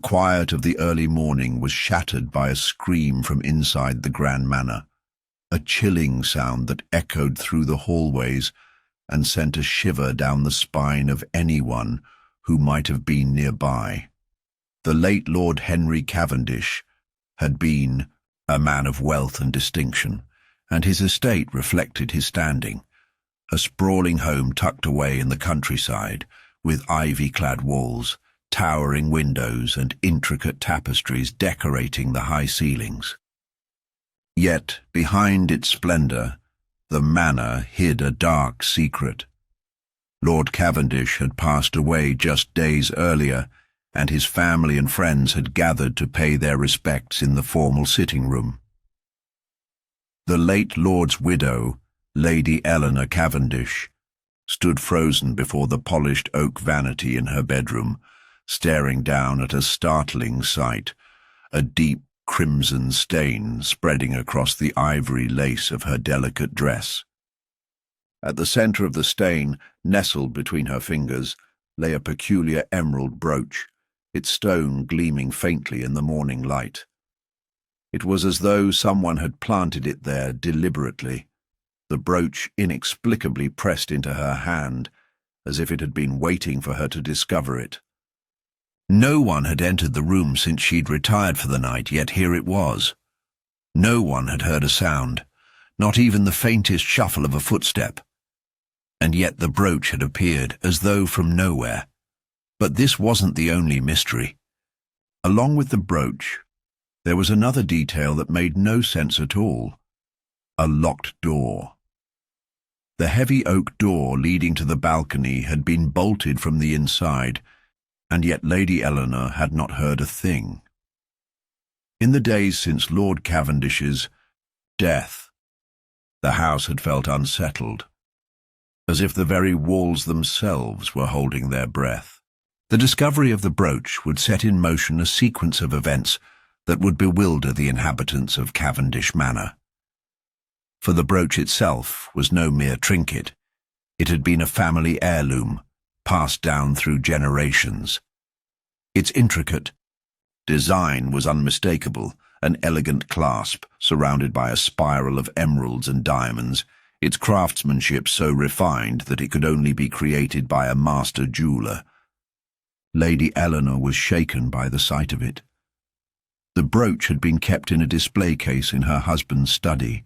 quiet of the early morning was shattered by a scream from inside the Grand Manor, a chilling sound that echoed through the hallways and sent a shiver down the spine of anyone who might have been nearby. The late Lord Henry Cavendish had been a man of wealth and distinction, and his estate reflected his standing, a sprawling home tucked away in the countryside, with ivy-clad walls, towering windows and intricate tapestries decorating the high ceilings. Yet, behind its splendor, the manor hid a dark secret. Lord Cavendish had passed away just days earlier, and his family and friends had gathered to pay their respects in the formal sitting room. The late Lord's widow, Lady Eleanor Cavendish, stood frozen before the polished oak vanity in her bedroom, staring down at a startling sight, a deep crimson stain spreading across the ivory lace of her delicate dress. At the center of the stain, nestled between her fingers, lay a peculiar emerald brooch, its stone gleaming faintly in the morning light. It was as though someone had planted it there deliberately, the brooch inexplicably pressed into her hand, as if it had been waiting for her to discover it. No one had entered the room since she'd retired for the night, yet here it was. No one had heard a sound, not even the faintest shuffle of a footstep. And yet the brooch had appeared, as though from nowhere. But this wasn't the only mystery. Along with the brooch, there was another detail that made no sense at all. A locked door. The heavy oak door leading to the balcony had been bolted from the inside, and yet Lady Eleanor had not heard a thing. In the days since Lord Cavendish's death, the house had felt unsettled, as if the very walls themselves were holding their breath. The discovery of the brooch would set in motion a sequence of events that would bewilder the inhabitants of Cavendish Manor. For the brooch itself was no mere trinket. It had been a family heirloom, passed down through generations. Its intricate design was unmistakable, an elegant clasp surrounded by a spiral of emeralds and diamonds, its craftsmanship so refined that it could only be created by a master jeweler. Lady Eleanor was shaken by the sight of it. The brooch had been kept in a display case in her husband's study.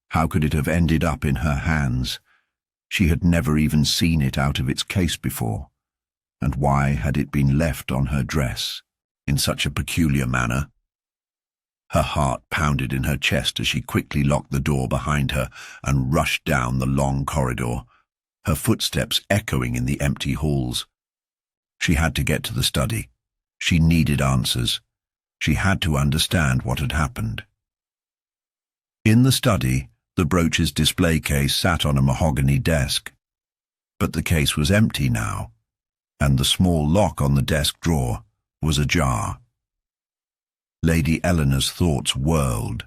How could it have ended up in her hands? She had never even seen it out of its case before. And why had it been left on her dress in such a peculiar manner? Her heart pounded in her chest as she quickly locked the door behind her and rushed down the long corridor, her footsteps echoing in the empty halls. She had to get to the study. She needed answers. She had to understand what had happened. In the study, the brooch's display case sat on a mahogany desk. But the case was empty now, and the small lock on the desk drawer was ajar. Lady Eleanor's thoughts whirled.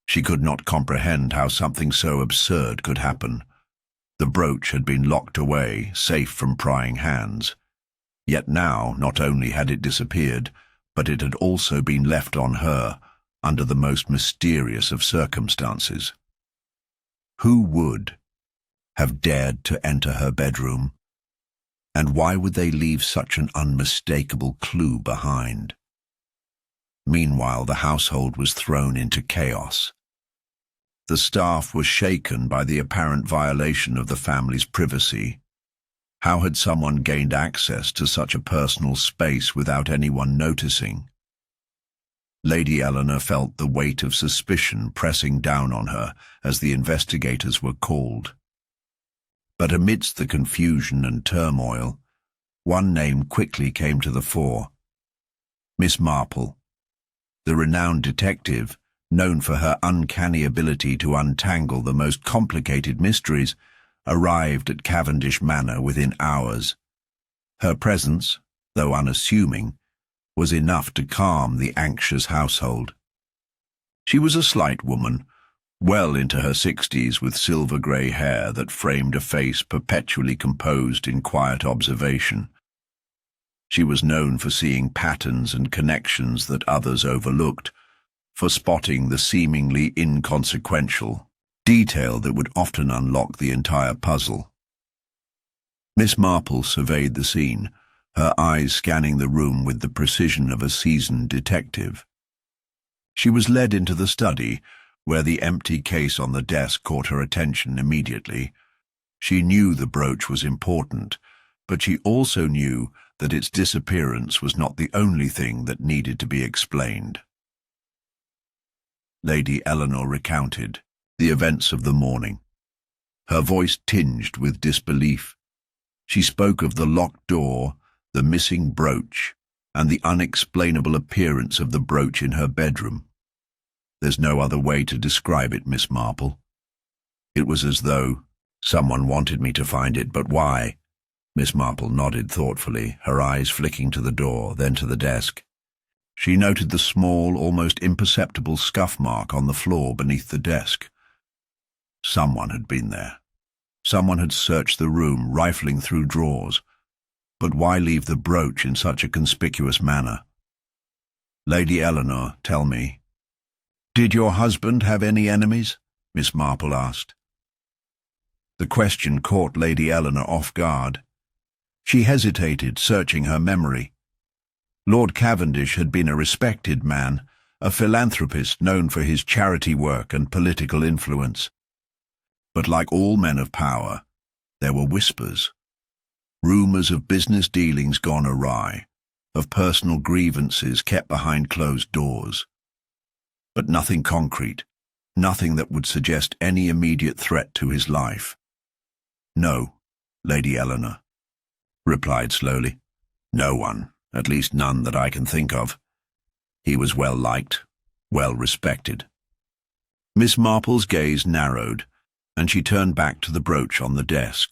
She could not comprehend how something so absurd could happen. The brooch had been locked away, safe from prying hands. Yet now, not only had it disappeared, but it had also been left on her, under the most mysterious of circumstances. Who would have dared to enter her bedroom? And why would they leave such an unmistakable clue behind? Meanwhile, the household was thrown into chaos. The staff was shaken by the apparent violation of the family's privacy. How had someone gained access to such a personal space without anyone noticing? Lady Eleanor felt the weight of suspicion pressing down on her as the investigators were called. But amidst the confusion and turmoil, one name quickly came to the fore. Miss Marple, the renowned detective, known for her uncanny ability to untangle the most complicated mysteries, arrived at Cavendish Manor within hours. Her presence, though unassuming, was enough to calm the anxious household. She was a slight woman, well into her 60s, with silver-grey hair that framed a face perpetually composed in quiet observation. She was known for seeing patterns and connections that others overlooked, for spotting the seemingly inconsequential detail that would often unlock the entire puzzle. Miss Marple surveyed the scene, her eyes scanning the room with the precision of a seasoned detective. She was led into the study, where the empty case on the desk caught her attention immediately. She knew the brooch was important, but she also knew that its disappearance was not the only thing that needed to be explained. Lady Eleanor recounted the events of the morning, her voice tinged with disbelief. She spoke of the locked door, the missing brooch, and the unexplainable appearance of the brooch in her bedroom. There's no other way to describe it, Miss Marple. It was as though someone wanted me to find it, but why? Miss Marple nodded thoughtfully, her eyes flicking to the door, then to the desk. She noted the small, almost imperceptible scuff mark on the floor beneath the desk. Someone had been there. Someone had searched the room, rifling through drawers. But why leave the brooch in such a conspicuous manner? Lady Eleanor, tell me, did your husband have any enemies? Miss Marple asked. The question caught Lady Eleanor off guard. She hesitated, searching her memory. Lord Cavendish had been a respected man, a philanthropist known for his charity work and political influence. But like all men of power, there were whispers. Rumours of business dealings gone awry, of personal grievances kept behind closed doors. But nothing concrete, nothing that would suggest any immediate threat to his life. No, Lady Eleanor replied slowly. No one, at least none that I can think of. He was well liked, well respected. Miss Marple's gaze narrowed, and she turned back to the brooch on the desk.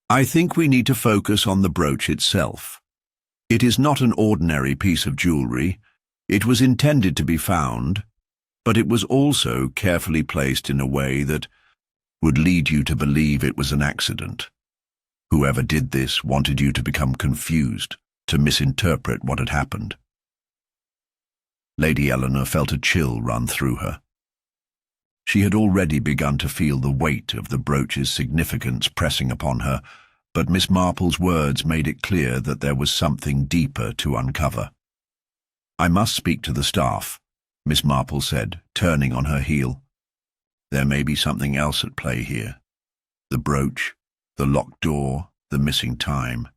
I think we need to focus on the brooch itself. It is not an ordinary piece of jewellery. It was intended to be found, but it was also carefully placed in a way that would lead you to believe it was an accident. Whoever did this wanted you to become confused, to misinterpret what had happened. Lady Eleanor felt a chill run through her. She had already begun to feel the weight of the brooch's significance pressing upon her, but Miss Marple's words made it clear that there was something deeper to uncover. I must speak to the staff, Miss Marple said, turning on her heel. There may be something else at play here. The brooch, the locked door, the missing time.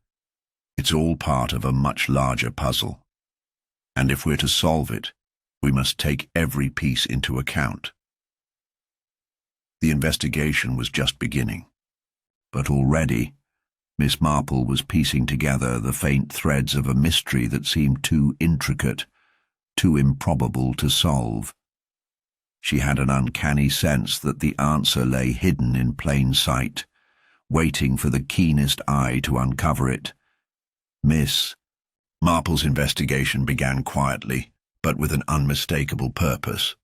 It's all part of a much larger puzzle. And if we're to solve it, we must take every piece into account. The investigation was just beginning, but already Miss Marple was piecing together the faint threads of a mystery that seemed too intricate, too improbable to solve. She had an uncanny sense that the answer lay hidden in plain sight, waiting for the keenest eye to uncover it. Miss Marple's investigation began quietly, but with an unmistakable purpose.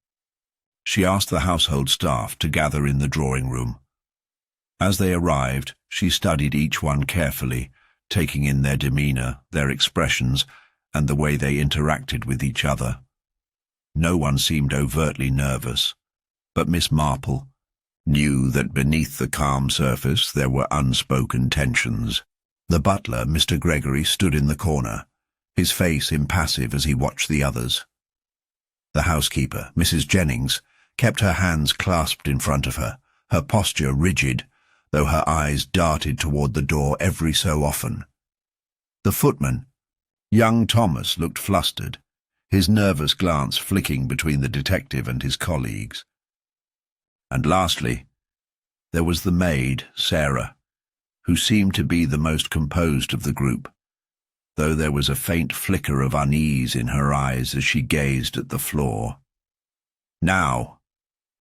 She asked the household staff to gather in the drawing room. As they arrived, she studied each one carefully, taking in their demeanour, their expressions, and the way they interacted with each other. No one seemed overtly nervous, but Miss Marple knew that beneath the calm surface there were unspoken tensions. The butler, Mr. Gregory, stood in the corner, his face impassive as he watched the others. The housekeeper, Mrs. Jennings, kept her hands clasped in front of her, her posture rigid, though her eyes darted toward the door every so often. The footman, young Thomas, looked flustered, his nervous glance flicking between the detective and his colleagues. And lastly, there was the maid, Sarah, who seemed to be the most composed of the group, though there was a faint flicker of unease in her eyes as she gazed at the floor. Now,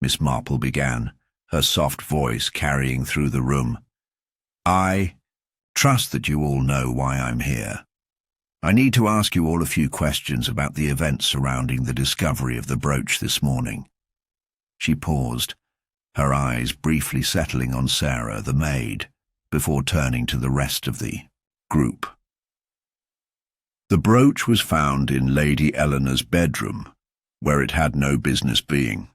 Miss Marple began, her soft voice carrying through the room, I trust that you all know why I'm here. I need to ask you all a few questions about the events surrounding the discovery of the brooch this morning. She paused, her eyes briefly settling on Sarah, the maid, before turning to the rest of the group. The brooch was found in Lady Eleanor's bedroom, where it had no business being.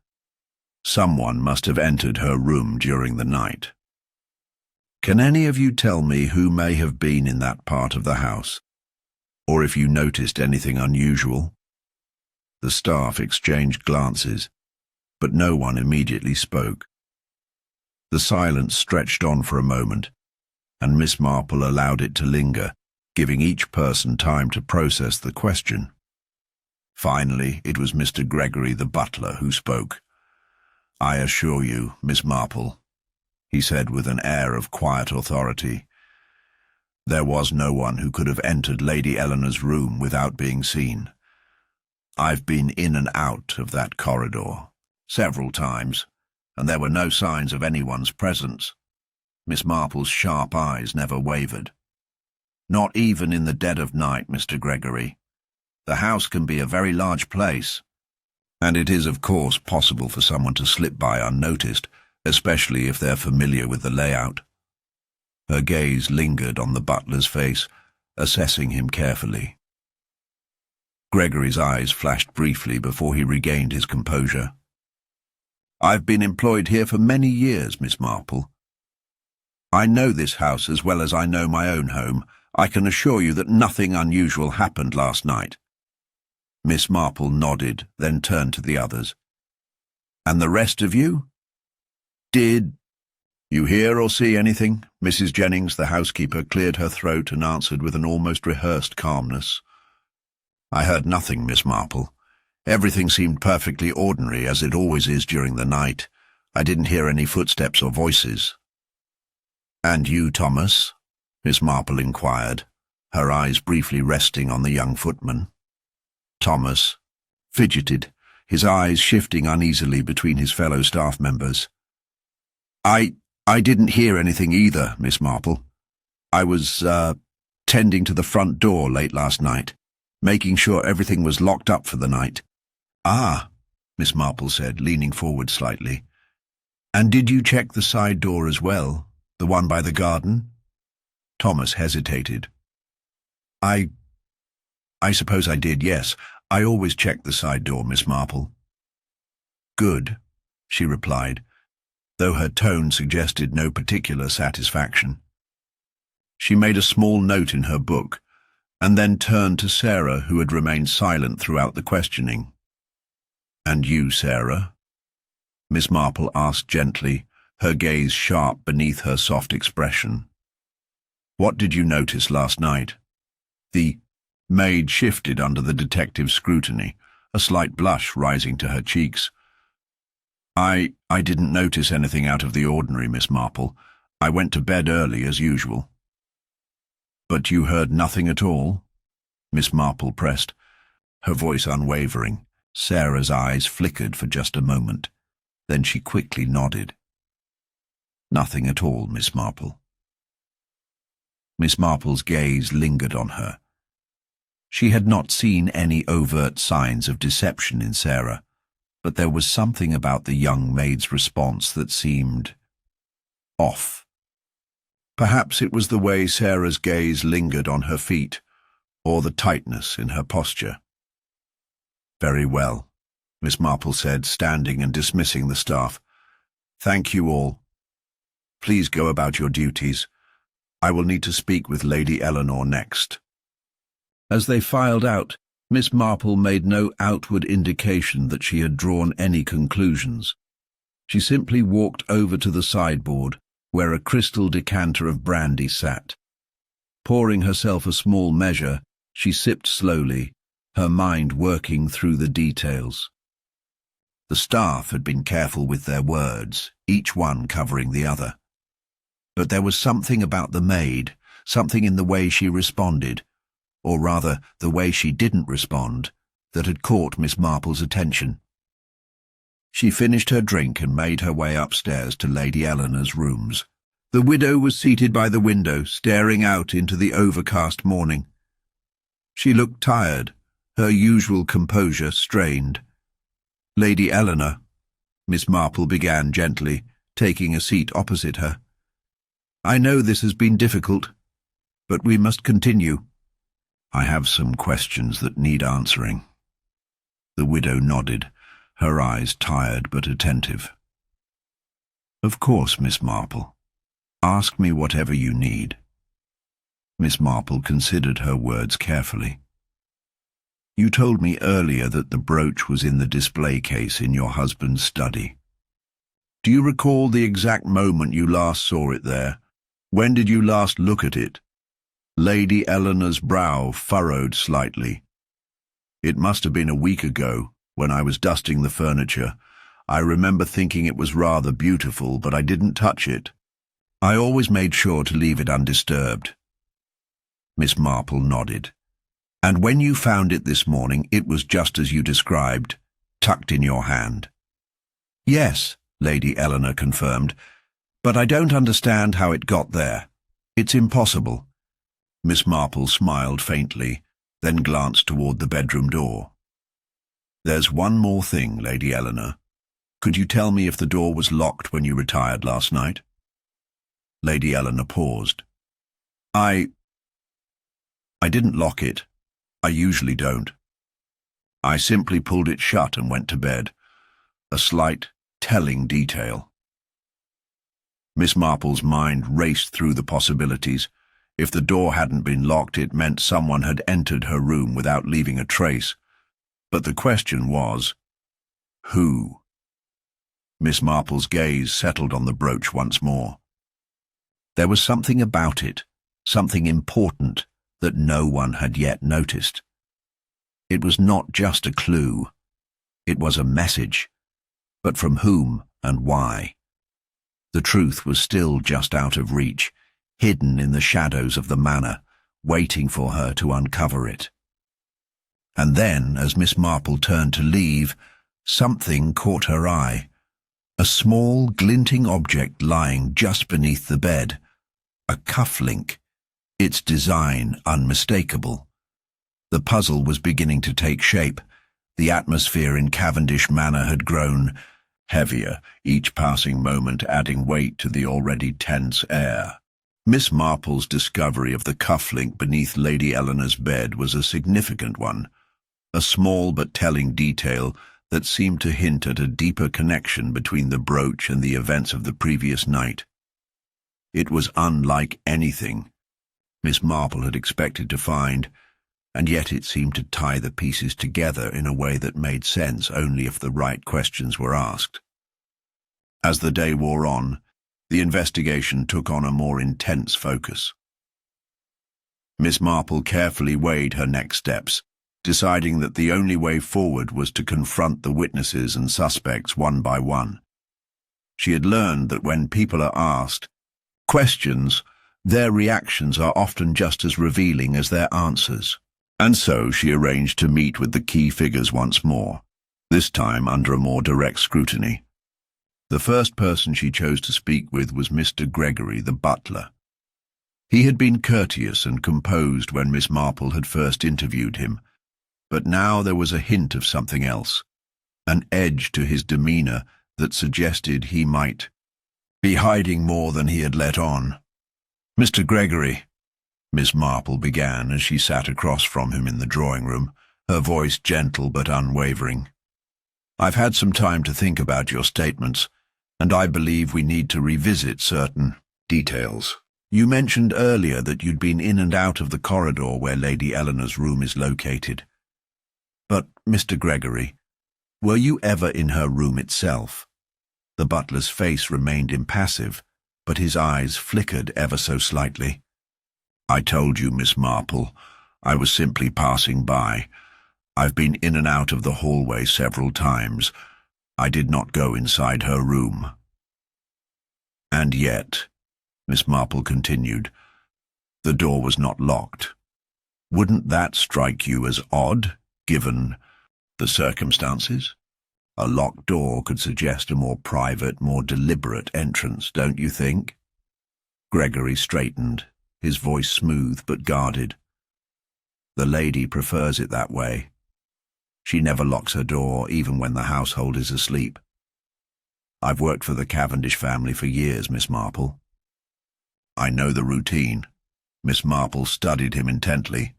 Someone must have entered her room during the night. Can any of you tell me who may have been in that part of the house, or if you noticed anything unusual? The staff exchanged glances, but no one immediately spoke. The silence stretched on for a moment, and Miss Marple allowed it to linger, giving each person time to process the question. Finally, it was Mr. Gregory the butler who spoke. "I assure you, Miss Marple," he said with an air of quiet authority, "there was no one who could have entered Lady Eleanor's room without being seen. I've been in and out of that corridor several times, and there were no signs of anyone's presence." Miss Marple's sharp eyes never wavered. "Not even in the dead of night, Mr. Gregory. The house can be a very large place, and it is of course possible for someone to slip by unnoticed, especially if they're familiar with the layout." Her gaze lingered on the butler's face, assessing him carefully. Gregory's eyes flashed briefly before he regained his composure. "I've been employed here for many years, Miss Marple. I know this house as well as I know my own home. I can assure you that nothing unusual happened last night." Miss Marple nodded, then turned to the others. "And the rest of you? Did you hear or see anything?" Mrs. Jennings, the housekeeper, cleared her throat and answered with an almost rehearsed calmness. "I heard nothing, Miss Marple. Everything seemed perfectly ordinary, as it always is during the night. I didn't hear any footsteps or voices." "And you, Thomas?" Miss Marple inquired, her eyes briefly resting on the young footman. Thomas fidgeted, his eyes shifting uneasily between his fellow staff members. I didn't hear anything either, Miss Marple. I was, tending to the front door late last night, making sure everything was locked up for the night." "Ah," Miss Marple said, leaning forward slightly. "And did you check the side door as well, the one by the garden?" Thomas hesitated. I suppose I did, yes. I always check the side door, Miss Marple." "Good," she replied, though her tone suggested no particular satisfaction. She made a small note in her book, and then turned to Sarah, who had remained silent throughout the questioning. "And you, Sarah?" Miss Marple asked gently, her gaze sharp beneath her soft expression. "What did you notice last night?" The maid shifted under the detective's scrutiny, a slight blush rising to her cheeks. I didn't notice anything out of the ordinary, Miss Marple. I went to bed early as usual." "But you heard nothing at all?" Miss Marple pressed, her voice unwavering. Sarah's eyes flickered for just a moment. Then she quickly nodded. "Nothing at all, Miss Marple." Miss Marple's gaze lingered on her. She had not seen any overt signs of deception in Sarah, but there was something about the young maid's response that seemed off. Perhaps it was the way Sarah's gaze lingered on her feet, or the tightness in her posture. "Very well," Miss Marple said, standing and dismissing the staff. "Thank you all. Please go about your duties. I will need to speak with Lady Eleanor next." As they filed out, Miss Marple made no outward indication that she had drawn any conclusions. She simply walked over to the sideboard, where a crystal decanter of brandy sat. Pouring herself a small measure, she sipped slowly, her mind working through the details. The staff had been careful with their words, each one covering the other. But there was something about the maid, something in the way she responded, or rather the way she didn't respond, that had caught Miss Marple's attention. She finished her drink and made her way upstairs to Lady Eleanor's rooms. The widow was seated by the window, staring out into the overcast morning. She looked tired, her usual composure strained. "Lady Eleanor," Miss Marple began gently, taking a seat opposite her. "I know this has been difficult, but we must continue. I have some questions that need answering." The widow nodded, her eyes tired but attentive. "Of course, Miss Marple. Ask me whatever you need." Miss Marple considered her words carefully. "You told me earlier that the brooch was in the display case in your husband's study. Do you recall the exact moment you last saw it there? When did you last look at it?" Lady Eleanor's brow furrowed slightly. "It must have been a week ago, when I was dusting the furniture. I remember thinking it was rather beautiful, but I didn't touch it. I always made sure to leave it undisturbed." Miss Marple nodded. "And when you found it this morning, it was just as you described, tucked in your hand?" "Yes," Lady Eleanor confirmed, "but I don't understand how it got there. It's impossible." Miss Marple smiled faintly, then glanced toward the bedroom door. "There's one more thing, Lady Eleanor. Could you tell me if the door was locked when you retired last night?" Lady Eleanor paused. I didn't lock it. I usually don't. I simply pulled it shut and went to bed. A slight, telling detail." Miss Marple's mind raced through the possibilities. If the door hadn't been locked, it meant someone had entered her room without leaving a trace. But the question was, who? Miss Marple's gaze settled on the brooch once more. There was something about it, something important, that no one had yet noticed. It was not just a clue. It was a message. But from whom and why? The truth was still just out of reach, hidden in the shadows of the manor, waiting for her to uncover it. And then, as Miss Marple turned to leave, something caught her eye. A small, glinting object lying just beneath the bed. A cufflink, its design unmistakable. The puzzle was beginning to take shape. The atmosphere in Cavendish Manor had grown heavier, each passing moment adding weight to the already tense air. Miss Marple's discovery of the cufflink beneath Lady Eleanor's bed was a significant one, a small but telling detail that seemed to hint at a deeper connection between the brooch and the events of the previous night. It was unlike anything Miss Marple had expected to find, and yet it seemed to tie the pieces together in a way that made sense only if the right questions were asked. As the day wore on, the investigation took on a more intense focus. Miss Marple carefully weighed her next steps, deciding that the only way forward was to confront the witnesses and suspects one by one. She had learned that when people are asked questions, their reactions are often just as revealing as their answers. And so she arranged to meet with the key figures once more, this time under a more direct scrutiny. The first person she chose to speak with was Mr. Gregory, the butler. He had been courteous and composed when Miss Marple had first interviewed him, but now there was a hint of something else, an edge to his demeanor that suggested he might be hiding more than he had let on. "Mr. Gregory," Miss Marple began as she sat across from him in the drawing-room, her voice gentle but unwavering. "I've had some time to think about your statements, and I believe we need to revisit certain details. You mentioned earlier that you'd been in and out of the corridor where Lady Eleanor's room is located. But, Mr. Gregory, were you ever in her room itself?" The butler's face remained impassive, but his eyes flickered ever so slightly. "I told you, Miss Marple, I was simply passing by. I've been in and out of the hallway several times. I did not go inside her room." "And yet," Miss Marple continued, "the door was not locked. Wouldn't that strike you as odd, given the circumstances? A locked door could suggest a more private, more deliberate entrance, don't you think?" Gregory straightened, his voice smooth but guarded. "The lady prefers it that way. She never locks her door, even when the household is asleep. I've worked for the Cavendish family for years, Miss Marple. I know the routine." Miss Marple studied him intently.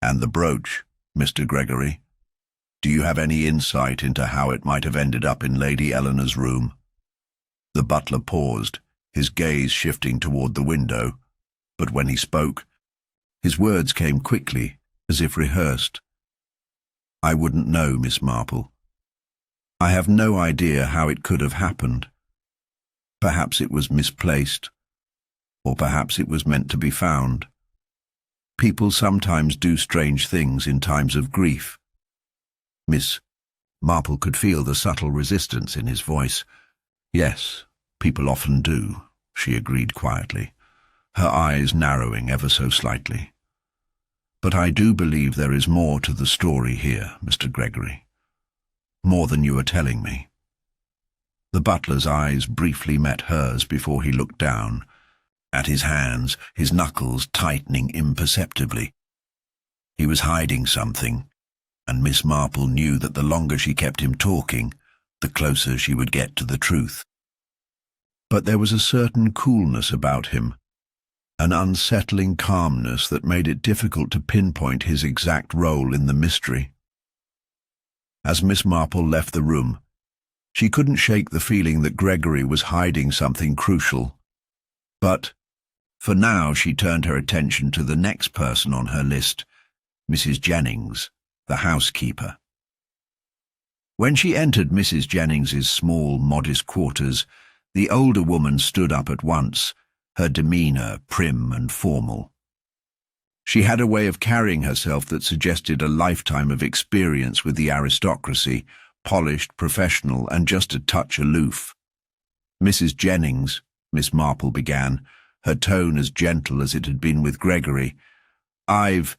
And the brooch, Mr. Gregory? Do you have any insight into how it might have ended up in Lady Eleanor's room? The butler paused, his gaze shifting toward the window, but when he spoke, his words came quickly, as if rehearsed. I wouldn't know, Miss Marple. I have no idea how it could have happened. Perhaps it was misplaced, or perhaps it was meant to be found. People sometimes do strange things in times of grief. Miss Marple could feel the subtle resistance in his voice. Yes, people often do, she agreed quietly, her eyes narrowing ever so slightly. But I do believe there is more to the story here, Mr. Gregory. More than you are telling me. The butler's eyes briefly met hers before he looked down, at his hands, his knuckles tightening imperceptibly. He was hiding something, and Miss Marple knew that the longer she kept him talking, the closer she would get to the truth. But there was a certain coolness about him, an unsettling calmness that made it difficult to pinpoint his exact role in the mystery. As Miss Marple left the room, she couldn't shake the feeling that Gregory was hiding something crucial. But, for now, she turned her attention to the next person on her list, Mrs. Jennings, the housekeeper. When she entered Mrs. Jennings's small, modest quarters, the older woman stood up at once, her demeanour prim and formal. She had a way of carrying herself that suggested a lifetime of experience with the aristocracy, polished, professional, and just a touch aloof. Mrs. Jennings, Miss Marple began, her tone as gentle as it had been with Gregory. I've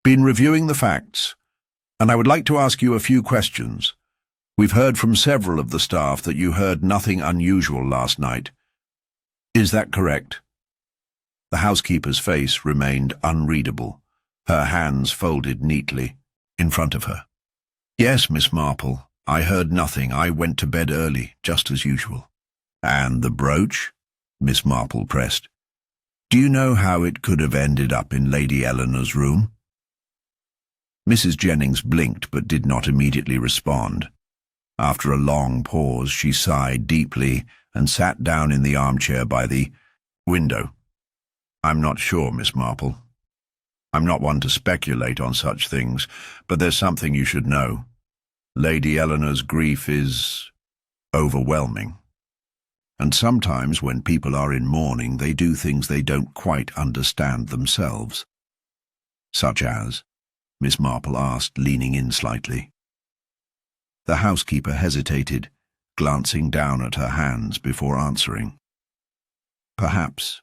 been reviewing the facts, and I would like to ask you a few questions. We've heard from several of the staff that you heard nothing unusual last night. Is that correct? The housekeeper's face remained unreadable, her hands folded neatly in front of her. Yes, Miss Marple, I heard nothing. I went to bed early, just as usual. And the brooch? Miss Marple pressed. Do you know how it could have ended up in Lady Eleanor's room? Mrs. Jennings blinked but did not immediately respond. After a long pause, she sighed deeply and sat down in the armchair by the window. I'm not sure, Miss Marple. I'm not one to speculate on such things, but there's something you should know. Lady Eleanor's grief is overwhelming. And sometimes when people are in mourning, they do things they don't quite understand themselves. Such as? Miss Marple asked, leaning in slightly. The housekeeper hesitated, glancing down at her hands before answering. Perhaps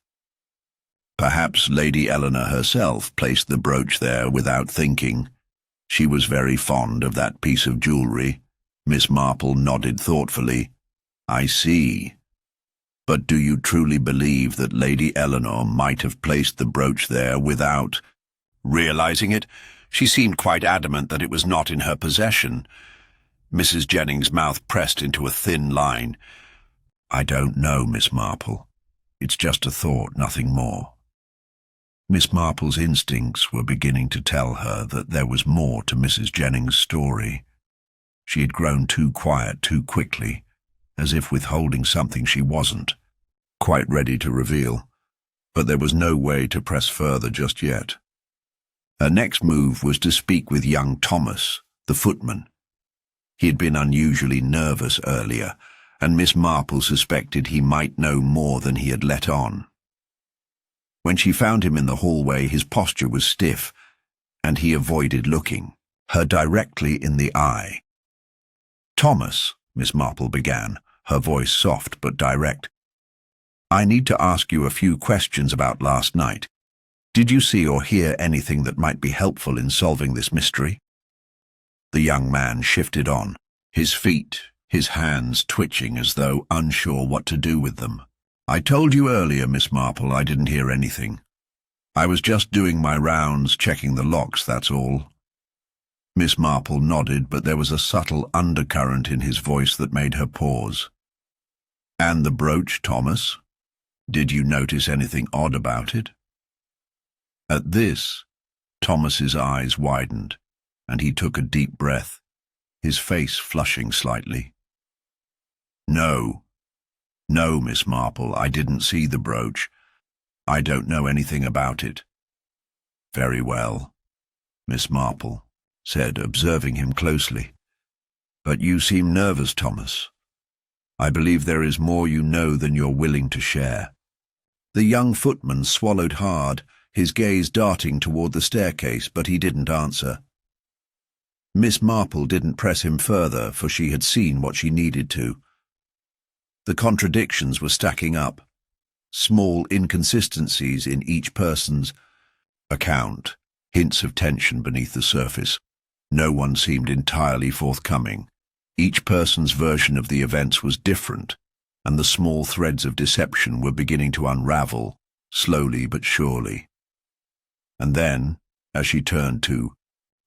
Lady Eleanor herself placed the brooch there without thinking. She was very fond of that piece of jewellery. Miss Marple nodded thoughtfully. I see. But do you truly believe that Lady Eleanor might have placed the brooch there without realizing it? She seemed quite adamant that it was not in her possession. Mrs. Jennings' mouth pressed into a thin line. I don't know, Miss Marple. It's just a thought, nothing more. Miss Marple's instincts were beginning to tell her that there was more to Mrs. Jennings' story. She had grown too quiet too quickly, as if withholding something she wasn't quite ready to reveal, but there was no way to press further just yet. Her next move was to speak with young Thomas, the footman. He had been unusually nervous earlier, and Miss Marple suspected he might know more than he had let on. When she found him in the hallway, his posture was stiff, and he avoided looking her directly in the eye. Thomas, Miss Marple began, her voice soft but direct. I need to ask you a few questions about last night. Did you see or hear anything that might be helpful in solving this mystery? The young man shifted on, his feet, his hands twitching as though unsure what to do with them. I told you earlier, Miss Marple, I didn't hear anything. I was just doing my rounds, checking the locks, that's all. Miss Marple nodded, but there was a subtle undercurrent in his voice that made her pause. And the brooch, Thomas? Did you notice anything odd about it? At this, Thomas's eyes widened, and he took a deep breath, his face flushing slightly. No, Miss Marple, I didn't see the brooch. I don't know anything about it. Very well, Miss Marple said, observing him closely. But you seem nervous, Thomas. I believe there is more you know than you're willing to share. The young footman swallowed hard, his gaze darting toward the staircase, but he didn't answer. Miss Marple didn't press him further, for she had seen what she needed to. The contradictions were stacking up, small inconsistencies in each person's account, hints of tension beneath the surface. No one seemed entirely forthcoming. Each person's version of the events was different, and the small threads of deception were beginning to unravel, slowly but surely. And then, as she turned to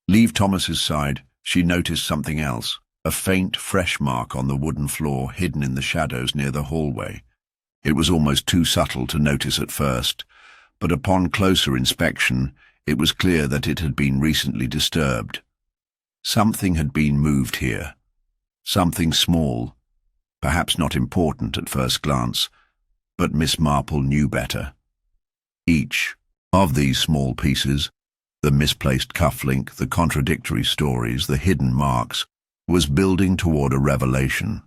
leave Thomas's side, she noticed something else, a faint, fresh mark on the wooden floor hidden in the shadows near the hallway. It was almost too subtle to notice at first, but upon closer inspection, it was clear that it had been recently disturbed. Something had been moved here. Something small, perhaps not important at first glance, but Miss Marple knew better. Each of these small pieces, the misplaced cufflink, the contradictory stories, the hidden marks, was building toward a revelation.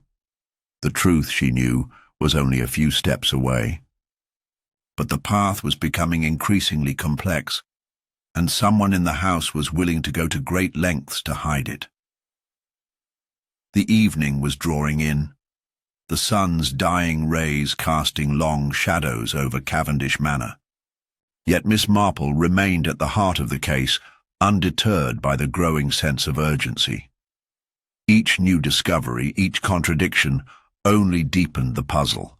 The truth, she knew, was only a few steps away. But the path was becoming increasingly complex, and someone in the house was willing to go to great lengths to hide it. The evening was drawing in, the sun's dying rays casting long shadows over Cavendish Manor. Yet Miss Marple remained at the heart of the case, undeterred by the growing sense of urgency. Each new discovery, each contradiction, only deepened the puzzle.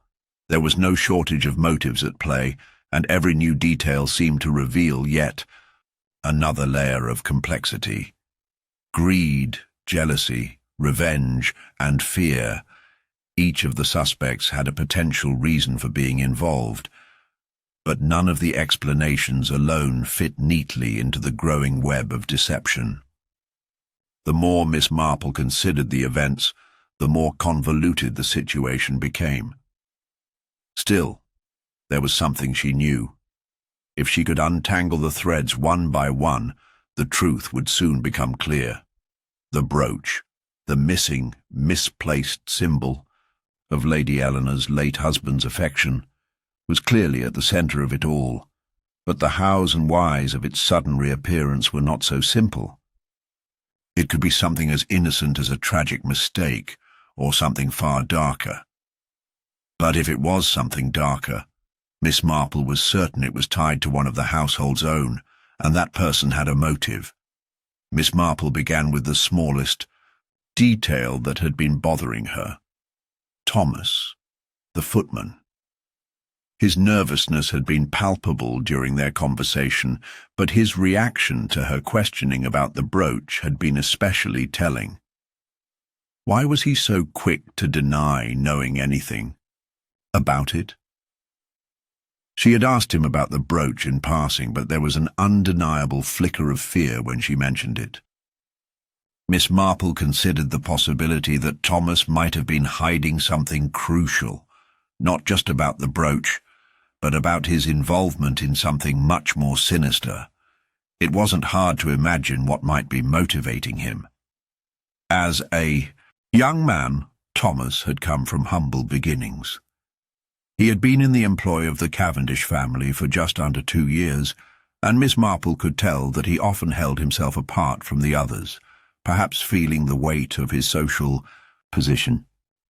There was no shortage of motives at play, and every new detail seemed to reveal yet another layer of complexity. Greed, jealousy, revenge, and fear. Each of the suspects had a potential reason for being involved, but none of the explanations alone fit neatly into the growing web of deception. The more Miss Marple considered the events, the more convoluted the situation became. Still, there was something she knew. If she could untangle the threads one by one, the truth would soon become clear. The brooch, the missing, misplaced symbol of Lady Eleanor's late husband's affection, was clearly at the centre of it all, but the hows and whys of its sudden reappearance were not so simple. It could be something as innocent as a tragic mistake, or something far darker. But if it was something darker, Miss Marple was certain it was tied to one of the household's own, and that person had a motive. Miss Marple began with the smallest detail that had been bothering her. Thomas, the footman. His nervousness had been palpable during their conversation, but his reaction to her questioning about the brooch had been especially telling. Why was he so quick to deny knowing anything about it? She had asked him about the brooch in passing, but there was an undeniable flicker of fear when she mentioned it. Miss Marple considered the possibility that Thomas might have been hiding something crucial, not just about the brooch, but about his involvement in something much more sinister. It wasn't hard to imagine what might be motivating him. As a young man, Thomas had come from humble beginnings. He had been in the employ of the Cavendish family for just under 2 years, and Miss Marple could tell that he often held himself apart from the others, perhaps feeling the weight of his social position.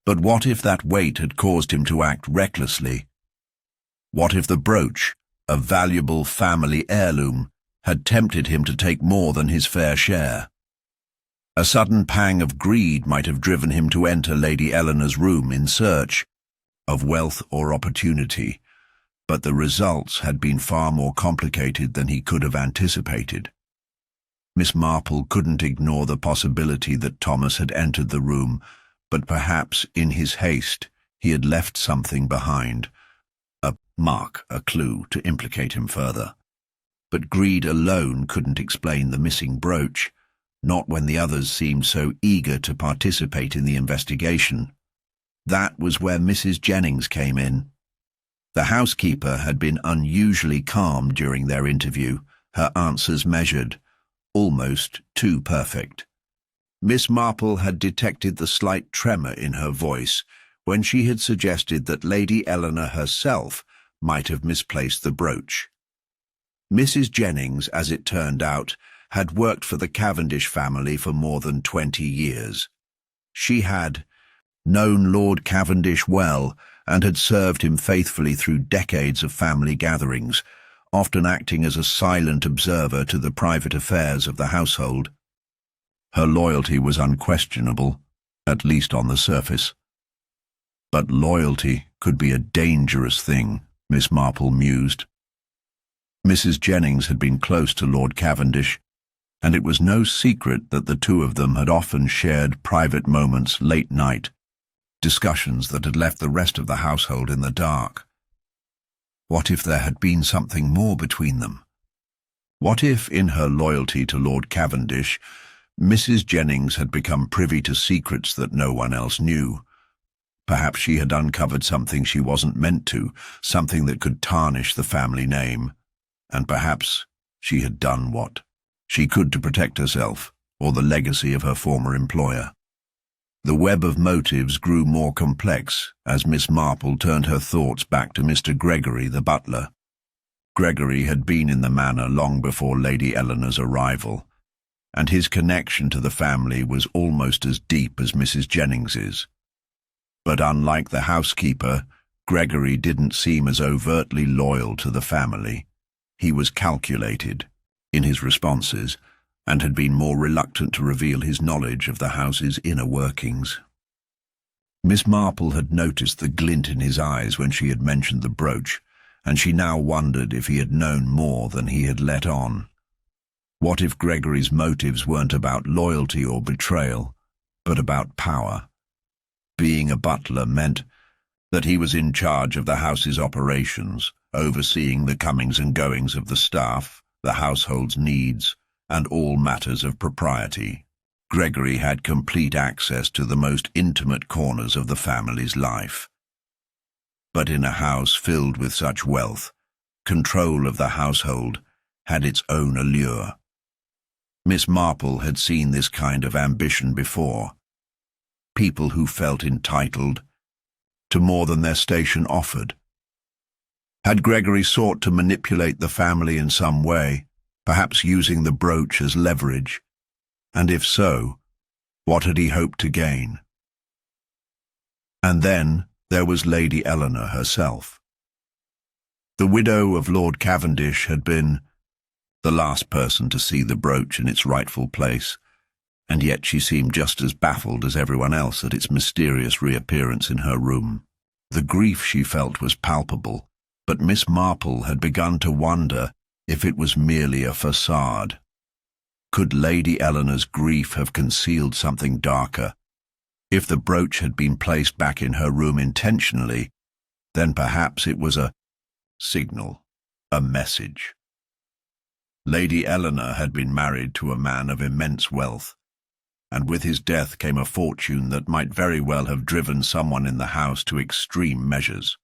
But what if that weight had caused him to act recklessly? What if the brooch, a valuable family heirloom, had tempted him to take more than his fair share? A sudden pang of greed might have driven him to enter Lady Eleanor's room in search of wealth or opportunity, but the results had been far more complicated than he could have anticipated. Miss Marple couldn't ignore the possibility that Thomas had entered the room, but perhaps in his haste he had left something behind, a mark, a clue to implicate him further. but greed alone couldn't explain the missing brooch, not when the others seemed so eager to participate in the investigation. That was where Mrs. Jennings came in. The housekeeper had been unusually calm during their interview, her answers measured, almost too perfect. Miss Marple had detected the slight tremor in her voice when she had suggested that Lady Eleanor herself might have misplaced the brooch. Mrs. Jennings, as it turned out, had worked for the Cavendish family for more than 20 years. She had known Lord Cavendish well and had served him faithfully through decades of family gatherings, often acting as a silent observer to the private affairs of the household. Her loyalty was unquestionable, at least on the surface. But loyalty could be a dangerous thing, Miss Marple mused. Mrs. Jennings had been close to Lord Cavendish, and it was no secret that the two of them had often shared private moments late night, discussions that had left the rest of the household in the dark. What if there had been something more between them? What if, in her loyalty to Lord Cavendish, Mrs. Jennings had become privy to secrets that no one else knew? Perhaps she had uncovered something she wasn't meant to, something that could tarnish the family name. And perhaps she had done what she could to protect herself or the legacy of her former employer. The web of motives grew more complex as Miss Marple turned her thoughts back to Mr. Gregory, the butler. Gregory had been in the manor long before Lady Eleanor's arrival, and his connection to the family was almost as deep as Mrs. Jennings's. But unlike the housekeeper, Gregory didn't seem as overtly loyal to the family. He was calculated in his responses and had been more reluctant to reveal his knowledge of the house's inner workings. Miss Marple had noticed the glint in his eyes when she had mentioned the brooch, and she now wondered if he had known more than he had let on. What if Gregory's motives weren't about loyalty or betrayal, but about power? Being a butler meant that he was in charge of the house's operations, overseeing the comings and goings of the staff, the household's needs, and all matters of propriety. Gregory had complete access to the most intimate corners of the family's life. But in a house filled with such wealth, control of the household had its own allure. Miss Marple had seen this kind of ambition before. People who felt entitled to more than their station offered. Had Gregory sought to manipulate the family in some way, perhaps using the brooch as leverage? And if so, what had he hoped to gain? And then there was Lady Eleanor herself. The widow of Lord Cavendish had been the last person to see the brooch in its rightful place, and yet she seemed just as baffled as everyone else at its mysterious reappearance in her room. The grief she felt was palpable, but Miss Marple had begun to wonder if it was merely a facade. Could Lady Eleanor's grief have concealed something darker? If the brooch had been placed back in her room intentionally, then perhaps it was a signal, a message. Lady Eleanor had been married to a man of immense wealth, and with his death came a fortune that might very well have driven someone in the house to extreme measures.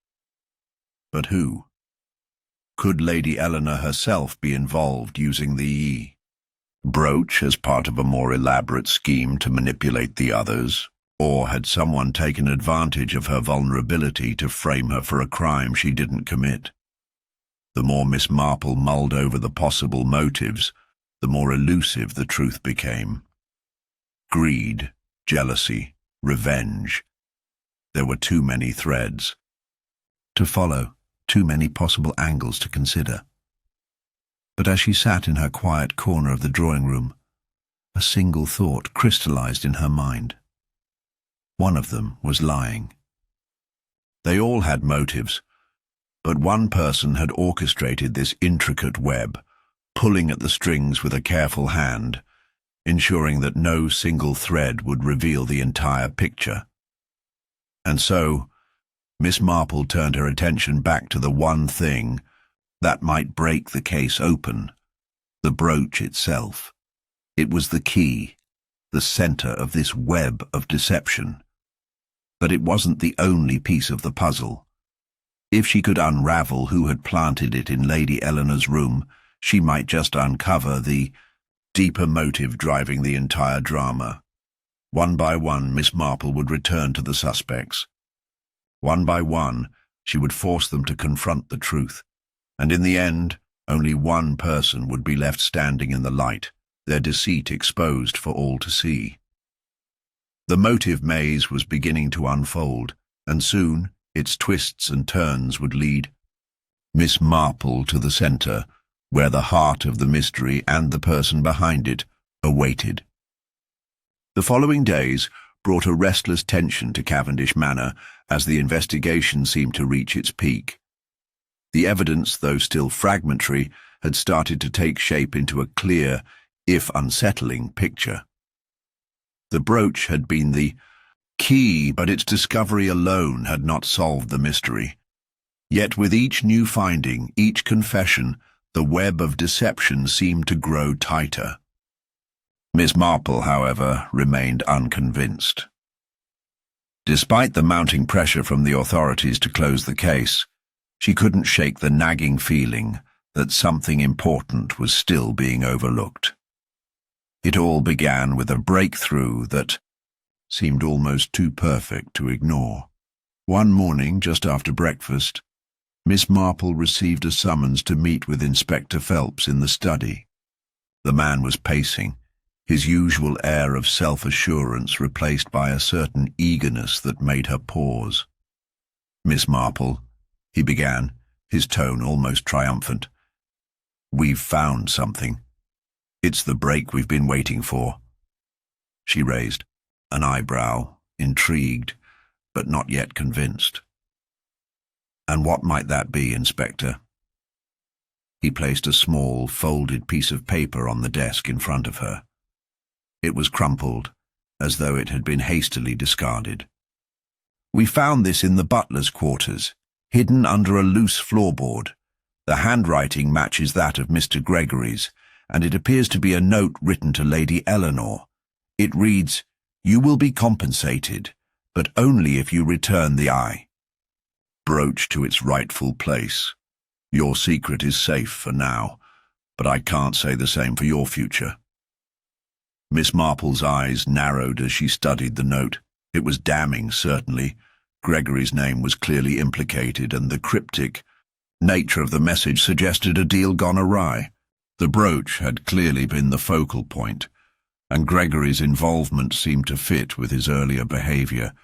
But who? Could Lady Eleanor herself be involved using the brooch as part of a more elaborate scheme to manipulate the others? Or had someone taken advantage of her vulnerability to frame her for a crime she didn't commit? The more Miss Marple mulled over the possible motives, the more elusive the truth became. Greed, jealousy, revenge. There were too many threads to follow, too many possible angles to consider. But as she sat in her quiet corner of the drawing room, a single thought crystallized in her mind. One of them was lying. They all had motives, but one person had orchestrated this intricate web, pulling at the strings with a careful hand, ensuring that no single thread would reveal the entire picture. And so, Miss Marple turned her attention back to the one thing That might break the case open. The brooch itself. It was the key, the center of this web of deception. But it wasn't the only piece of the puzzle. If she could unravel who had planted it in Lady Eleanor's room, she might just uncover the deeper motive driving the entire drama. One by one, Miss Marple would return to the suspects. One by one, she would force them to confront the truth. And in the end, only one person would be left standing in the light, their deceit exposed for all to see. The motive maze was beginning to unfold, and soon its twists and turns would lead Miss Marple to the center, where the heart of the mystery and the person behind it awaited. The following days brought a restless tension to Cavendish Manor as the investigation seemed to reach its peak. The evidence, though still fragmentary, had started to take shape into a clear, if unsettling, picture. The brooch had been the key, but its discovery alone had not solved the mystery. Yet with each new finding, each confession, the web of deception seemed to grow tighter. Miss Marple, however, remained unconvinced. Despite the mounting pressure from the authorities to close the case, she couldn't shake the nagging feeling that something important was still being overlooked. It all began with a breakthrough that seemed almost too perfect to ignore. One morning, just after breakfast, Miss Marple received a summons to meet with Inspector Phelps in the study. The man was pacing, his usual air of self-assurance replaced by a certain eagerness that made her pause. "Miss Marple," he began, his tone almost triumphant, "we've found something. It's the break we've been waiting for." She raised an eyebrow, intrigued, but not yet convinced. "And what might that be, Inspector?" He placed a small, folded piece of paper on the desk in front of her. It was crumpled, as though it had been hastily discarded. "We found this in the butler's quarters, hidden under a loose floorboard. The handwriting matches that of Mr. Gregory's, and it appears to be a note written to Lady Eleanor. It reads, 'You will be compensated, but only if you return the eye. Brooch to its rightful place. Your secret is safe for now, but I can't say the same for your future.'" Miss Marple's eyes narrowed as she studied the note. It was damning, certainly. Gregory's name was clearly implicated, and the cryptic nature of the message suggested a deal gone awry. The brooch had clearly been the focal point, and Gregory's involvement seemed to fit with his earlier behavior,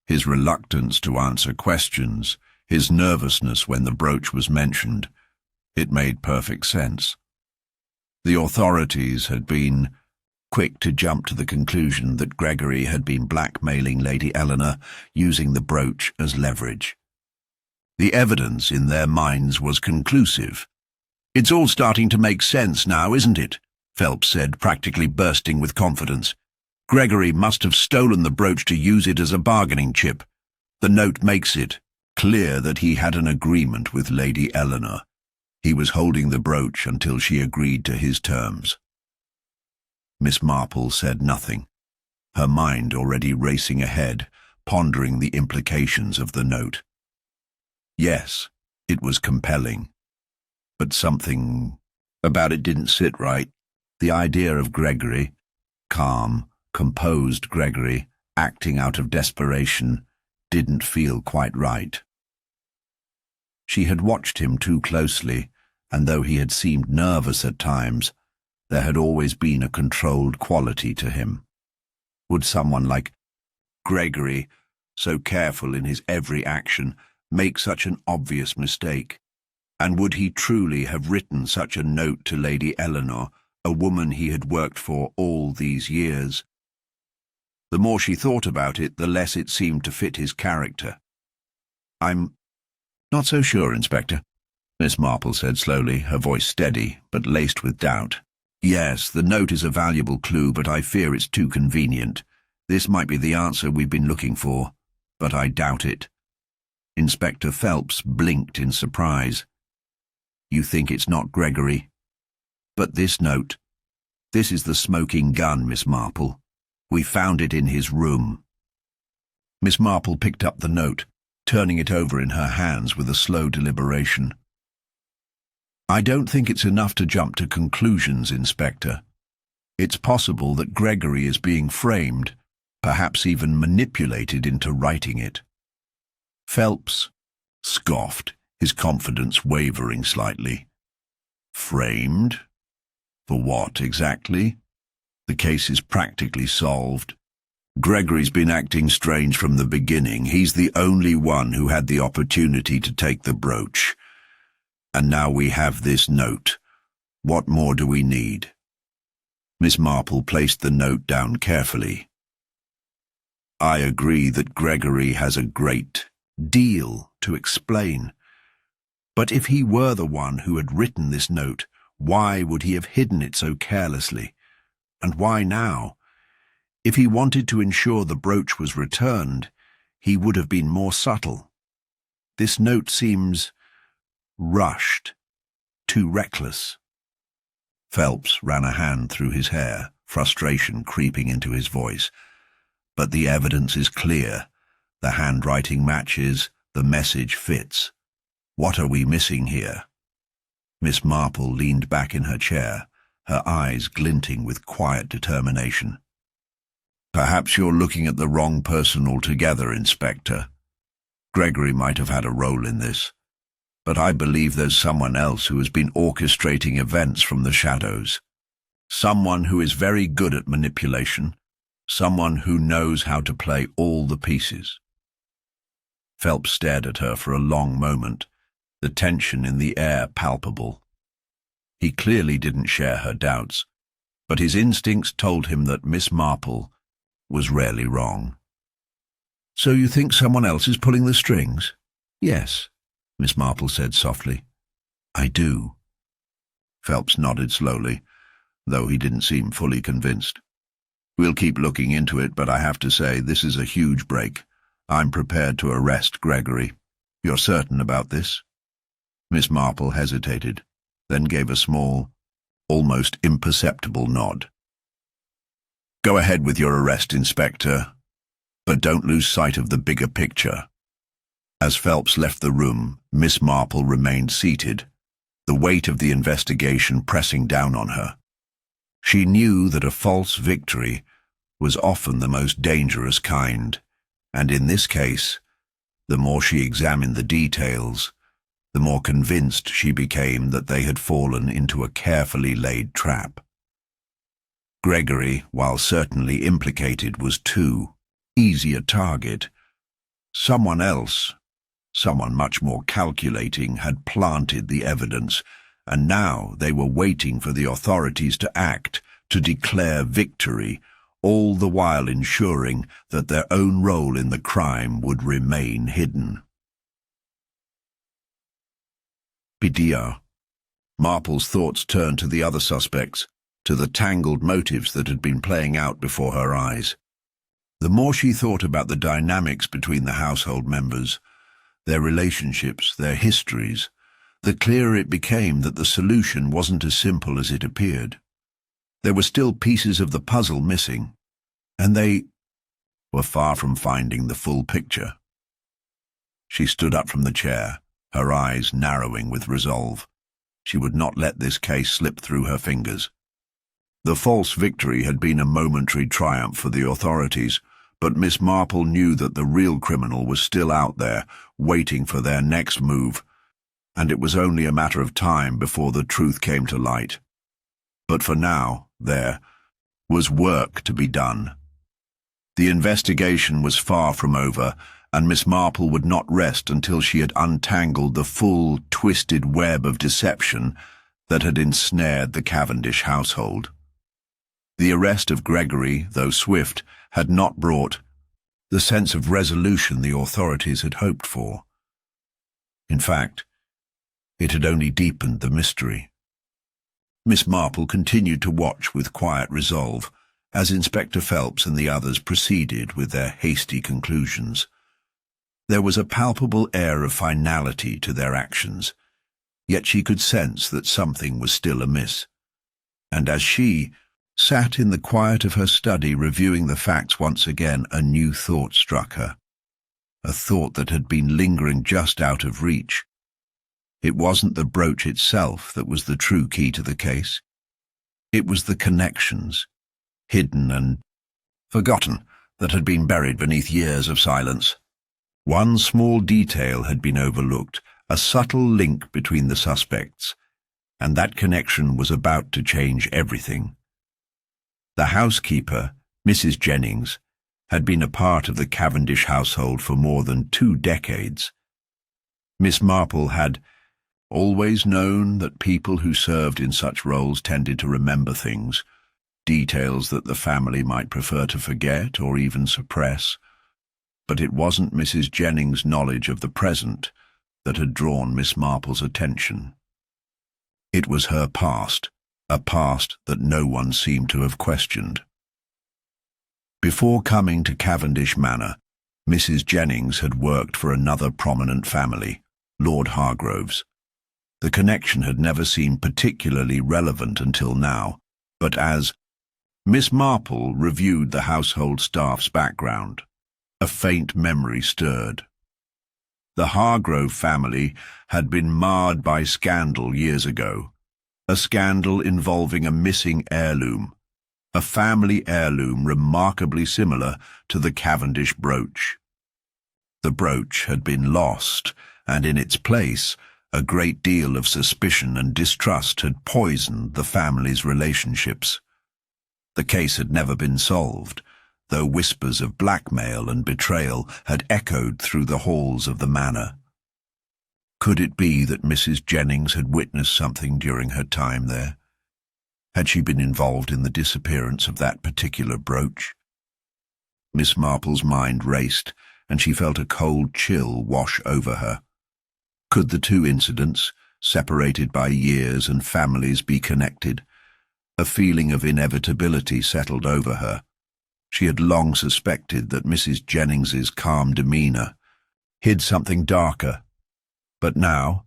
his reluctance to answer questions, his nervousness when the brooch was mentioned. It made perfect sense. The authorities had been quick to jump to the conclusion that Gregory had been blackmailing Lady Eleanor, using the brooch as leverage. The evidence in their minds was conclusive. "It's all starting to make sense now, isn't it?" Phelps said, practically bursting with confidence. "Gregory must have stolen the brooch to use it as a bargaining chip. The note makes it clear that he had an agreement with Lady Eleanor. He was holding the brooch until she agreed to his terms." Miss Marple said nothing, her mind already racing ahead, pondering the implications of the note. Yes, it was compelling, but something about it didn't sit right. The idea of Gregory, calm, composed Gregory, acting out of desperation, didn't feel quite right. She had watched him too closely, and though he had seemed nervous at times, there had always been a controlled quality to him. Would someone like Gregory, so careful in his every action, make such an obvious mistake? And would he truly have written such a note to Lady Eleanor, a woman he had worked for all these years? The more she thought about it, the less it seemed to fit his character. "I'm not so sure, Inspector," Miss Marple said slowly, her voice steady, but laced with doubt. "Yes, the note is a valuable clue, but I fear it's too convenient. This might be the answer we've been looking for, but I doubt it." Inspector Phelps blinked in surprise. You think it's not Gregory? But this note. This is the smoking gun, Miss Marple. We found it in his room. Miss Marple picked up the note, turning it over in her hands with a slow deliberation. I don't think it's enough to jump to conclusions, Inspector. It's possible that Gregory is being framed, perhaps even manipulated into writing it. Phelps scoffed, his confidence wavering slightly. Framed? For what, exactly? The case is practically solved. Gregory's been acting strange from the beginning. He's the only one who had the opportunity to take the brooch. And now we have this note. What more do we need? Miss Marple placed the note down carefully. I agree that Gregory has a great deal to explain. But if he were the one who had written this note, why would he have hidden it so carelessly? And why now? If he wanted to ensure the brooch was returned, he would have been more subtle. This note seems rushed, too reckless. Phelps ran a hand through his hair, frustration creeping into his voice. But the evidence is clear. The handwriting matches, the message fits. What are we missing here? Miss Marple leaned back in her chair, her eyes glinting with quiet determination. Perhaps you're looking at the wrong person altogether, Inspector. Gregory might have had a role in this, but I believe there's someone else who has been orchestrating events from the shadows. Someone who is very good at manipulation, someone who knows how to play all the pieces. Phelps stared at her for a long moment, the tension in the air palpable. He clearly didn't share her doubts, but his instincts told him that Miss Marple was rarely wrong. So you think someone else is pulling the strings? Yes, Miss Marple said softly. I do. Phelps nodded slowly, though he didn't seem fully convinced. We'll keep looking into it, but I have to say this is a huge break. I'm prepared to arrest Gregory. You're certain about this? Miss Marple hesitated, then gave a small, almost imperceptible nod. Go ahead with your arrest, Inspector, but don't lose sight of the bigger picture. As Phelps left the room, Miss Marple remained seated, the weight of the investigation pressing down on her. She knew that a false victory was often the most dangerous kind, and in this case, the more she examined the details, the more convinced she became that they had fallen into a carefully laid trap. Gregory, while certainly implicated, was too easy a target. Someone else, someone much more calculating, had planted the evidence, and now they were waiting for the authorities to act, to declare victory, all the while ensuring that their own role in the crime would remain hidden. Bidia. Marple's thoughts turned to the other suspects, to the tangled motives that had been playing out before her eyes. The more she thought about the dynamics between the household members, their relationships, their histories, the clearer it became that the solution wasn't as simple as it appeared. There were still pieces of the puzzle missing, and they were far from finding the full picture. She stood up from the chair, her eyes narrowing with resolve. She would not let this case slip through her fingers. The false victory had been a momentary triumph for the authorities, but Miss Marple knew that the real criminal was still out there, waiting for their next move, and it was only a matter of time before the truth came to light. But for now, there was work to be done. The investigation was far from over, and Miss Marple would not rest until she had untangled the full, twisted web of deception that had ensnared the Cavendish household. The arrest of Gregory, though swift, had not brought the sense of resolution the authorities had hoped for. In fact, it had only deepened the mystery. Miss Marple continued to watch with quiet resolve as Inspector Phelps and the others proceeded with their hasty conclusions. There was a palpable air of finality to their actions, yet she could sense that something was still amiss. And as she sat in the quiet of her study reviewing the facts once again, a new thought struck her. A thought that had been lingering just out of reach. It wasn't the brooch itself that was the true key to the case. It was the connections, hidden and forgotten, that had been buried beneath years of silence. One small detail had been overlooked, a subtle link between the suspects, and that connection was about to change everything. The housekeeper, Mrs. Jennings, had been a part of the Cavendish household for more than 2 decades. Miss Marple had always known that people who served in such roles tended to remember things, details that the family might prefer to forget or even suppress. But it wasn't Mrs. Jennings' knowledge of the present that had drawn Miss Marple's attention. It was her past, a past that no one seemed to have questioned. Before coming to Cavendish Manor, Mrs. Jennings had worked for another prominent family, Lord Hargroves. The connection had never seemed particularly relevant until now, but as Miss Marple reviewed the household staff's background, a faint memory stirred. The Hargrove family had been marred by scandal years ago, a scandal involving a missing heirloom, a family heirloom remarkably similar to the Cavendish brooch. The brooch had been lost, and in its place, a great deal of suspicion and distrust had poisoned the family's relationships. The case had never been solved, though whispers of blackmail and betrayal had echoed through the halls of the manor. Could it be that Mrs. Jennings had witnessed something during her time there? Had she been involved in the disappearance of that particular brooch? Miss Marple's mind raced, and she felt a cold chill wash over her. Could the two incidents, separated by years and families, be connected? A feeling of inevitability settled over her. She had long suspected that Mrs. Jennings's calm demeanour hid something darker. But now,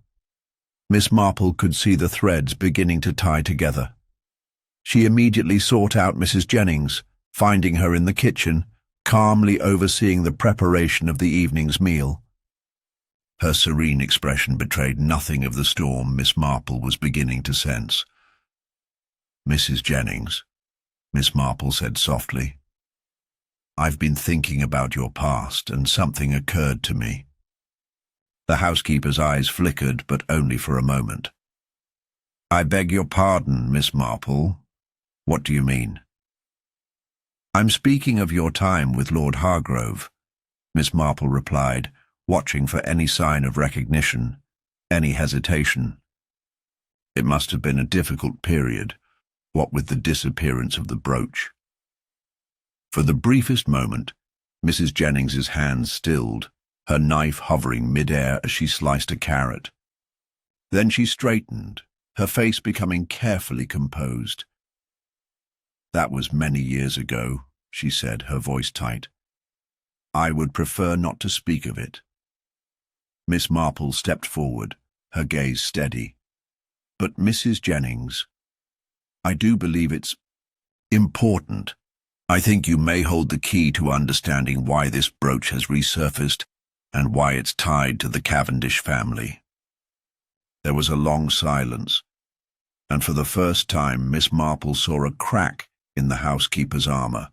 Miss Marple could see the threads beginning to tie together. She immediately sought out Mrs. Jennings, finding her in the kitchen, calmly overseeing the preparation of the evening's meal. Her serene expression betrayed nothing of the storm Miss Marple was beginning to sense. "Mrs. Jennings," Miss Marple said softly, "I've been thinking about your past, and something occurred to me." The housekeeper's eyes flickered, but only for a moment. "I beg your pardon, Miss Marple. What do you mean?" "I'm speaking of your time with Lord Hargrove," Miss Marple replied, watching for any sign of recognition, any hesitation. It must have been a difficult period, what with the disappearance of the brooch. For the briefest moment, Mrs. Jennings's hands stilled, her knife hovering mid-air as she sliced a carrot. Then she straightened, her face becoming carefully composed. "That was many years ago," she said, her voice tight. "I would prefer not to speak of it." Miss Marple stepped forward, her gaze steady. "But Mrs. Jennings, I do believe it's important. I think you may hold the key to understanding why this brooch has resurfaced and why it's tied to the Cavendish family." There was a long silence, and for the first time Miss Marple saw a crack in the housekeeper's armour.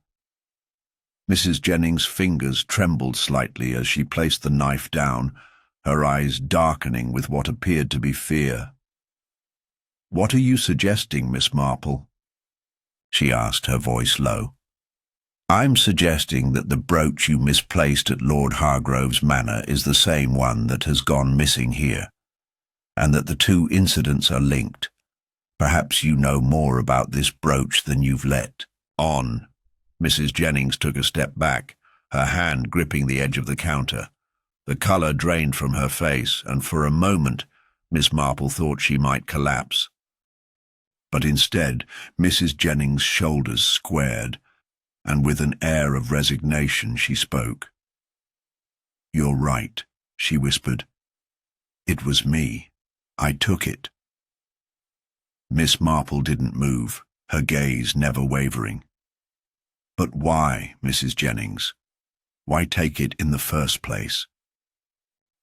Mrs. Jennings' fingers trembled slightly as she placed the knife down, her eyes darkening with what appeared to be fear. "What are you suggesting, Miss Marple?" she asked, her voice low. "I'm suggesting that the brooch you misplaced at Lord Hargrove's manor is the same one that has gone missing here, and that the two incidents are linked. Perhaps you know more about this brooch than you've let on." Mrs. Jennings took a step back, her hand gripping the edge of the counter. The colour drained from her face, and for a moment Miss Marple thought she might collapse. But instead, Mrs. Jennings' shoulders squared, and with an air of resignation she spoke. "You're right," she whispered. "It was me." I took it. Miss Marple didn't move, her gaze never wavering. But why, Mrs. Jennings? Why take it in the first place?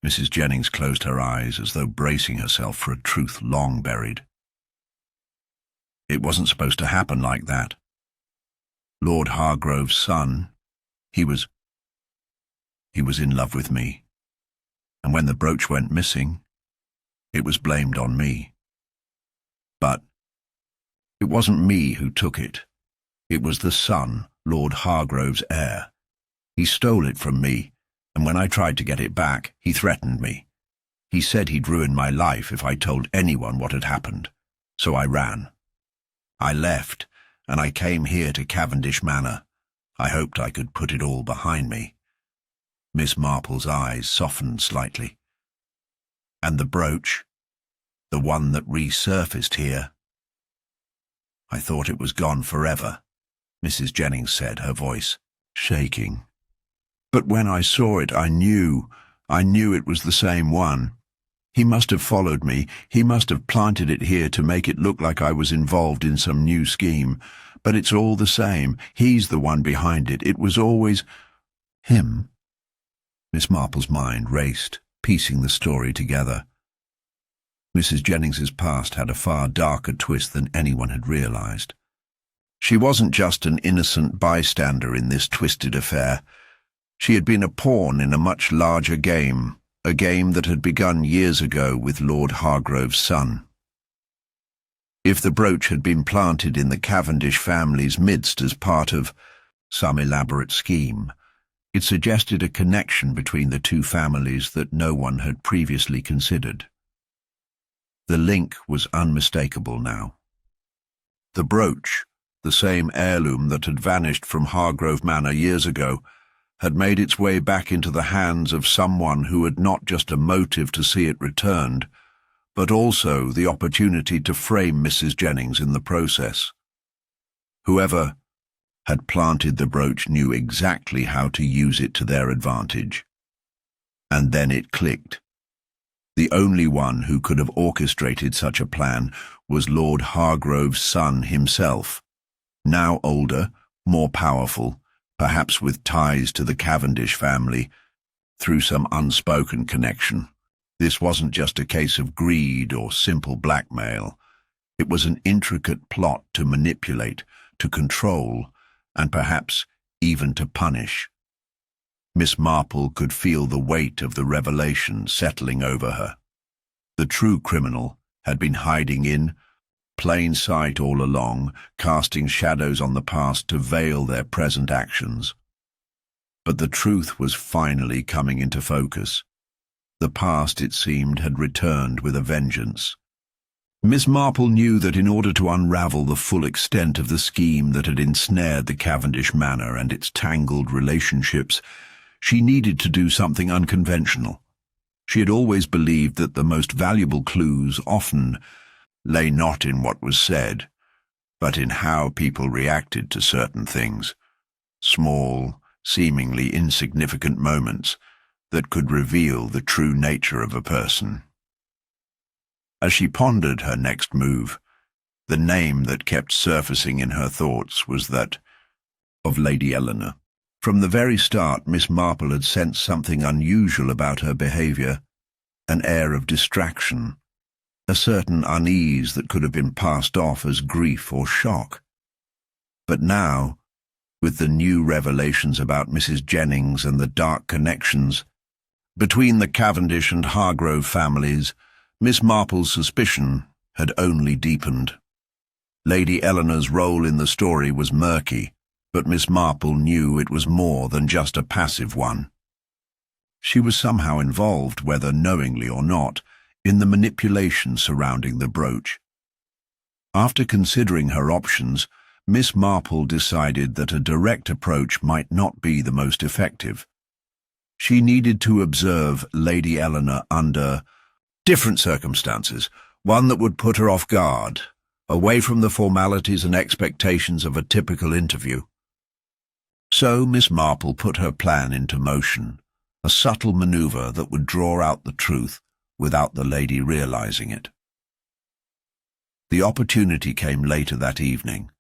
Mrs. Jennings closed her eyes as though bracing herself for a truth long buried. It wasn't supposed to happen like that. Lord Hargrove's son, he was in love with me. And when the brooch went missing, it was blamed on me. But it wasn't me who took it. It was the son, Lord Hargrove's heir. He stole it from me, and when I tried to get it back, he threatened me. He said he'd ruin my life if I told anyone what had happened. So I ran. I left, and I came here to Cavendish Manor. I hoped I could put it all behind me. Miss Marple's eyes softened slightly. And the brooch, the one that resurfaced here. I thought it was gone forever, Mrs. Jennings said, her voice shaking. But when I saw it, I knew it was the same one. He must have followed me. He must have planted it here to make it look like I was involved in some new scheme. But it's all the same. He's the one behind it. It was always him. Miss Marple's mind raced, piecing the story together. Mrs. Jennings's past had a far darker twist than anyone had realized. She wasn't just an innocent bystander in this twisted affair. She had been a pawn in a much larger game, a game that had begun years ago with Lord Hargrove's son. If the brooch had been planted in the Cavendish family's midst as part of some elaborate scheme, it suggested a connection between the two families that no one had previously considered. The link was unmistakable now. The brooch, the same heirloom that had vanished from Hargrove Manor years ago, had made its way back into the hands of someone who had not just a motive to see it returned, but also the opportunity to frame Mrs. Jennings in the process. Whoever had planted the brooch knew exactly how to use it to their advantage. And then it clicked. The only one who could have orchestrated such a plan was Lord Hargrove's son himself, now older, more powerful, perhaps with ties to the Cavendish family, through some unspoken connection. This wasn't just a case of greed or simple blackmail. It was an intricate plot to manipulate, to control, and perhaps even to punish. Miss Marple could feel the weight of the revelation settling over her. The true criminal had been hiding in plain sight all along, casting shadows on the past to veil their present actions. But the truth was finally coming into focus. The past, it seemed, had returned with a vengeance. Miss Marple knew that in order to unravel the full extent of the scheme that had ensnared the Cavendish Manor and its tangled relationships, she needed to do something unconventional. She had always believed that the most valuable clues often lay not in what was said, but in how people reacted to certain things, small, seemingly insignificant moments that could reveal the true nature of a person. As she pondered her next move, the name that kept surfacing in her thoughts was that of Lady Eleanor. From the very start, Miss Marple had sensed something unusual about her behaviour, an air of distraction, a certain unease that could have been passed off as grief or shock. But now, with the new revelations about Mrs. Jennings and the dark connections between the Cavendish and Hargrove families, Miss Marple's suspicion had only deepened. Lady Eleanor's role in the story was murky, but Miss Marple knew it was more than just a passive one. She was somehow involved, whether knowingly or not, in the manipulation surrounding the brooch. After considering her options, Miss Marple decided that a direct approach might not be the most effective. She needed to observe Lady Eleanor under different circumstances, one that would put her off guard, away from the formalities and expectations of a typical interview. So Miss Marple put her plan into motion, a subtle maneuver that would draw out the truth, without the lady realizing it. The opportunity came later that evening,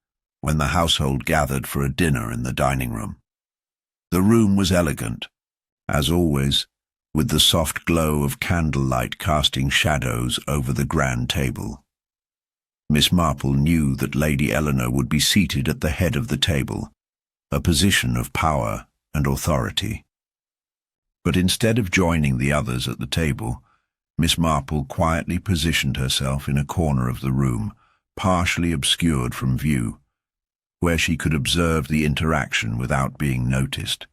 when the household gathered for a dinner in the dining room. The room was elegant, as always, with the soft glow of candlelight casting shadows over the grand table. Miss Marple knew that Lady Eleanor would be seated at the head of the table, a position of power and authority. But instead of joining the others at the table, Miss Marple quietly positioned herself in a corner of the room, partially obscured from view, where she could observe the interaction without being noticed.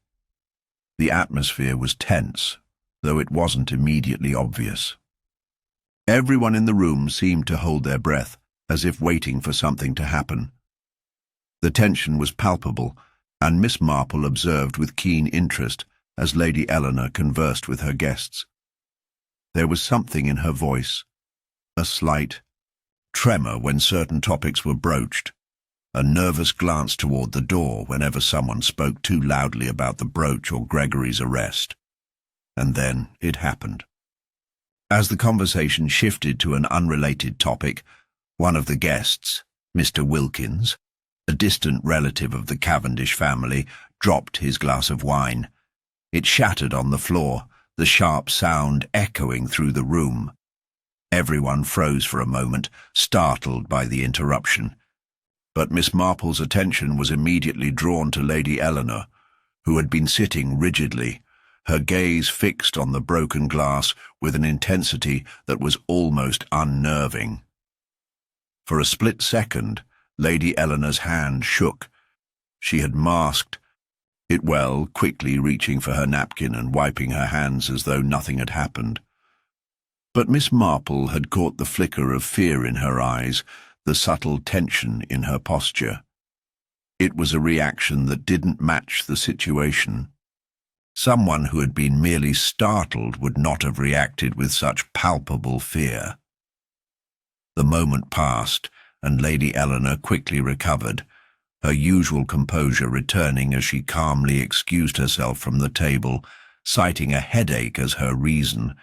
The atmosphere was tense, though it wasn't immediately obvious. Everyone in the room seemed to hold their breath, as if waiting for something to happen. The tension was palpable, and Miss Marple observed with keen interest as Lady Eleanor conversed with her guests. There was something in her voice, a slight tremor when certain topics were broached, a nervous glance toward the door whenever someone spoke too loudly about the brooch or Gregory's arrest. And then it happened. As the conversation shifted to an unrelated topic, one of the guests, Mr. Wilkins, a distant relative of the Cavendish family, dropped his glass of wine. It shattered on the floor, the sharp sound echoing through the room. Everyone froze for a moment, startled by the interruption. But Miss Marple's attention was immediately drawn to Lady Eleanor, who had been sitting rigidly, her gaze fixed on the broken glass with an intensity that was almost unnerving. For a split second, Lady Eleanor's hand shook. She had masked it well, quickly reaching for her napkin and wiping her hands as though nothing had happened. But Miss Marple had caught the flicker of fear in her eyes, the subtle tension in her posture. It was a reaction that didn't match the situation. Someone who had been merely startled would not have reacted with such palpable fear. The moment passed, and Lady Eleanor quickly recovered, her usual composure returning as she calmly excused herself from the table, citing a headache as her reason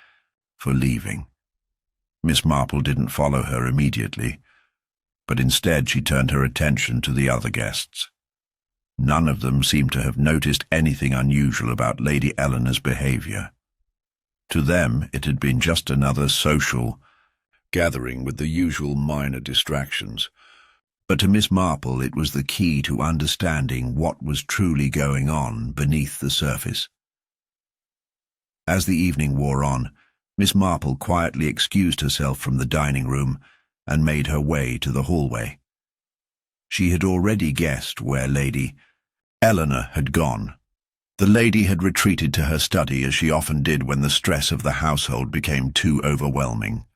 for leaving. Miss Marple didn't follow her immediately, but instead she turned her attention to the other guests. None of them seemed to have noticed anything unusual about Lady Eleanor's behavior. To them, it had been just another social gathering with the usual minor distractions. But to Miss Marple, it was the key to understanding what was truly going on beneath the surface. As the evening wore on, Miss Marple quietly excused herself from the dining room and made her way to the hallway. She had already guessed where Lady Eleanor had gone. The lady had retreated to her study, as she often did when the stress of the household became too overwhelming.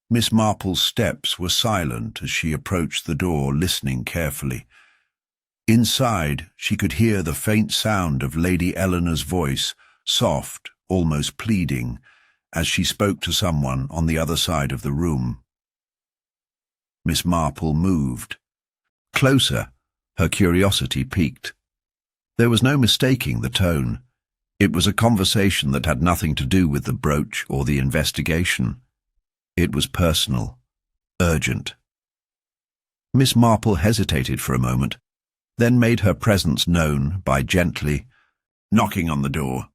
Miss Marple's steps were silent as she approached the door, listening carefully. Inside, she could hear the faint sound of Lady Eleanor's voice, soft, almost pleading, as she spoke to someone on the other side of the room. Miss Marple moved. Closer, her curiosity piqued. There was no mistaking the tone. It was a conversation that had nothing to do with the brooch or the investigation. It was personal, urgent. Miss Marple hesitated for a moment, then made her presence known by gently knocking on the door.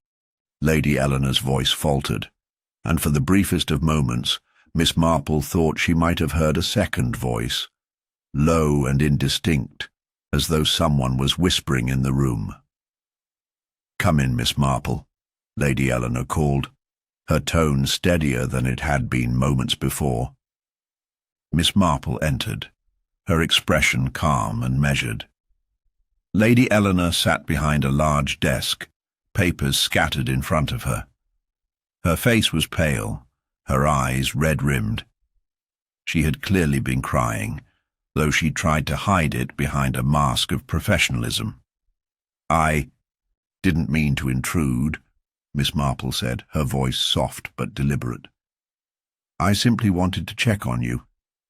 Lady Eleanor's voice faltered, and for the briefest of moments, Miss Marple thought she might have heard a second voice, low and indistinct, as though someone was whispering in the room. "Come in, Miss Marple," Lady Eleanor called, her tone steadier than it had been moments before. Miss Marple entered, her expression calm and measured. Lady Eleanor sat behind a large desk, papers scattered in front of her. Her face was pale, her eyes red-rimmed. She had clearly been crying, though she tried to hide it behind a mask of professionalism. "I didn't mean to intrude," Miss Marple said, her voice soft but deliberate. "I simply wanted to check on you.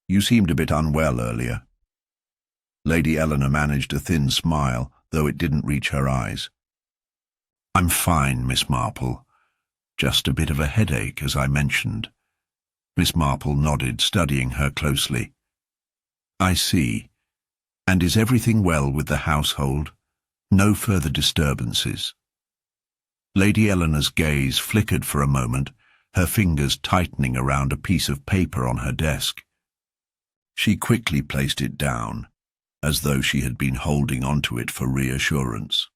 You seemed a bit unwell earlier." Lady Eleanor managed a thin smile, though it didn't reach her eyes. "I'm fine, Miss Marple. Just a bit of a headache, as I mentioned. Miss Marple nodded, studying her closely. I see. And is everything well with the household? No further disturbances? Lady Eleanor's gaze flickered for a moment, her fingers tightening around a piece of paper on her desk. She quickly placed it down, as though she had been holding onto it for reassurance.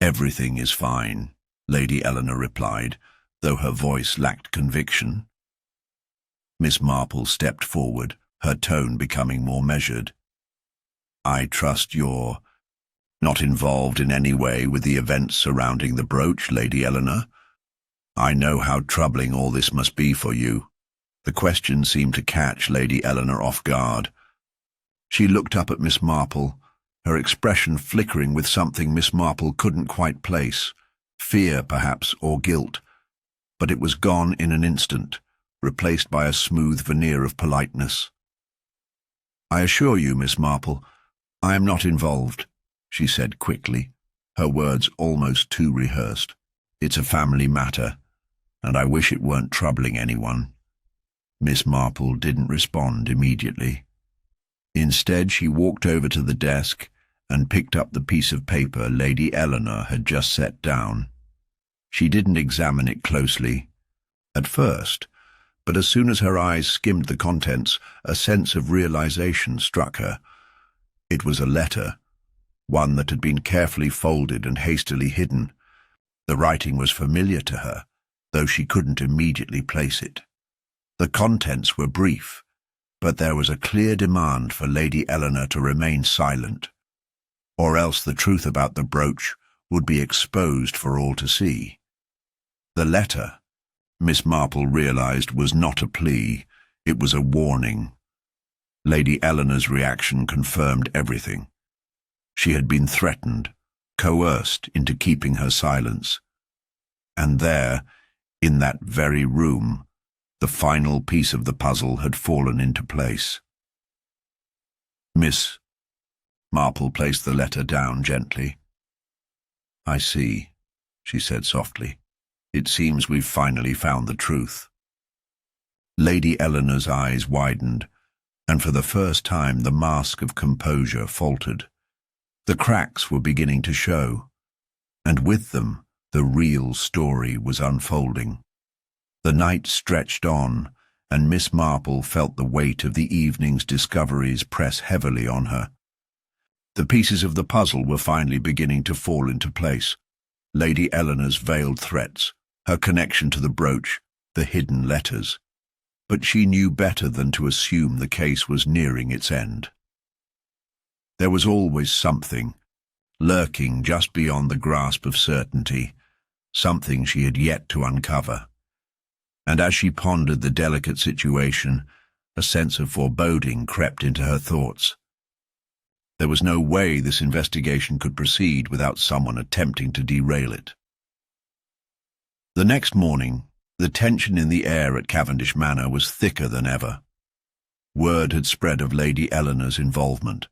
Everything is fine, Lady Eleanor replied, though her voice lacked conviction. Miss Marple stepped forward, her tone becoming more measured. I trust you're not involved in any way with the events surrounding the brooch, Lady Eleanor. I know how troubling all this must be for you. The question seemed to catch Lady Eleanor off guard. She looked up at Miss Marple, her expression flickering with something Miss Marple couldn't quite place, fear perhaps, or guilt. But it was gone in an instant, replaced by a smooth veneer of politeness. I assure you, Miss Marple, I am not involved, she said quickly, her words almost too rehearsed. It's a family matter, and I wish it weren't troubling anyone. Miss Marple didn't respond immediately. Instead, she walked over to the desk and picked up the piece of paper Lady Eleanor had just set down. She didn't examine it closely at first, but as soon as her eyes skimmed the contents, a sense of realization struck her. It was a letter, one that had been carefully folded and hastily hidden. The writing was familiar to her, though she couldn't immediately place it. The contents were brief, but there was a clear demand for Lady Eleanor to remain silent, or else the truth about the brooch would be exposed for all to see. The letter, Miss Marple realized, was not a plea, it was a warning. Lady Eleanor's reaction confirmed everything. She had been threatened, coerced into keeping her silence. And there, in that very room, the final piece of the puzzle had fallen into place. Miss Marple placed the letter down gently. I see, she said softly. It seems we've finally found the truth. Lady Eleanor's eyes widened, and for the first time the mask of composure faltered. The cracks were beginning to show, and with them the real story was unfolding. The night stretched on, and Miss Marple felt the weight of the evening's discoveries press heavily on her. The pieces of the puzzle were finally beginning to fall into place. Lady Eleanor's veiled threats, her connection to the brooch, the hidden letters. But she knew better than to assume the case was nearing its end. There was always something, lurking just beyond the grasp of certainty, something she had yet to uncover. And as she pondered the delicate situation, a sense of foreboding crept into her thoughts. There was no way this investigation could proceed without someone attempting to derail it. The next morning, the tension in the air at Cavendish Manor was thicker than ever. Word had spread of Lady Eleanor's involvement,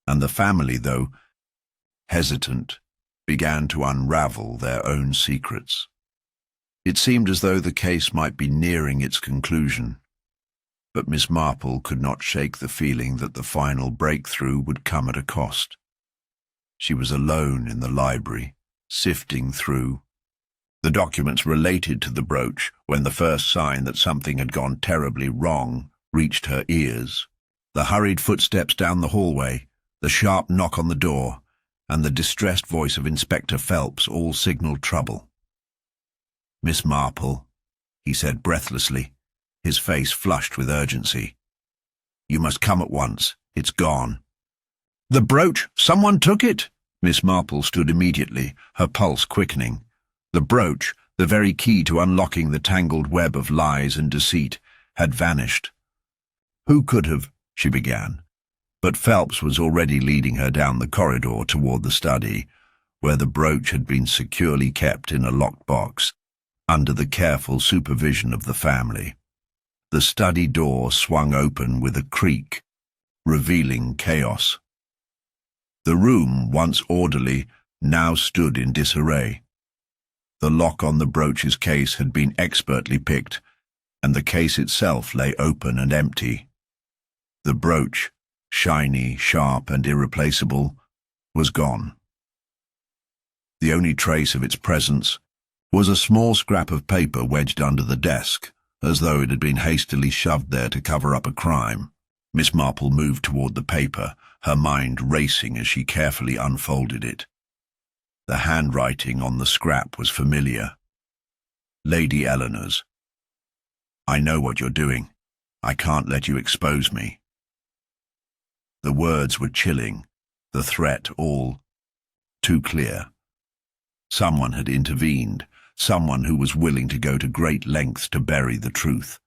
and the family, though hesitant, began to unravel their own secrets. It seemed as though the case might be nearing its conclusion, but Miss Marple could not shake the feeling that the final breakthrough would come at a cost. She was alone in the library, sifting through the documents related to the brooch when the first sign that something had gone terribly wrong reached her ears. The hurried footsteps down the hallway, the sharp knock on the door, and the distressed voice of Inspector Phelps all signaled trouble. Miss Marple, he said breathlessly, his face flushed with urgency. You must come at once. It's gone. The brooch! Someone took it! Miss Marple stood immediately, her pulse quickening. The brooch, the very key to unlocking the tangled web of lies and deceit, had vanished. Who could have? She began. But Phelps was already leading her down the corridor toward the study, where the brooch had been securely kept in a locked box, under the careful supervision of the family. The study door swung open with a creak, revealing chaos. The room, once orderly, now stood in disarray. The lock on the Brooch's case had been expertly picked, and the case itself lay open and empty. The brooch, shiny, sharp, and irreplaceable, was gone. The only trace of its presence was a small scrap of paper wedged under the desk, as though it had been hastily shoved there to cover up a crime. Miss Marple moved toward the paper, her mind racing as she carefully unfolded it. The handwriting on the scrap was familiar. Lady Eleanor's. "I know what you're doing. I can't let you expose me." The words were chilling, the threat all too clear. Someone had intervened, someone who was willing to go to great lengths to bury the truth.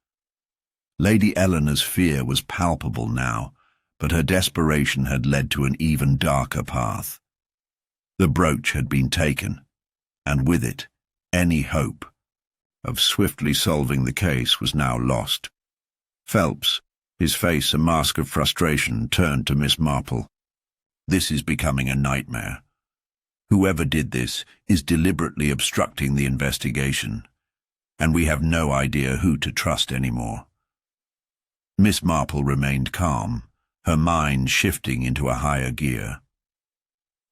Lady Eleanor's fear was palpable now, but her desperation had led to an even darker path. The brooch had been taken, and with it, any hope of swiftly solving the case was now lost. Phelps, his face a mask of frustration, turned to Miss Marple. "This is becoming a nightmare. Whoever did this is deliberately obstructing the investigation, and we have no idea who to trust anymore." Miss Marple remained calm, her mind shifting into a higher gear.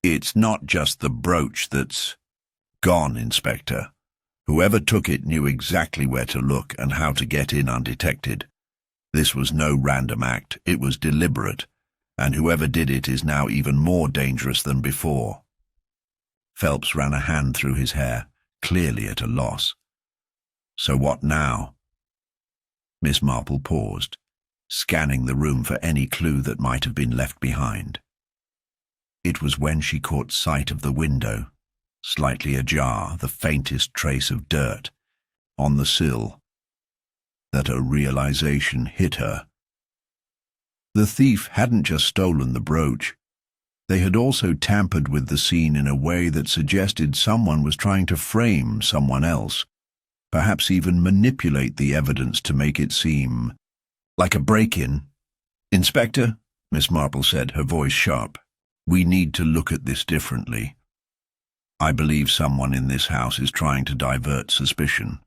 "It's not just the brooch that's gone, Inspector. Whoever took it knew exactly where to look and how to get in undetected. This was no random act, it was deliberate, and whoever did it is now even more dangerous than before." Phelps ran a hand through his hair, clearly at a loss. "So what now?" Miss Marple paused, scanning the room for any clue that might have been left behind. It was when she caught sight of the window, slightly ajar, the faintest trace of dirt on the sill, that a realization hit her. The thief hadn't just stolen the brooch. They had also tampered with the scene in a way that suggested someone was trying to frame someone else, perhaps even manipulate the evidence to make it seem like a break-in. "Inspector," Miss Marple said, her voice sharp, "we need to look at this differently. I believe someone in this house is trying to divert suspicion.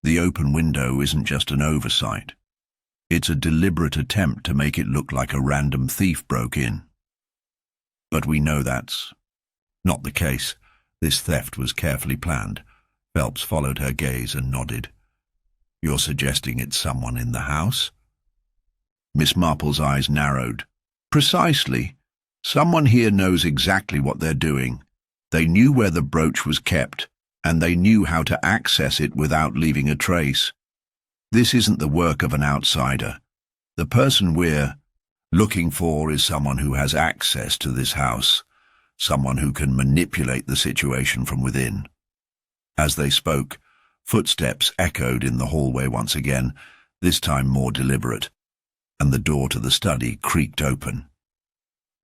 The open window isn't just an oversight. It's a deliberate attempt to make it look like a random thief broke in. But we know that's not the case. This theft was carefully planned." Phelps followed her gaze and nodded. "You're suggesting it's someone in the house?" Miss Marple's eyes narrowed. "Precisely. Someone here knows exactly what they're doing. They knew where the brooch was kept, and they knew how to access it without leaving a trace. This isn't the work of an outsider. The person we're looking for is someone who has access to this house, someone who can manipulate the situation from within." As they spoke, footsteps echoed in the hallway once again, this time more deliberate, and the door to the study creaked open.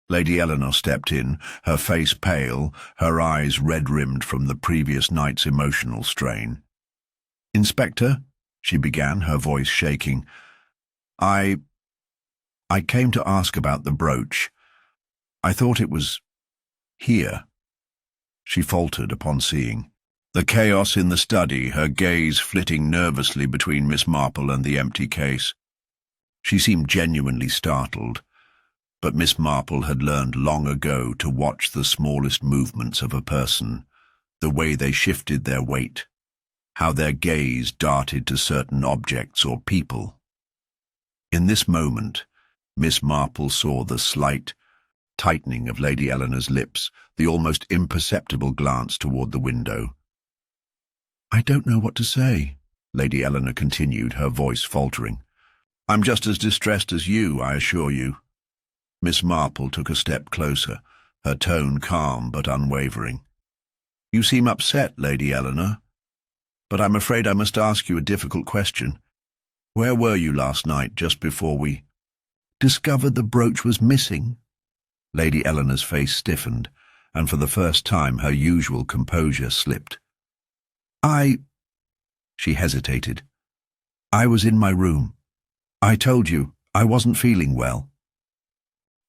Lady Eleanor stepped in, her face pale, her eyes red-rimmed from the previous night's emotional strain. "Inspector," she began, her voice shaking, I came to ask about the brooch. I thought it was here." She faltered upon seeing the chaos in the study, her gaze flitting nervously between Miss Marple and the empty case. She seemed genuinely startled, but Miss Marple had learned long ago to watch the smallest movements of a person, the way they shifted their weight, how their gaze darted to certain objects or people. In this moment, Miss Marple saw the slight tightening of Lady Eleanor's lips, the almost imperceptible glance toward the window. "I don't know what to say," Lady Eleanor continued, her voice faltering. "I'm just as distressed as you, I assure you." Miss Marple took a step closer, her tone calm but unwavering. "You seem upset, Lady Eleanor, but I'm afraid I must ask you a difficult question. Where were you last night, just before we discovered the brooch was missing?" Lady Eleanor's face stiffened, and for the first time her usual composure slipped. She hesitated. "I was in my room. I told you, I wasn't feeling well."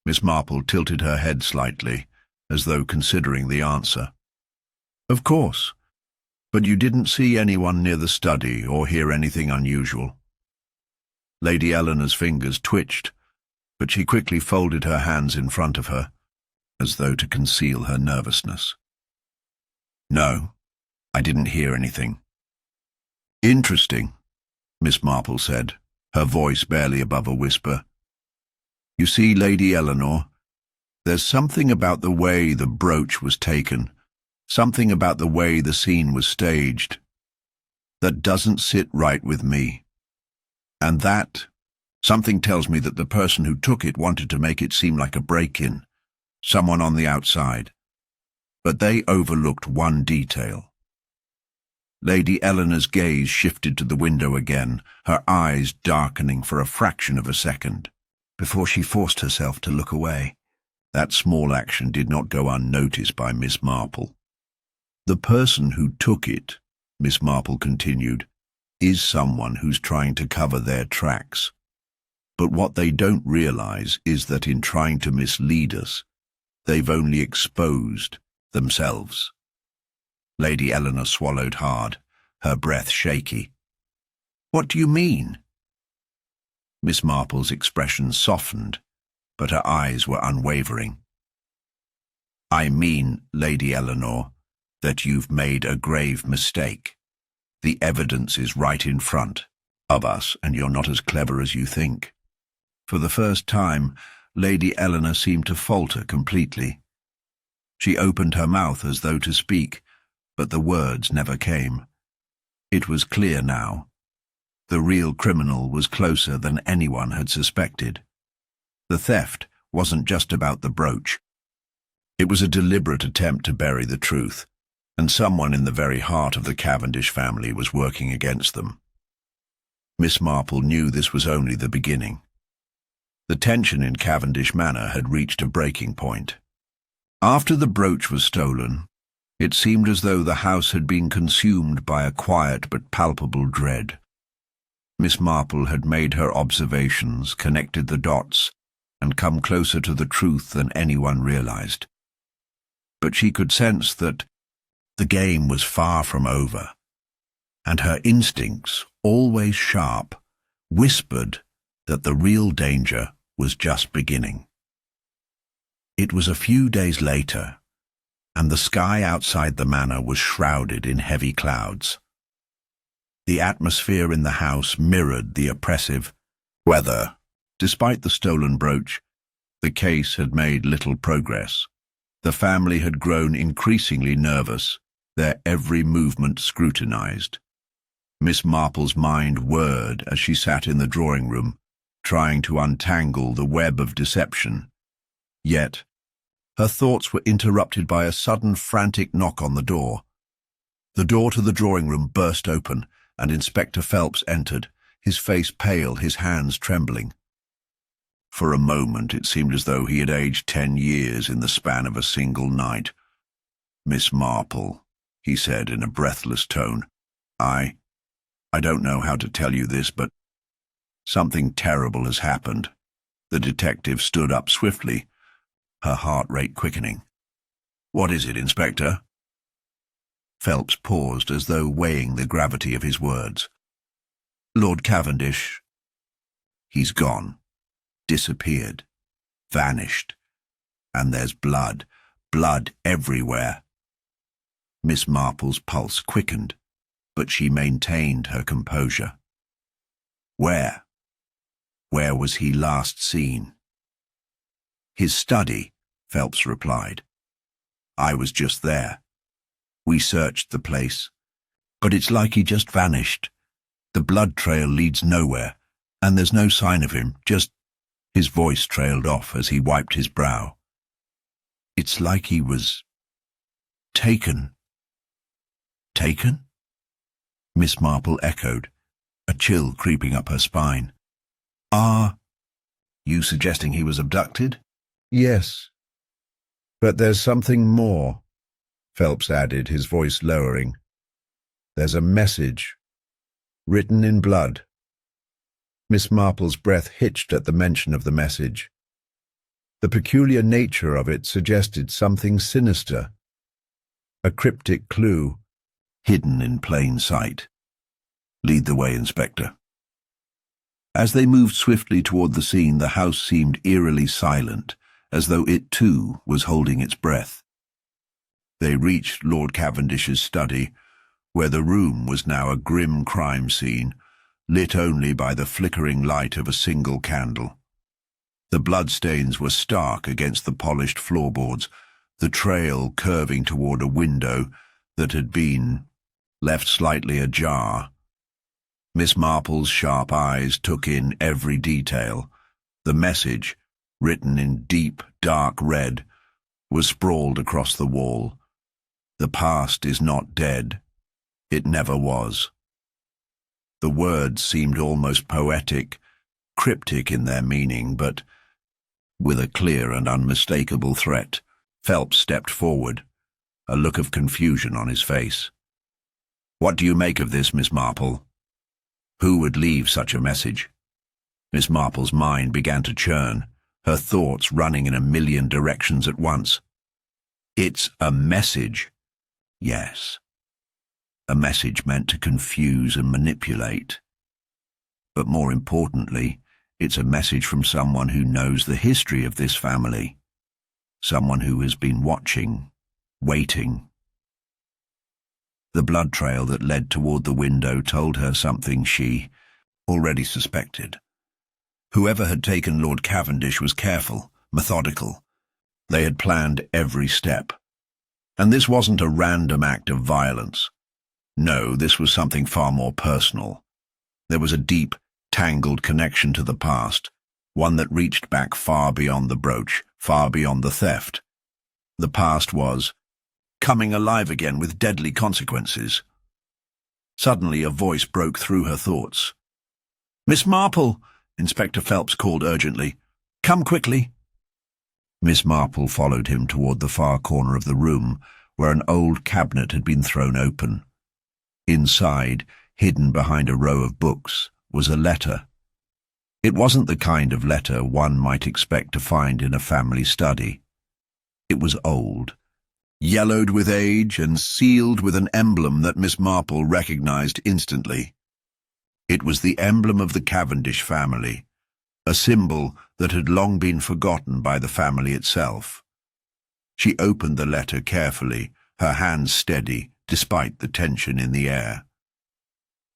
Miss Marple tilted her head slightly, as though considering the answer. "Of course. But you didn't see anyone near the study or hear anything unusual. Lady Eleanor's fingers twitched, but she quickly folded her hands in front of her, as though to conceal her nervousness. No, I didn't hear anything. Interesting, Miss Marple said, her voice barely above a whisper. You see, Lady Eleanor, there's something about the way the brooch was taken, something about the way the scene was staged, that doesn't sit right with me. And that, something tells me that the person who took it wanted to make it seem like a break-in, someone on the outside. But they overlooked one detail. Lady Eleanor's gaze shifted to the window again, her eyes darkening for a fraction of a second, before she forced herself to look away. That small action did not go unnoticed by Miss Marple. The person who took it, Miss Marple continued, is someone who's trying to cover their tracks. But what they don't realize is that in trying to mislead us, they've only exposed themselves. Lady Eleanor swallowed hard, her breath shaky. What do you mean? Miss Marple's expression softened, but her eyes were unwavering. I mean, Lady Eleanor, that you've made a grave mistake. The evidence is right in front of us, and you're not as clever as you think. For the first time, Lady Eleanor seemed to falter completely. She opened her mouth as though to speak, but the words never came. It was clear now. The real criminal was closer than anyone had suspected. The theft wasn't just about the brooch. It was a deliberate attempt to bury the truth, and someone in the very heart of the Cavendish family was working against them. Miss Marple knew this was only the beginning. The tension in Cavendish Manor had reached a breaking point. After the brooch was stolen, it seemed as though the house had been consumed by a quiet but palpable dread. Miss Marple had made her observations, connected the dots, and come closer to the truth than anyone realized. But she could sense that the game was far from over, and her instincts, always sharp, whispered that the real danger was just beginning. It was a few days later, and the sky outside the manor was shrouded in heavy clouds. The atmosphere in the house mirrored the oppressive weather. Despite the stolen brooch, the case had made little progress. The family had grown increasingly nervous, their every movement scrutinized. Miss Marple's mind whirred as she sat in the drawing room, trying to untangle the web of deception. Yet, her thoughts were interrupted by a sudden frantic knock on the door. The door to the drawing room burst open, and Inspector Phelps entered, his face pale, his hands trembling. For a moment it seemed as though he had aged 10 years in the span of a single night. Miss Marple, he said in a breathless tone, I don't know how to tell you this, but something terrible has happened. The detective stood up swiftly, her heart rate quickening. What is it, Inspector? Phelps paused as though weighing the gravity of his words. Lord Cavendish. He's gone. Disappeared. Vanished. And there's blood. Blood everywhere. Miss Marple's pulse quickened, but she maintained her composure. Where? Where was he last seen? His study, Phelps replied. I was just there. We searched the place, but it's like he just vanished. The blood trail leads nowhere, and there's no sign of him, just... His voice trailed off as he wiped his brow. It's like he was... taken. Taken? Miss Marple echoed, a chill creeping up her spine. Are you suggesting he was abducted? Yes. But there's something more, Phelps added, his voice lowering. There's a message, written in blood. Miss Marple's breath hitched at the mention of the message. The peculiar nature of it suggested something sinister. A cryptic clue, hidden in plain sight. Lead the way, Inspector. As they moved swiftly toward the scene, the house seemed eerily silent, as though it too was holding its breath. They reached Lord Cavendish's study, where the room was now a grim crime scene, lit only by the flickering light of a single candle. The bloodstains were stark against the polished floorboards, the trail curving toward a window that had been left slightly ajar. Miss Marple's sharp eyes took in every detail. The message, written in deep, dark red, was sprawled across the wall. The past is not dead. It never was. The words seemed almost poetic, cryptic in their meaning, but with a clear and unmistakable threat. Phelps stepped forward, a look of confusion on his face. "What do you make of this, Miss Marple? Who would leave such a message?" Miss Marple's mind began to churn, her thoughts running in a million directions at once. It's a message. Yes. A message meant to confuse and manipulate. But more importantly, it's a message from someone who knows the history of this family. Someone who has been watching, waiting. The blood trail that led toward the window told her something she already suspected. Whoever had taken Lord Cavendish was careful, methodical. They had planned every step. And this wasn't a random act of violence. No, this was something far more personal. There was a deep, tangled connection to the past, one that reached back far beyond the brooch, far beyond the theft. The past was coming alive again with deadly consequences. Suddenly a voice broke through her thoughts. "Miss Marple!" Inspector Phelps called urgently. "Come quickly!" Miss Marple followed him toward the far corner of the room, where an old cabinet had been thrown open. Inside, hidden behind a row of books, was a letter. It wasn't the kind of letter one might expect to find in a family study. It was old, yellowed with age and sealed with an emblem that Miss Marple recognized instantly. It was the emblem of the Cavendish family, a symbol that had long been forgotten by the family itself. She opened the letter carefully, her hands steady, despite the tension in the air.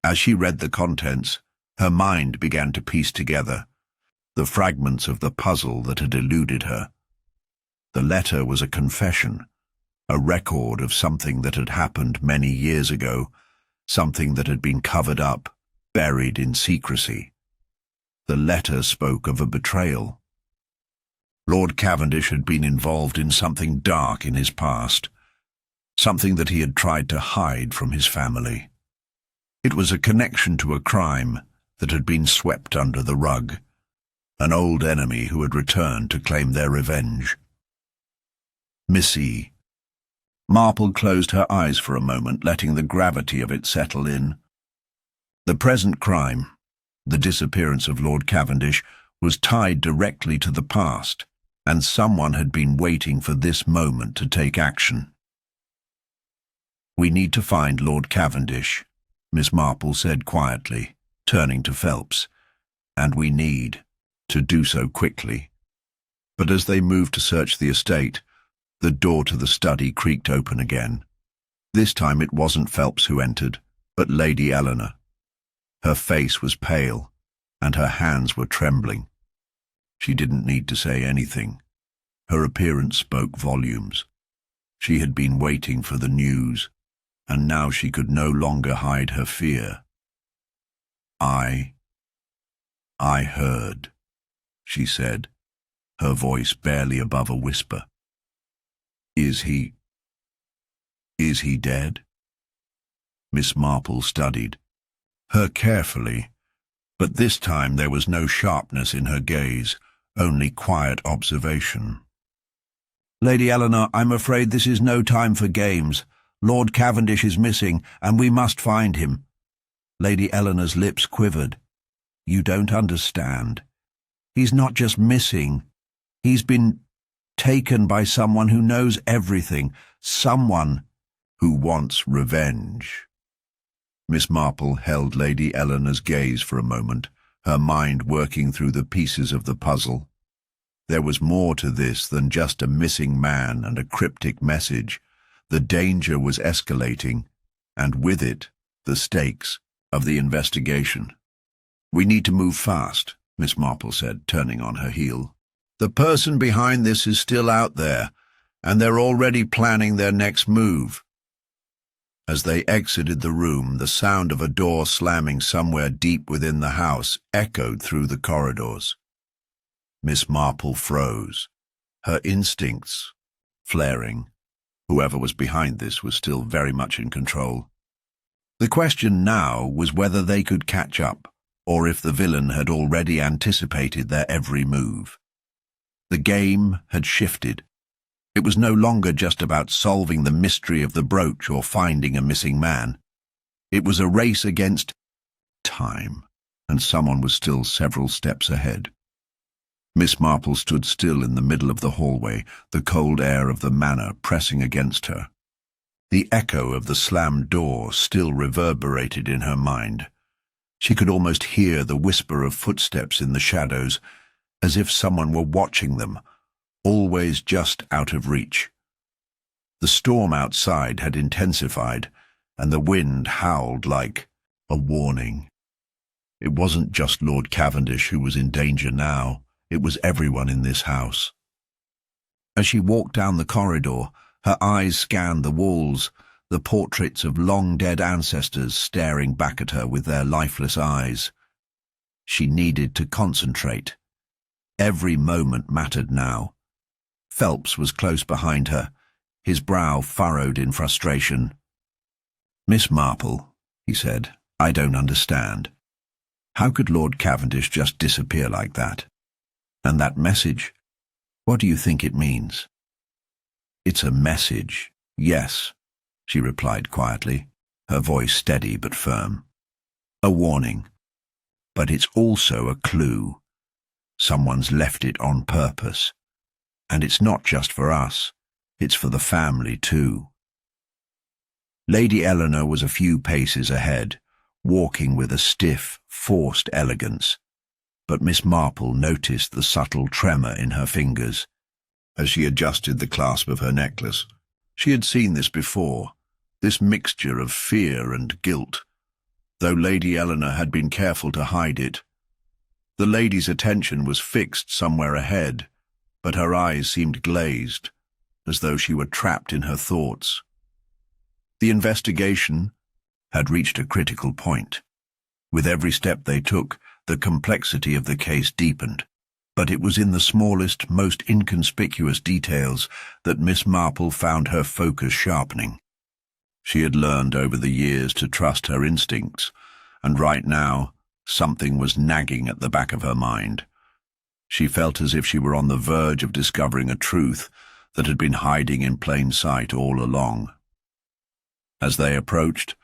As she read the contents, her mind began to piece together the fragments of the puzzle that had eluded her. The letter was a confession, a record of something that had happened many years ago, something that had been covered up, buried in secrecy. The letter spoke of a betrayal. Lord Cavendish had been involved in something dark in his past, something that he had tried to hide from his family. It was a connection to a crime that had been swept under the rug, an old enemy who had returned to claim their revenge. Missy. Marple closed her eyes for a moment, letting the gravity of it settle in. The present crime, the disappearance of Lord Cavendish, was tied directly to the past, and someone had been waiting for this moment to take action. "We need to find Lord Cavendish," Miss Marple said quietly, turning to Phelps, "and we need to do so quickly." But as they moved to search the estate, the door to the study creaked open again. This time it wasn't Phelps who entered, but Lady Eleanor. Her face was pale, and her hands were trembling. She didn't need to say anything. Her appearance spoke volumes. She had been waiting for the news, and now she could no longer hide her fear. I heard," she said, her voice barely above a whisper. Is he dead?" Miss Marple studied her carefully, but this time there was no sharpness in her gaze, only quiet observation. "Lady Eleanor, I'm afraid this is no time for games. Lord Cavendish is missing, and we must find him." Lady Eleanor's lips quivered. "You don't understand. He's not just missing. He's been taken by someone who knows everything. Someone who wants revenge. Miss Marple held Lady Eleanor's gaze for a moment, her mind working through the pieces of the puzzle. There was more to this than just a missing man and a cryptic message. The danger was escalating, and with it, the stakes of the investigation. "We need to move fast," Miss Marple said, turning on her heel. "The person behind this is still out there, and they're already planning their next move." As they exited the room, the sound of a door slamming somewhere deep within the house echoed through the corridors. Miss Marple froze, her instincts flaring. Whoever was behind this was still very much in control. The question now was whether they could catch up, or if the villain had already anticipated their every move. The game had shifted. It was no longer just about solving the mystery of the brooch or finding a missing man. It was a race against time, and someone was still several steps ahead. Miss Marple stood still in the middle of the hallway, the cold air of the manor pressing against her. The echo of the slammed door still reverberated in her mind. She could almost hear the whisper of footsteps in the shadows, as if someone were watching them, always just out of reach. The storm outside had intensified, and the wind howled like a warning. It wasn't just Lord Cavendish who was in danger now, it was everyone in this house. As she walked down the corridor, her eyes scanned the walls, the portraits of long-dead ancestors staring back at her with their lifeless eyes. She needed to concentrate. Every moment mattered now. Phelps was close behind her, his brow furrowed in frustration. "Miss Marple," he said, "I don't understand. How could Lord Cavendish just disappear like that? And that message, what do you think it means?" "It's a message, yes," she replied quietly, her voice steady but firm. "A warning. But it's also a clue. Someone's left it on purpose. And it's not just for us, it's for the family too." Lady Eleanor was a few paces ahead, walking with a stiff, forced elegance. But Miss Marple noticed the subtle tremor in her fingers as she adjusted the clasp of her necklace. She had seen this before, this mixture of fear and guilt, though Lady Eleanor had been careful to hide it. The lady's attention was fixed somewhere ahead, but her eyes seemed glazed, as though she were trapped in her thoughts. The investigation had reached a critical point. With every step they took, the complexity of the case deepened, but it was in the smallest, most inconspicuous details that Miss Marple found her focus sharpening. She had learned over the years to trust her instincts, and right now, something was nagging at the back of her mind. She felt as if she were on the verge of discovering a truth that had been hiding in plain sight all along. As they approached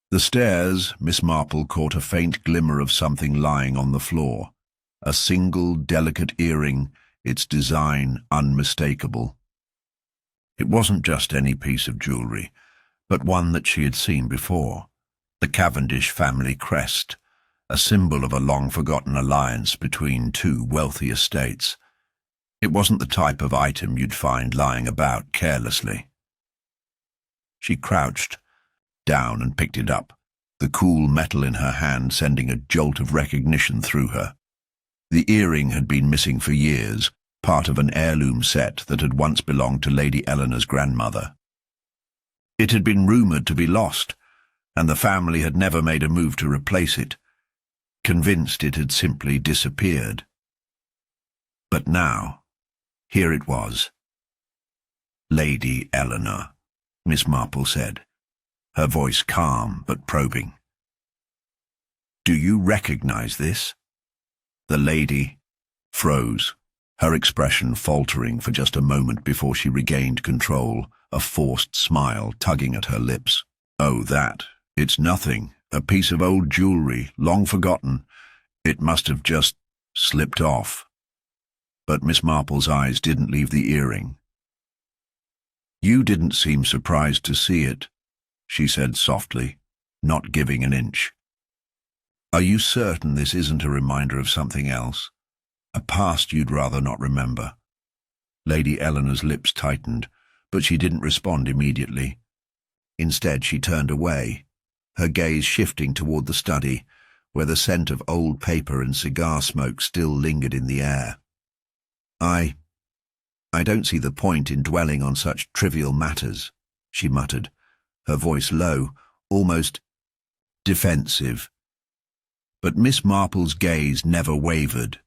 the stairs, Miss Marple caught a faint glimmer of something lying on the floor, a single delicate earring, its design unmistakable. It wasn't just any piece of jewellery, but one that she had seen before, the Cavendish family crest, a symbol of a long-forgotten alliance between two wealthy estates. It wasn't the type of item you'd find lying about carelessly. She crouched down and picked it up, the cool metal in her hand sending a jolt of recognition through her. The earring had been missing for years, part of an heirloom set that had once belonged to Lady Eleanor's grandmother. It had been rumoured to be lost, and the family had never made a move to replace it, convinced it had simply disappeared. But now, here it was. "Lady Eleanor," Miss Marple said, her voice calm but probing. "Do you recognize this?" The lady froze, her expression faltering for just a moment before she regained control, a forced smile tugging at her lips. "Oh, that. It's nothing. A piece of old jewellery, long forgotten. It must have just slipped off." But Miss Marple's eyes didn't leave the earring. "You didn't seem surprised to see it," she said softly, not giving an inch. "Are you certain this isn't a reminder of something else? A past you'd rather not remember?" Lady Eleanor's lips tightened, but she didn't respond immediately. Instead, she turned away, her gaze shifting toward the study, where the scent of old paper and cigar smoke still lingered in the air. I don't see the point in dwelling on such trivial matters," she muttered, her voice low, almost defensive. But Miss Marple's gaze never wavered.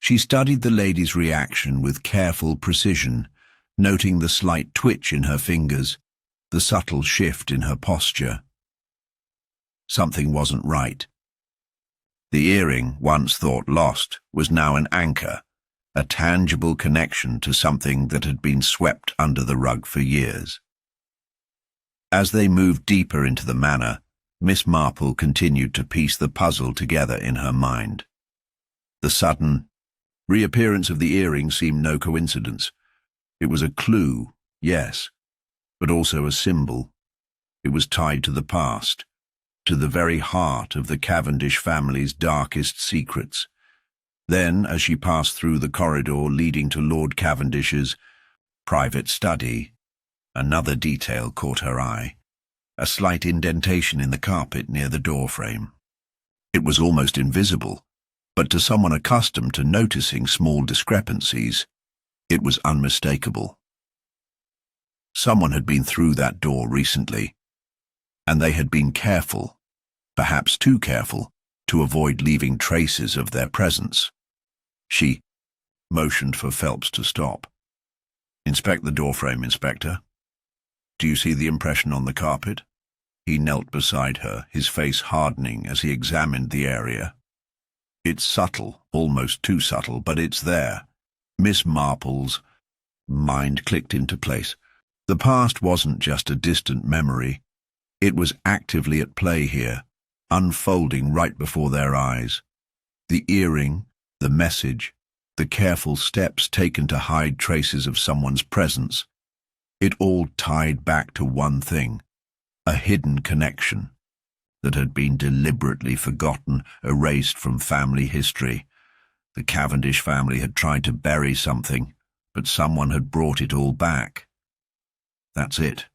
She studied the lady's reaction with careful precision, noting the slight twitch in her fingers, the subtle shift in her posture. Something wasn't right. The earring, once thought lost, was now an anchor, a tangible connection to something that had been swept under the rug for years. As they moved deeper into the manor, Miss Marple continued to piece the puzzle together in her mind. The sudden reappearance of the earring seemed no coincidence. It was a clue, yes, but also a symbol. It was tied to the past, to the very heart of the Cavendish family's darkest secrets. Then, as she passed through the corridor leading to Lord Cavendish's private study, another detail caught her eye, a slight indentation in the carpet near the doorframe. It was almost invisible, but to someone accustomed to noticing small discrepancies, it was unmistakable. Someone had been through that door recently, and they had been careful, perhaps too careful, to avoid leaving traces of their presence. She motioned for Phelps to stop. "Inspect the doorframe, Inspector. Do you see the impression on the carpet?" He knelt beside her, his face hardening as he examined the area. "It's subtle, almost too subtle, but it's there." Miss Marple's mind clicked into place. The past wasn't just a distant memory. It was actively at play here, unfolding right before their eyes. The earring, the message, the careful steps taken to hide traces of someone's presence, it all tied back to one thing, a hidden connection that had been deliberately forgotten, erased from family history. The Cavendish family had tried to bury something, but someone had brought it all back. "That's it,"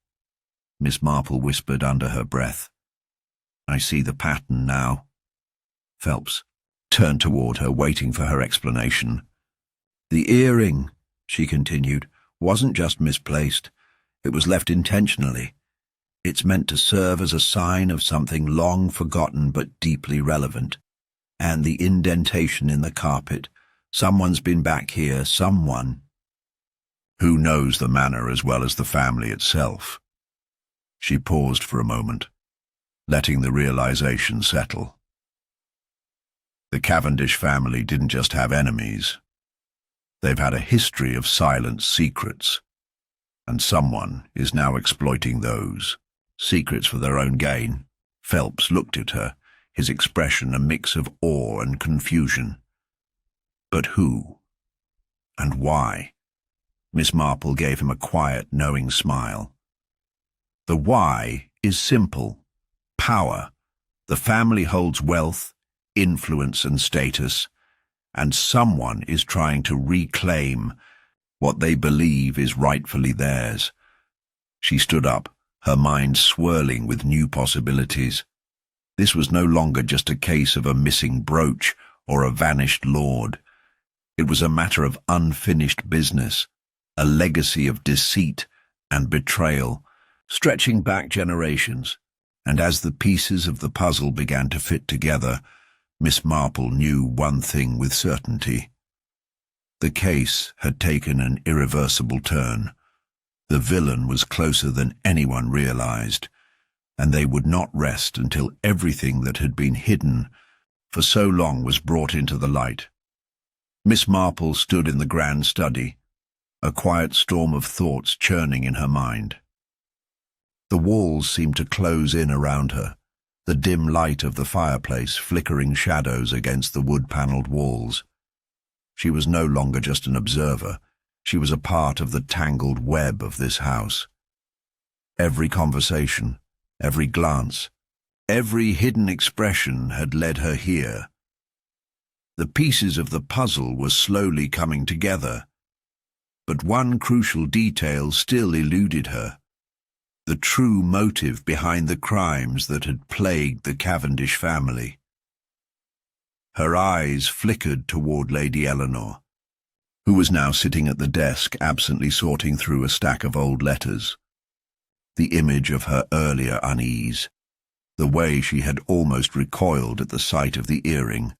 Miss Marple whispered under her breath. "I see the pattern now." Phelps turned toward her, waiting for her explanation. "The earring," she continued, "wasn't just misplaced. It was left intentionally. It's meant to serve as a sign of something long forgotten but deeply relevant. And the indentation in the carpet. Someone's been back here, someone who knows the manor as well as the family itself." She paused for a moment, letting the realization settle. The Cavendish family didn't just have enemies. They've had a history of silent secrets, and someone is now exploiting those secrets for their own gain. Phelps looked at her, his expression a mix of awe and confusion. But who? And why? Miss Marple gave him a quiet, knowing smile. The why is simple. Power. The family holds wealth, influence and status, and someone is trying to reclaim what they believe is rightfully theirs. She stood up, her mind swirling with new possibilities. This was no longer just a case of a missing brooch or a vanished lord. It was a matter of unfinished business, a legacy of deceit and betrayal, stretching back generations. And as the pieces of the puzzle began to fit together, Miss Marple knew one thing with certainty. The case had taken an irreversible turn. The villain was closer than anyone realized, and they would not rest until everything that had been hidden for so long was brought into the light. Miss Marple stood in the grand study, a quiet storm of thoughts churning in her mind. The walls seemed to close in around her, the dim light of the fireplace flickering shadows against the wood-panelled walls. She was no longer just an observer. She was a part of the tangled web of this house. Every conversation, every glance, every hidden expression had led her here. The pieces of the puzzle were slowly coming together, but one crucial detail still eluded her: the true motive behind the crimes that had plagued the Cavendish family. Her eyes flickered toward Lady Eleanor, who was now sitting at the desk, absently sorting through a stack of old letters. The image of her earlier unease, the way she had almost recoiled at the sight of the earring,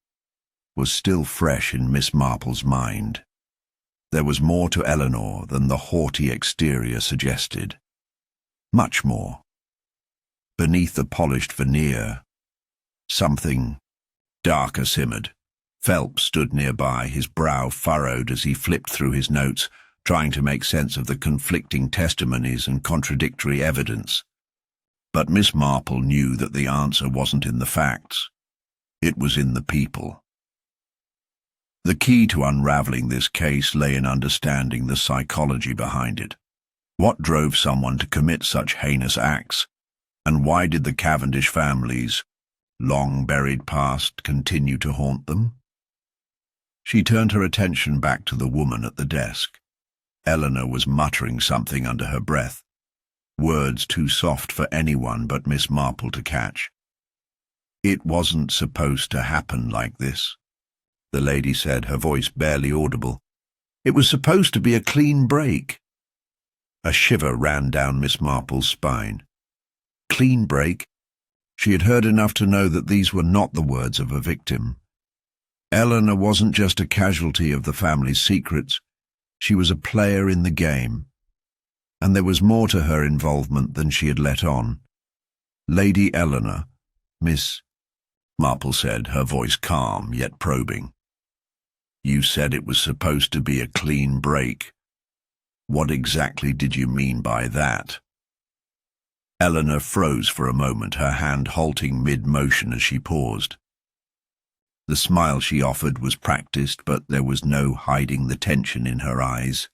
was still fresh in Miss Marple's mind. There was more to Eleanor than the haughty exterior suggested. Much more. Beneath the polished veneer, something darker simmered. Phelps stood nearby, his brow furrowed as he flipped through his notes, trying to make sense of the conflicting testimonies and contradictory evidence. But Miss Marple knew that the answer wasn't in the facts. It was in the people. The key to unraveling this case lay in understanding the psychology behind it. What drove someone to commit such heinous acts, and why did the Cavendish family's long-buried past continue to haunt them? She turned her attention back to the woman at the desk. Eleanor was muttering something under her breath, words too soft for anyone but Miss Marple to catch. "It wasn't supposed to happen like this," the lady said, her voice barely audible. "It was supposed to be a clean break." A shiver ran down Miss Marple's spine. Clean break? She had heard enough to know that these were not the words of a victim. Eleanor wasn't just a casualty of the family's secrets. She was a player in the game. And there was more to her involvement than she had let on. "Lady Eleanor," Miss Marple said, her voice calm yet probing. "You said it was supposed to be a clean break. What exactly did you mean by that?" Eleanor froze for a moment, her hand halting mid-motion as she paused. The smile she offered was practiced, but there was no hiding the tension in her eyes.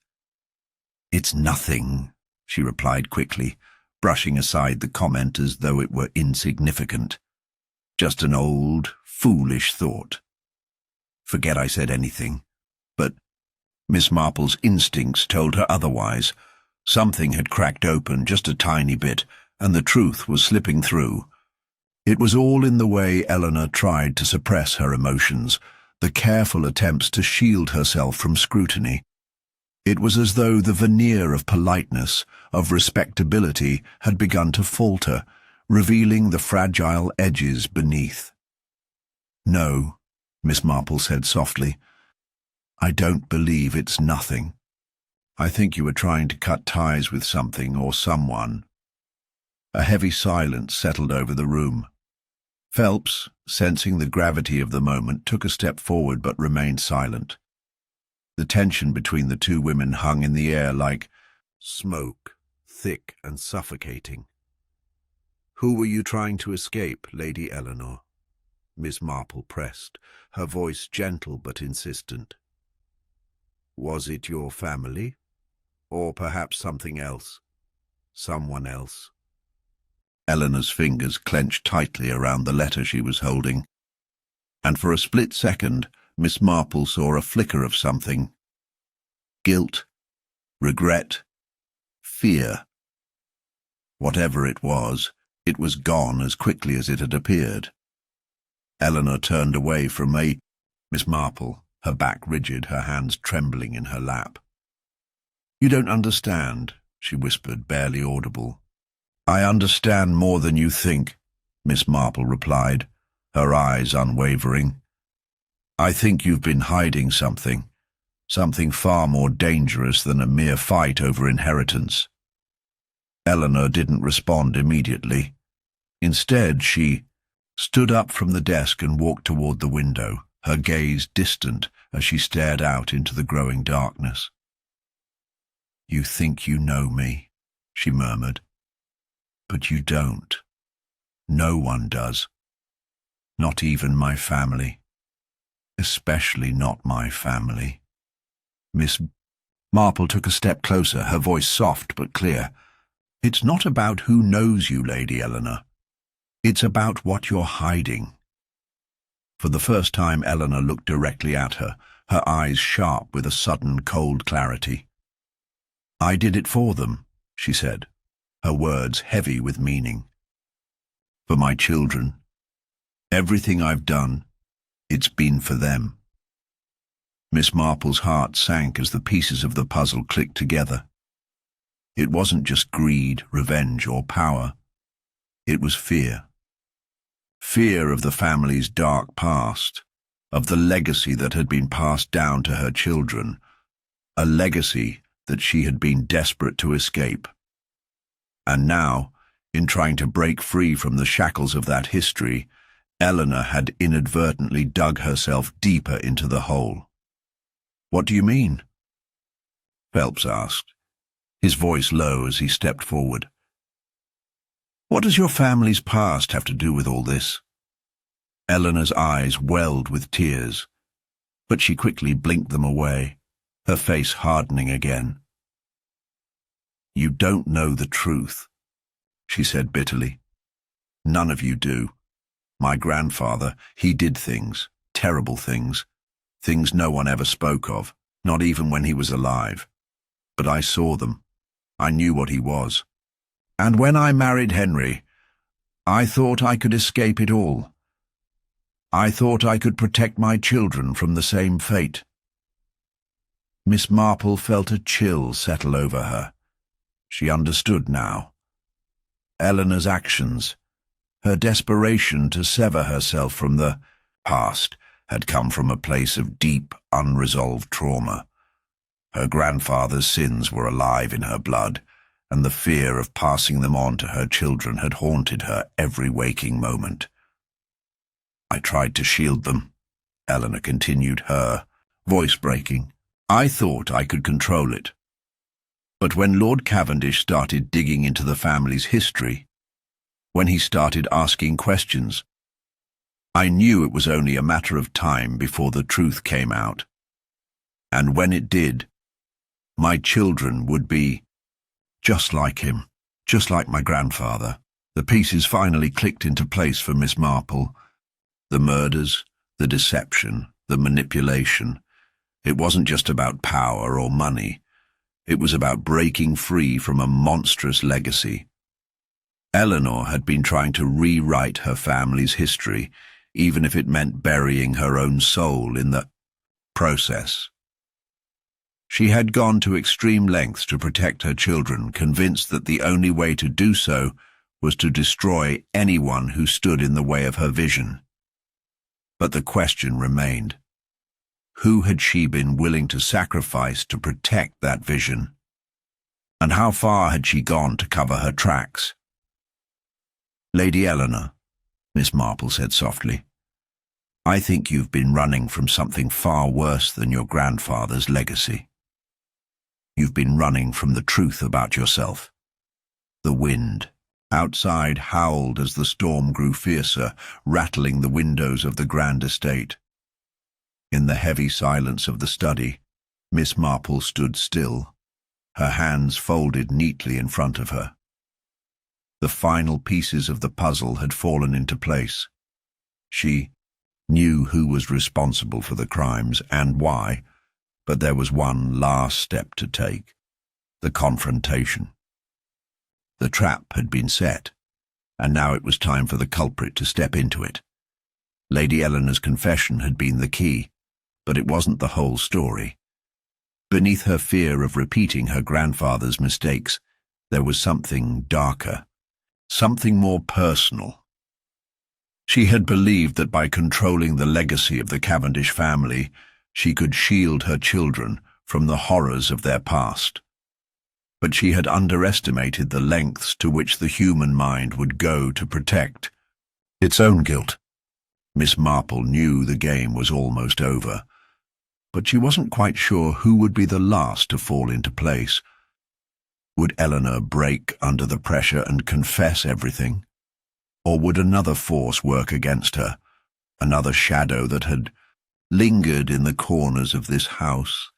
"It's nothing," she replied quickly, brushing aside the comment as though it were insignificant. "Just an old, foolish thought. Forget I said anything." But Miss Marple's instincts told her otherwise. Something had cracked open just a tiny bit, and the truth was slipping through. It was all in the way Eleanor tried to suppress her emotions, the careful attempts to shield herself from scrutiny. It was as though the veneer of politeness, of respectability, had begun to falter, revealing the fragile edges beneath. "No," Miss Marple said softly. "I don't believe it's nothing. I think you were trying to cut ties with something or someone." A heavy silence settled over the room. Phelps, sensing the gravity of the moment, took a step forward but remained silent. The tension between the two women hung in the air like smoke, thick and suffocating. "Who were you trying to escape, Lady Eleanor?" Miss Marple pressed, her voice gentle but insistent. "Was it your family? Or perhaps something else? Someone else?" Eleanor's fingers clenched tightly around the letter she was holding, and for a split second Miss Marple saw a flicker of something. Guilt, regret, fear. Whatever it was gone as quickly as it had appeared. Eleanor turned away from Miss Marple, her back rigid, her hands trembling in her lap. "You don't understand," she whispered, barely audible. "I understand more than you think," Miss Marple replied, her eyes unwavering. "I think you've been hiding something far more dangerous than a mere fight over inheritance." Eleanor didn't respond immediately. Instead, she stood up from the desk and walked toward the window, her gaze distant as she stared out into the growing darkness. "You think you know me," she murmured. "But you don't. No one does. Not even my family. Especially not my family." Miss Marple took a step closer, her voice soft but clear. "It's not about who knows you, Lady Eleanor. It's about what you're hiding." For the first time, Eleanor looked directly at her, her eyes sharp with a sudden cold clarity. "I did it for them," she said, her words heavy with meaning. "For my children. Everything I've done, it's been for them." Miss Marple's heart sank as the pieces of the puzzle clicked together. It wasn't just greed, revenge, or power. It was fear. Fear of the family's dark past, of the legacy that had been passed down to her children, a legacy that she had been desperate to escape. And now, in trying to break free from the shackles of that history, Eleanor had inadvertently dug herself deeper into the hole. "What do you mean?" Phelps asked, his voice low as he stepped forward. "What does your family's past have to do with all this?" Eleanor's eyes welled with tears, but she quickly blinked them away, her face hardening again. "You don't know the truth," she said bitterly. "None of you do. My grandfather, he did things, terrible things, things no one ever spoke of, not even when he was alive. But I saw them. I knew what he was. And when I married Henry, I thought I could escape it all. I thought I could protect my children from the same fate." Miss Marple felt a chill settle over her. She understood now. Eleanor's actions, her desperation to sever herself from the past, had come from a place of deep, unresolved trauma. Her grandfather's sins were alive in her blood, and the fear of passing them on to her children had haunted her every waking moment. "I tried to shield them," Eleanor continued, her voice breaking. "I thought I could control it. But when Lord Cavendish started digging into the family's history, when he started asking questions, I knew it was only a matter of time before the truth came out. And when it did, my children would be just like him, just like my grandfather." The pieces finally clicked into place for Miss Marple. The murders, the deception, the manipulation. It wasn't just about power or money. It was about breaking free from a monstrous legacy. Eleanor had been trying to rewrite her family's history, even if it meant burying her own soul in the process. She had gone to extreme lengths to protect her children, convinced that the only way to do so was to destroy anyone who stood in the way of her vision. But the question remained. Who had she been willing to sacrifice to protect that vision? And how far had she gone to cover her tracks? "Lady Eleanor," Miss Marple said softly, "I think you've been running from something far worse than your grandfather's legacy. You've been running from the truth about yourself." The wind outside howled as the storm grew fiercer, rattling the windows of the grand estate. In the heavy silence of the study, Miss Marple stood still, her hands folded neatly in front of her. The final pieces of the puzzle had fallen into place. She knew who was responsible for the crimes and why, but there was one last step to take: the confrontation. The trap had been set, and now it was time for the culprit to step into it. Lady Eleanor's confession had been the key, but it wasn't the whole story. Beneath her fear of repeating her grandfather's mistakes, there was something darker, something more personal. She had believed that by controlling the legacy of the Cavendish family, she could shield her children from the horrors of their past. But she had underestimated the lengths to which the human mind would go to protect its own guilt. Miss Marple knew the game was almost over, but she wasn't quite sure who would be the last to fall into place. Would Eleanor break under the pressure and confess everything? Or would another force work against her, another shadow that had lingered in the corners of this house?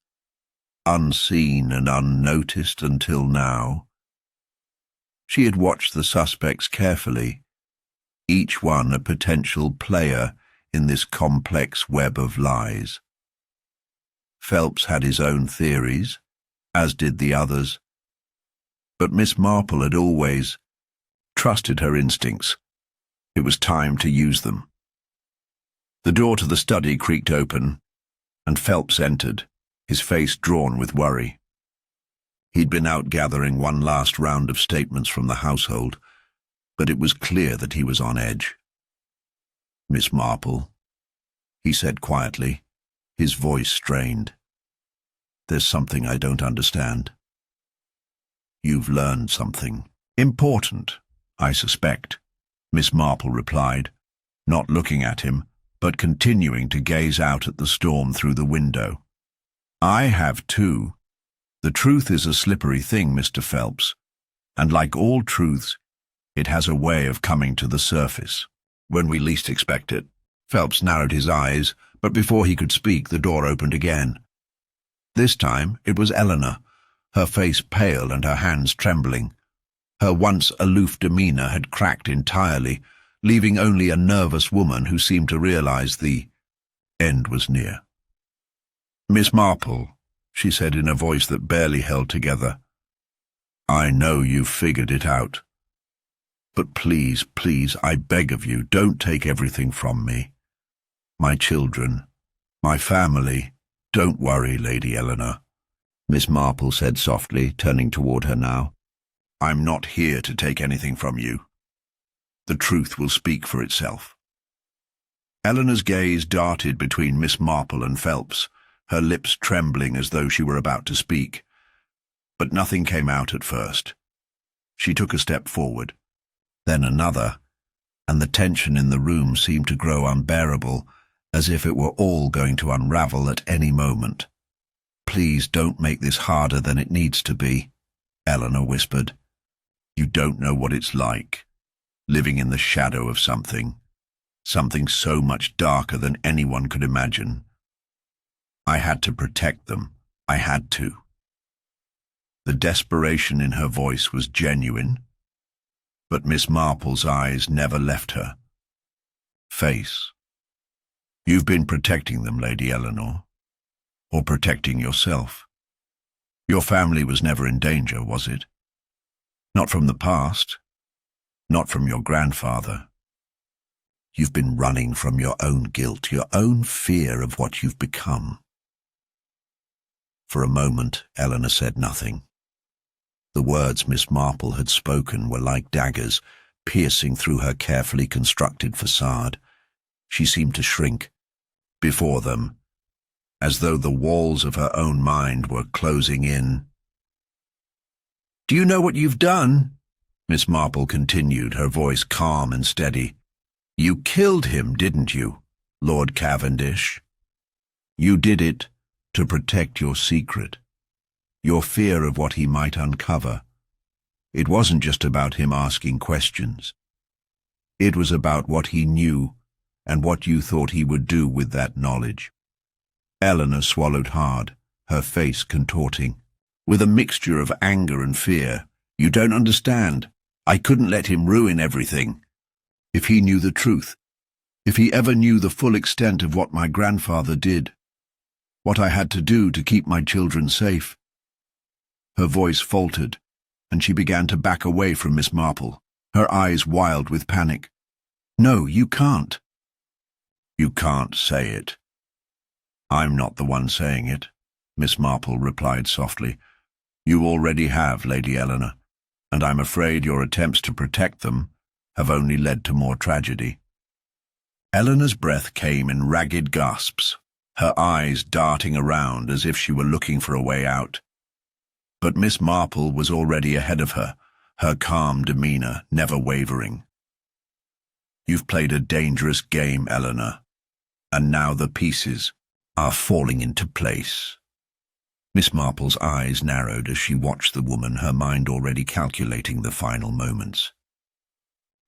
unseen and unnoticed until now. She had watched the suspects carefully, each one a potential player in this complex web of lies. Phelps had his own theories, as did the others, but Miss Marple had always trusted her instincts. It was time to use them. The door to the study creaked open, and Phelps entered, his face drawn with worry. He'd been out gathering one last round of statements from the household, but it was clear that he was on edge. "Miss Marple," he said quietly, his voice strained. "There's something I don't understand. You've learned something important, I suspect," Miss Marple replied, not looking at him, but continuing to gaze out at the storm through the window. "I have too. The truth is a slippery thing, Mr. Phelps, and like all truths, it has a way of coming to the surface when we least expect it." Phelps narrowed his eyes, but before he could speak, the door opened again. This time it was Eleanor, her face pale and her hands trembling. Her once aloof demeanor had cracked entirely, leaving only a nervous woman who seemed to realize the end was near. "Miss Marple," she said in a voice that barely held together, "I know you've figured it out. But please, please, I beg of you, don't take everything from me. My children, my family, don't worry, Lady Eleanor," Miss Marple said softly, turning toward her now. "I'm not here to take anything from you. The truth will speak for itself." Eleanor's gaze darted between Miss Marple and Phelps, her lips trembling as though she were about to speak. But nothing came out at first. She took a step forward, then another, and the tension in the room seemed to grow unbearable, as if it were all going to unravel at any moment. "Please don't make this harder than it needs to be," Eleanor whispered. "You don't know what it's like, living in the shadow of something so much darker than anyone could imagine. I had to protect them. I had to." The desperation in her voice was genuine, but Miss Marple's eyes never left her face. "You've been protecting them, Lady Eleanor, or protecting yourself. Your family was never in danger, was it? Not from the past, not from your grandfather. You've been running from your own guilt, your own fear of what you've become." For a moment, Eleanor said nothing. The words Miss Marple had spoken were like daggers, piercing through her carefully constructed facade. She seemed to shrink before them, as though the walls of her own mind were closing in. "Do you know what you've done?" Miss Marple continued, her voice calm and steady. "You killed him, didn't you, Lord Cavendish? You did it to protect your secret, your fear of what he might uncover. It wasn't just about him asking questions. It was about what he knew and what you thought he would do with that knowledge." Eleanor swallowed hard, her face contorting, with a mixture of anger and fear. "You don't understand. I couldn't let him ruin everything. If he knew the truth, if he ever knew the full extent of what my grandfather did, what I had to do to keep my children safe." Her voice faltered, and she began to back away from Miss Marple, her eyes wild with panic. "No, you can't." "You can't say it." "I'm not the one saying it," Miss Marple replied softly. "You already have, Lady Eleanor, and I'm afraid your attempts to protect them have only led to more tragedy." Eleanor's breath came in ragged gasps, her eyes darting around as if she were looking for a way out. But Miss Marple was already ahead of her, her calm demeanor never wavering. "You've played a dangerous game, Eleanor, and now the pieces are falling into place." Miss Marple's eyes narrowed as she watched the woman, her mind already calculating the final moments.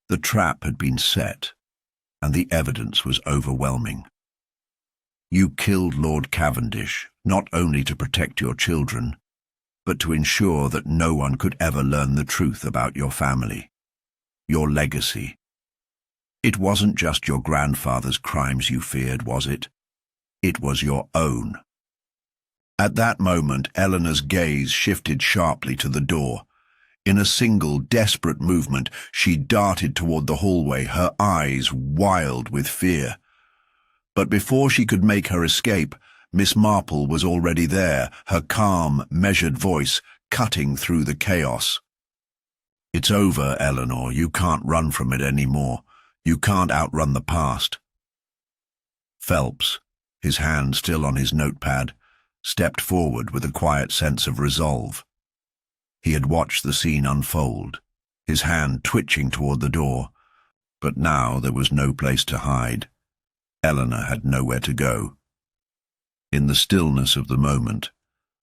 The trap had been set, and the evidence was overwhelming. You killed Lord Cavendish, not only to protect your children, but to ensure that no one could ever learn the truth about your family, your legacy. It wasn't just your grandfather's crimes you feared, was it? It was your own. At that moment, Eleanor's gaze shifted sharply to the door. In a single, desperate movement, she darted toward the hallway, her eyes wild with fear. But before she could make her escape, Miss Marple was already there, her calm, measured voice cutting through the chaos. "It's over, Eleanor. You can't run from it anymore. You can't outrun the past." Phelps, his hand still on his notepad, stepped forward with a quiet sense of resolve. He had watched the scene unfold, his hand twitching toward the door, but now there was no place to hide. Eleanor had nowhere to go. In the stillness of the moment,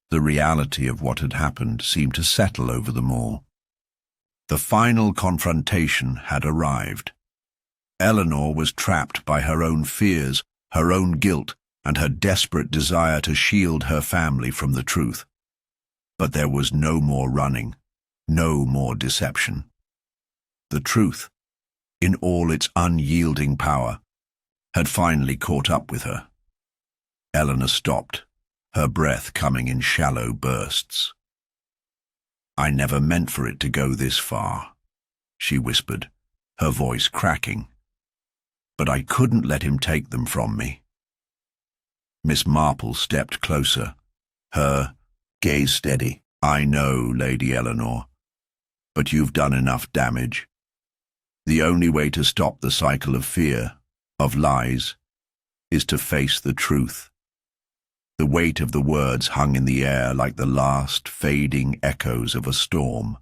the reality of what had happened seemed to settle over them all. The final confrontation had arrived. Eleanor was trapped by her own fears, her own guilt, and her desperate desire to shield her family from the truth. But there was no more running, no more deception. The truth, in all its unyielding power, had finally caught up with her. Eleanor stopped, her breath coming in shallow bursts. "I never meant for it to go this far," she whispered, her voice cracking. "But I couldn't let him take them from me." Miss Marple stepped closer, her gaze steady. "I know, Lady Eleanor, but you've done enough damage. The only way to stop the cycle of fear, of lies, is to face the truth." The weight of the words hung in the air like the last fading echoes of a storm,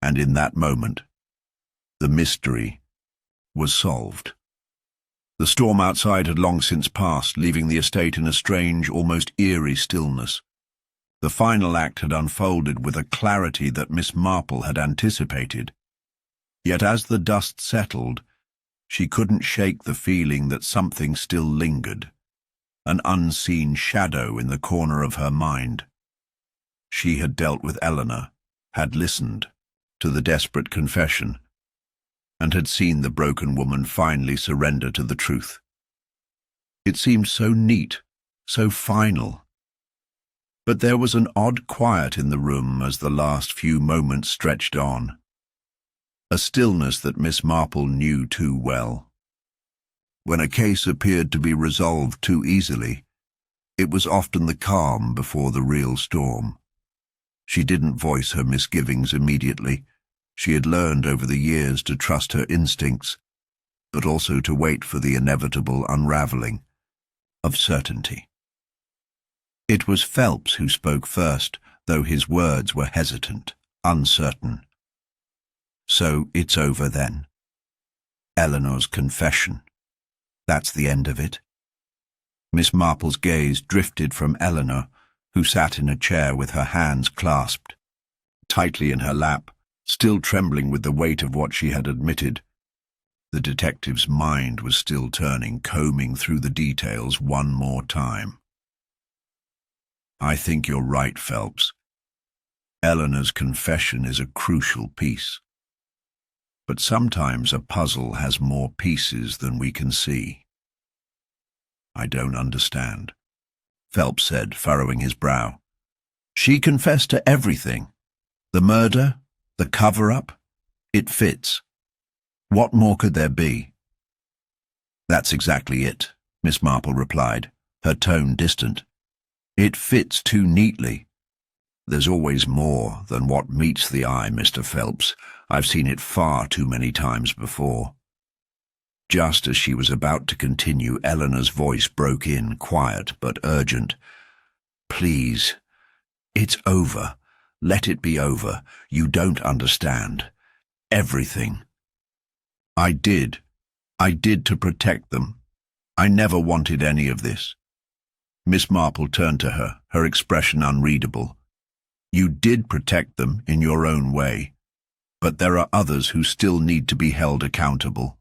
and in that moment, the mystery was solved. The storm outside had long since passed, leaving the estate in a strange, almost eerie stillness. The final act had unfolded with a clarity that Miss Marple had anticipated. Yet as the dust settled, she couldn't shake the feeling that something still lingered, an unseen shadow in the corner of her mind. She had dealt with Eleanor, had listened to the desperate confession, and had seen the broken woman finally surrender to the truth. It seemed so neat, so final. But there was an odd quiet in the room as the last few moments stretched on, a stillness that Miss Marple knew too well. When a case appeared to be resolved too easily, it was often the calm before the real storm. She didn't voice her misgivings immediately. She had learned over the years to trust her instincts, but also to wait for the inevitable unraveling of certainty. It was Phelps who spoke first, though his words were hesitant, uncertain. "So it's over then. Eleanor's confession. That's the end of it." Miss Marple's gaze drifted from Eleanor, who sat in a chair with her hands clasped tightly in her lap, still trembling with the weight of what she had admitted. The detective's mind was still turning, combing through the details one more time. "I think you're right, Phelps. Eleanor's confession is a crucial piece. But sometimes a puzzle has more pieces than we can see." "I don't understand," Phelps said, furrowing his brow. "She confessed to everything. The murder, the cover-up. It fits. What more could there be?" "That's exactly it," Miss Marple replied, her tone distant. "It fits too neatly. There's always more than what meets the eye, Mr. Phelps. I've seen it far too many times before." Just as she was about to continue, Eleanor's voice broke in, quiet but urgent. "Please, it's over. Let it be over. You don't understand. Everything. I did to protect them. I never wanted any of this." Miss Marple turned to her, her expression unreadable. "You did protect them in your own way, but there are others who still need to be held accountable."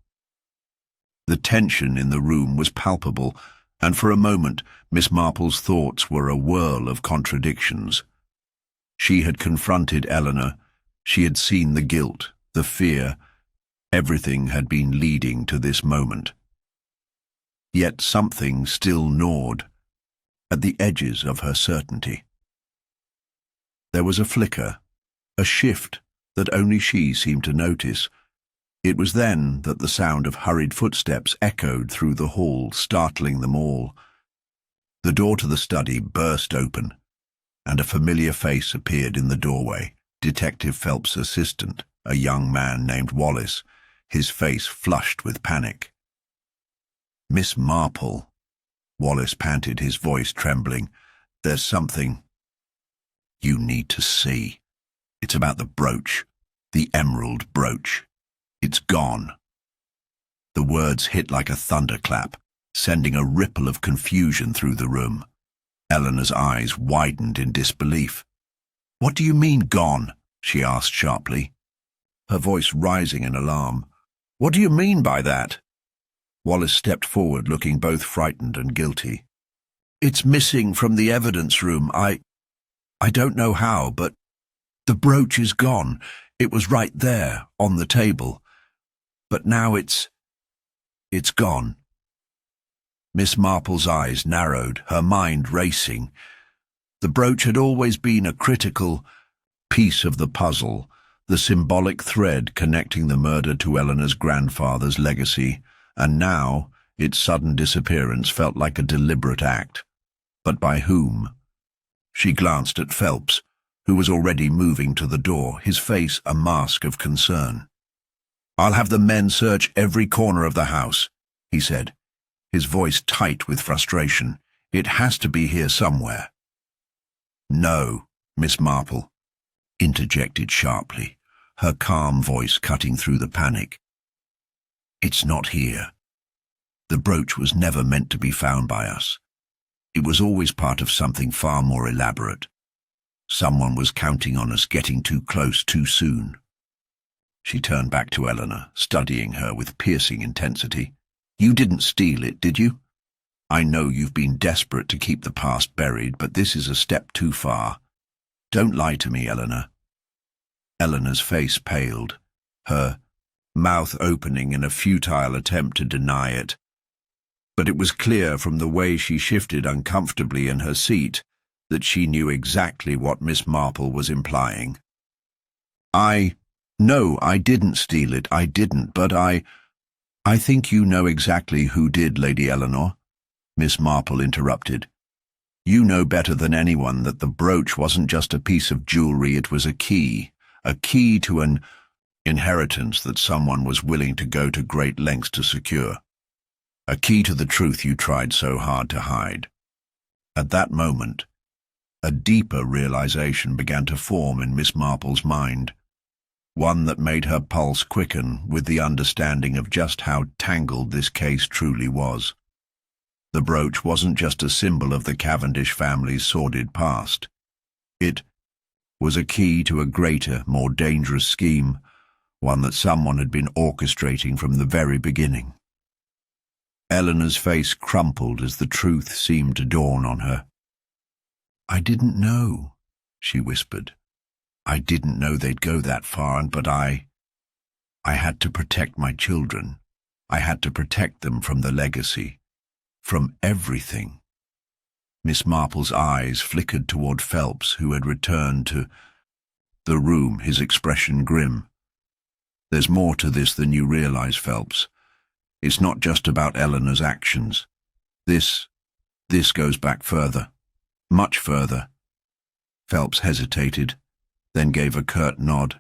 The tension in the room was palpable, and for a moment Miss Marple's thoughts were a whirl of contradictions. She had confronted Eleanor, she had seen the guilt, the fear, everything had been leading to this moment. Yet something still gnawed at the edges of her certainty. There was a flicker, a shift that only she seemed to notice. It was then that the sound of hurried footsteps echoed through the hall, startling them all. The door to the study burst open, and a familiar face appeared in the doorway. Detective Phelps' assistant, a young man named Wallace, his face flushed with panic. "Miss Marple," Wallace panted, his voice trembling. "There's something you need to see. It's about the brooch, the emerald brooch. It's gone." The words hit like a thunderclap, sending a ripple of confusion through the room. Eleanor's eyes widened in disbelief. "What do you mean, gone?" she asked sharply, her voice rising in alarm. "What do you mean by that?" Wallace stepped forward, looking both frightened and guilty. "It's missing from the evidence room. I don't know how, but the brooch is gone. It was right there, on the table. But now it's gone." Miss Marple's eyes narrowed, her mind racing. The brooch had always been a critical piece of the puzzle, the symbolic thread connecting the murder to Eleanor's grandfather's legacy, and now its sudden disappearance felt like a deliberate act. But by whom? She glanced at Phelps, who was already moving to the door, his face a mask of concern. "I'll have the men search every corner of the house," he said, his voice tight with frustration. "It has to be here somewhere." "No," Miss Marple interjected sharply, her calm voice cutting through the panic. "It's not here. The brooch was never meant to be found by us. It was always part of something far more elaborate. Someone was counting on us getting too close too soon." She turned back to Eleanor, studying her with piercing intensity. "You didn't steal it, did you? I know you've been desperate to keep the past buried, but this is a step too far. Don't lie to me, Eleanor." Eleanor's face paled, her mouth opening in a futile attempt to deny it. But it was clear from the way she shifted uncomfortably in her seat that she knew exactly what Miss Marple was implying. No, I didn't steal it, I didn't, but I think you know exactly who did, Lady Eleanor," Miss Marple interrupted. "You know better than anyone that the brooch wasn't just a piece of jewelry, it was a key to an inheritance that someone was willing to go to great lengths to secure. A key to the truth you tried so hard to hide." At that moment, a deeper realization began to form in Miss Marple's mind, one that made her pulse quicken with the understanding of just how tangled this case truly was. The brooch wasn't just a symbol of the Cavendish family's sordid past. It was a key to a greater, more dangerous scheme, one that someone had been orchestrating from the very beginning. Eleanor's face crumpled as the truth seemed to dawn on her. "I didn't know," she whispered. "I didn't know they'd go that far, but I had to protect my children. I had to protect them from the legacy, from everything." Miss Marple's eyes flickered toward Phelps, who had returned to the room, his expression grim. "There's more to this than you realize, Phelps. It's not just about Eleanor's actions. This goes back further, much further." Phelps hesitated, then gave a curt nod.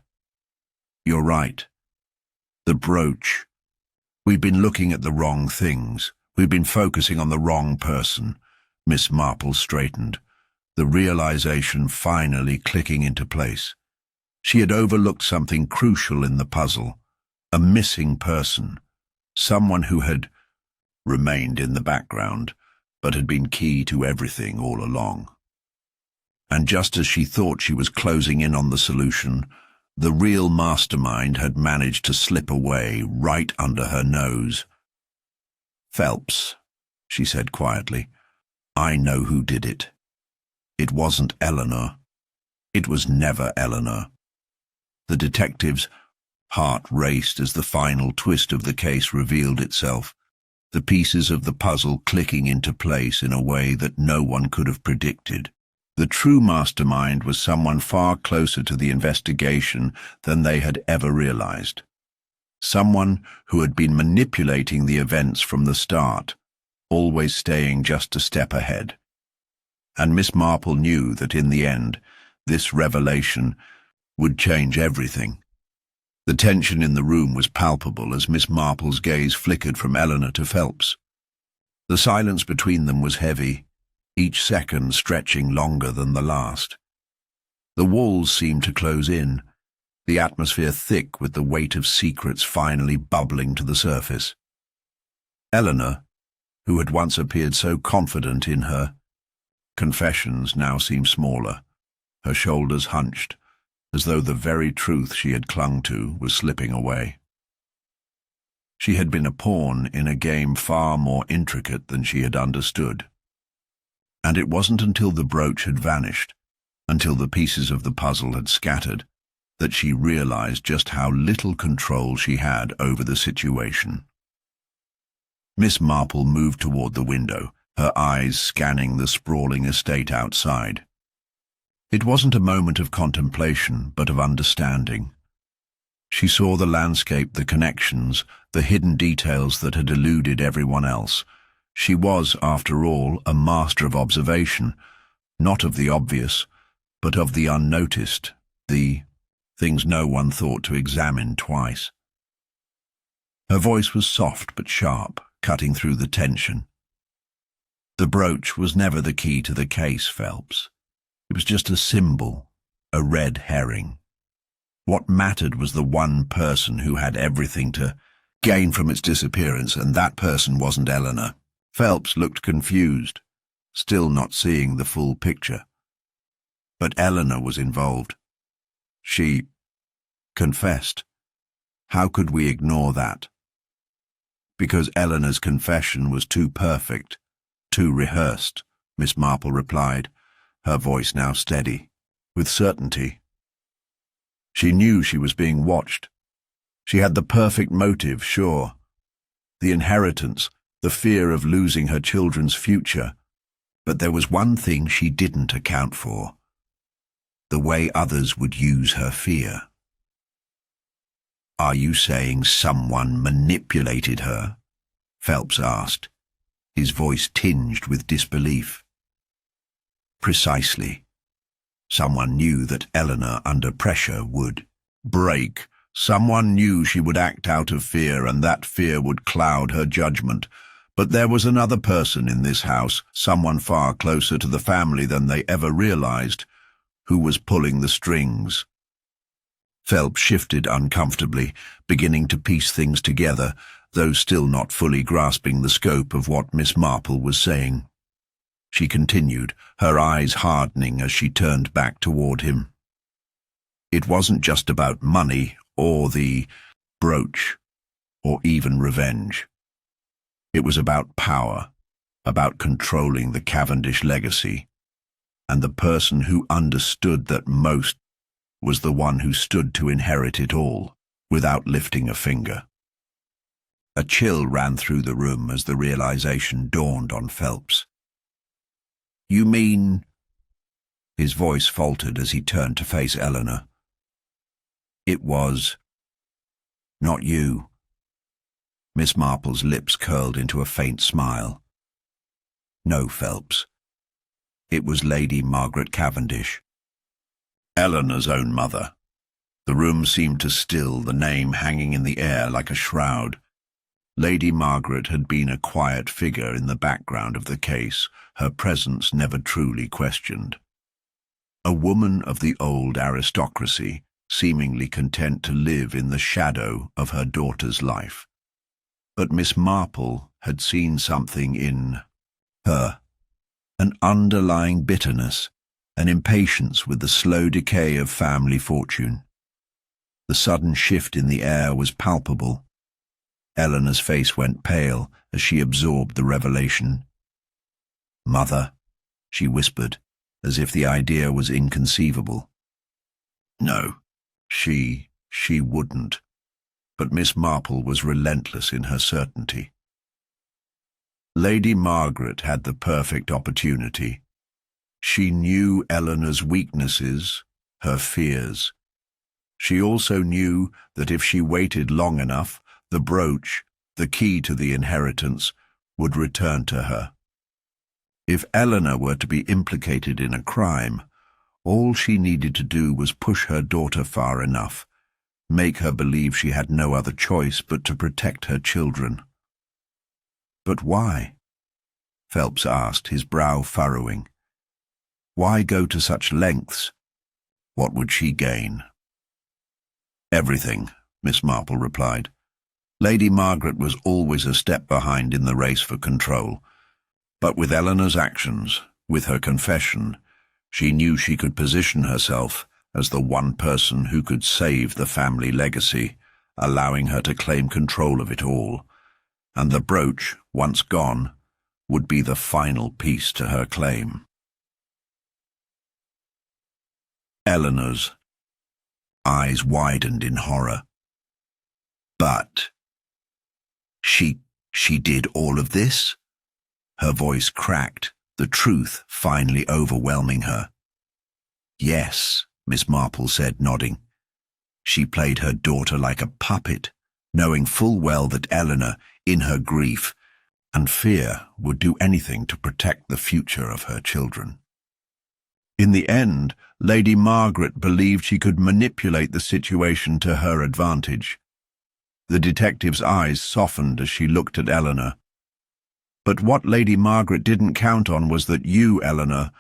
"You're right. The brooch. We've been looking at the wrong things. We've been focusing on the wrong person." Miss Marple straightened, the realization finally clicking into place. She had overlooked something crucial in the puzzle, a missing person, someone who had remained in the background, but had been key to everything all along. And just as she thought she was closing in on the solution, the real mastermind had managed to slip away right under her nose. "Phelps," she said quietly. "I know who did it. It wasn't Eleanor. It was never Eleanor." The detective's heart raced as the final twist of the case revealed itself, the pieces of the puzzle clicking into place in a way that no one could have predicted. The true mastermind was someone far closer to the investigation than they had ever realized. Someone who had been manipulating the events from the start, always staying just a step ahead. And Miss Marple knew that in the end, this revelation would change everything. The tension in the room was palpable as Miss Marple's gaze flickered from Eleanor to Phelps. The silence between them was heavy, each second stretching longer than the last. The walls seemed to close in, the atmosphere thick with the weight of secrets finally bubbling to the surface. Eleanor, who had once appeared so confident in her confessions, now seemed smaller, her shoulders hunched, as though the very truth she had clung to was slipping away. She had been a pawn in a game far more intricate than she had understood. And it wasn't until the brooch had vanished, until the pieces of the puzzle had scattered, that she realized just how little control she had over the situation. Miss Marple moved toward the window, her eyes scanning the sprawling estate outside. It wasn't a moment of contemplation, but of understanding. She saw the landscape, the connections, the hidden details that had eluded everyone else. She was, after all, a master of observation, not of the obvious, but of the unnoticed, the things no one thought to examine twice. Her voice was soft but sharp, cutting through the tension. The brooch was never the key to the case, Phelps. It was just a symbol, a red herring. What mattered was the one person who had everything to gain from its disappearance, and that person wasn't Eleanor. Phelps looked confused, still not seeing the full picture. But Eleanor was involved. She confessed. How could we ignore that? Because Eleanor's confession was too perfect, too rehearsed, Miss Marple replied, her voice now steady, with certainty. She knew she was being watched. She had the perfect motive, sure. The inheritance, the fear of losing her children's future. But there was one thing she didn't account for: the way others would use her fear. "Are you saying someone manipulated her?" Phelps asked, his voice tinged with disbelief. Precisely. Someone knew that Eleanor, under pressure, would break. Someone knew she would act out of fear, and that fear would cloud her judgment. But there was another person in this house, someone far closer to the family than they ever realized, who was pulling the strings. Phelps shifted uncomfortably, beginning to piece things together, though still not fully grasping the scope of what Miss Marple was saying. She continued, her eyes hardening as she turned back toward him. It wasn't just about money or the brooch, or even revenge. It was about power, about controlling the Cavendish legacy, and the person who understood that most was the one who stood to inherit it all, without lifting a finger. A chill ran through the room as the realization dawned on Phelps. "You mean—" His voice faltered as he turned to face Eleanor. "It was not you." Miss Marple's lips curled into a faint smile. "No, Phelps. It was Lady Margaret Cavendish." Eleanor's own mother. The room seemed to still, the name hanging in the air like a shroud. Lady Margaret had been a quiet figure in the background of the case, her presence never truly questioned. A woman of the old aristocracy, seemingly content to live in the shadow of her daughter's life. But Miss Marple had seen something in her, an underlying bitterness, an impatience with the slow decay of family fortune. The sudden shift in the air was palpable. Eleanor's face went pale as she absorbed the revelation. "Mother," she whispered, as if the idea was inconceivable. No, she wouldn't. But Miss Marple was relentless in her certainty. Lady Margaret had the perfect opportunity. She knew Eleanor's weaknesses, her fears. She also knew that if she waited long enough, the brooch, the key to the inheritance, would return to her. If Eleanor were to be implicated in a crime, all she needed to do was push her daughter far enough, make her believe she had no other choice but to protect her children. But why? Phelps asked, his brow furrowing. Why go to such lengths? What would she gain? Everything, Miss Marple replied. Lady Margaret was always a step behind in the race for control. But with Eleanor's actions, with her confession, she knew she could position herself as the one person who could save the family legacy, allowing her to claim control of it all. And the brooch, once gone, would be the final piece to her claim. Eleanor's eyes widened in horror. But she did all of this? Her voice cracked, the truth finally overwhelming her. Yes, Miss Marple said, nodding. She played her daughter like a puppet, knowing full well that Eleanor, in her grief and fear, would do anything to protect the future of her children. In the end, Lady Margaret believed she could manipulate the situation to her advantage. The detective's eyes softened as she looked at Eleanor. But what Lady Margaret didn't count on was that you, Eleanor,